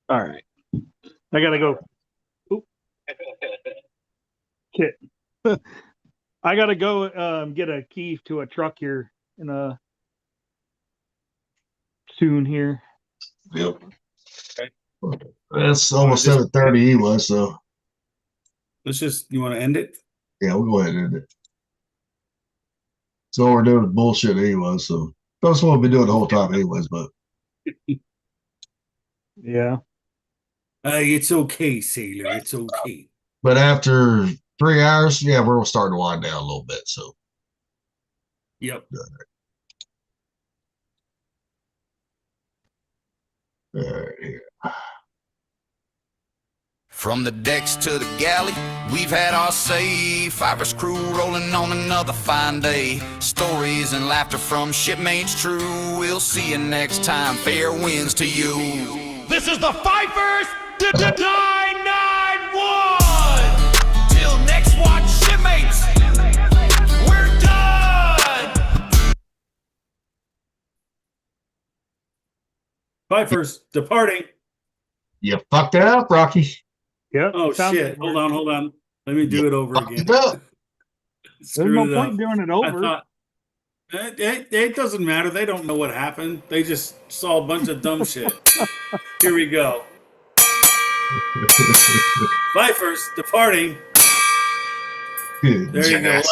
All right. I gotta go. Oop. Shit. I gotta go get a key to a truck here in a soon here. yep. That's almost 7:30 anyway. So You want to end it? yeah, we'll go ahead and end it. So we're doing bullshit anyway. So that's what we'll be doing the whole time, anyways. But Yeah. It's okay, Sailor. It's okay. but after 3 hours, yeah, we're starting to wind down a little bit. So Yep. all right, here. From the decks to the galley, we've had our say. Fiverr's crew rolling on another fine day. Stories and laughter from shipmates true. We'll see you next time. Fair winds to you. This is the Fifers 991. Till next watch, shipmates. We're done. Pfeiffer's departing. You fucked that up, Rocky. Yeah. Oh, shit. Hold on. Let me do it over again. Fucked it up. There's no point in doing it I over. thought it doesn't matter. They don't know what happened. They just saw a bunch of dumb shit. Here we go. Fifers departing. There you go.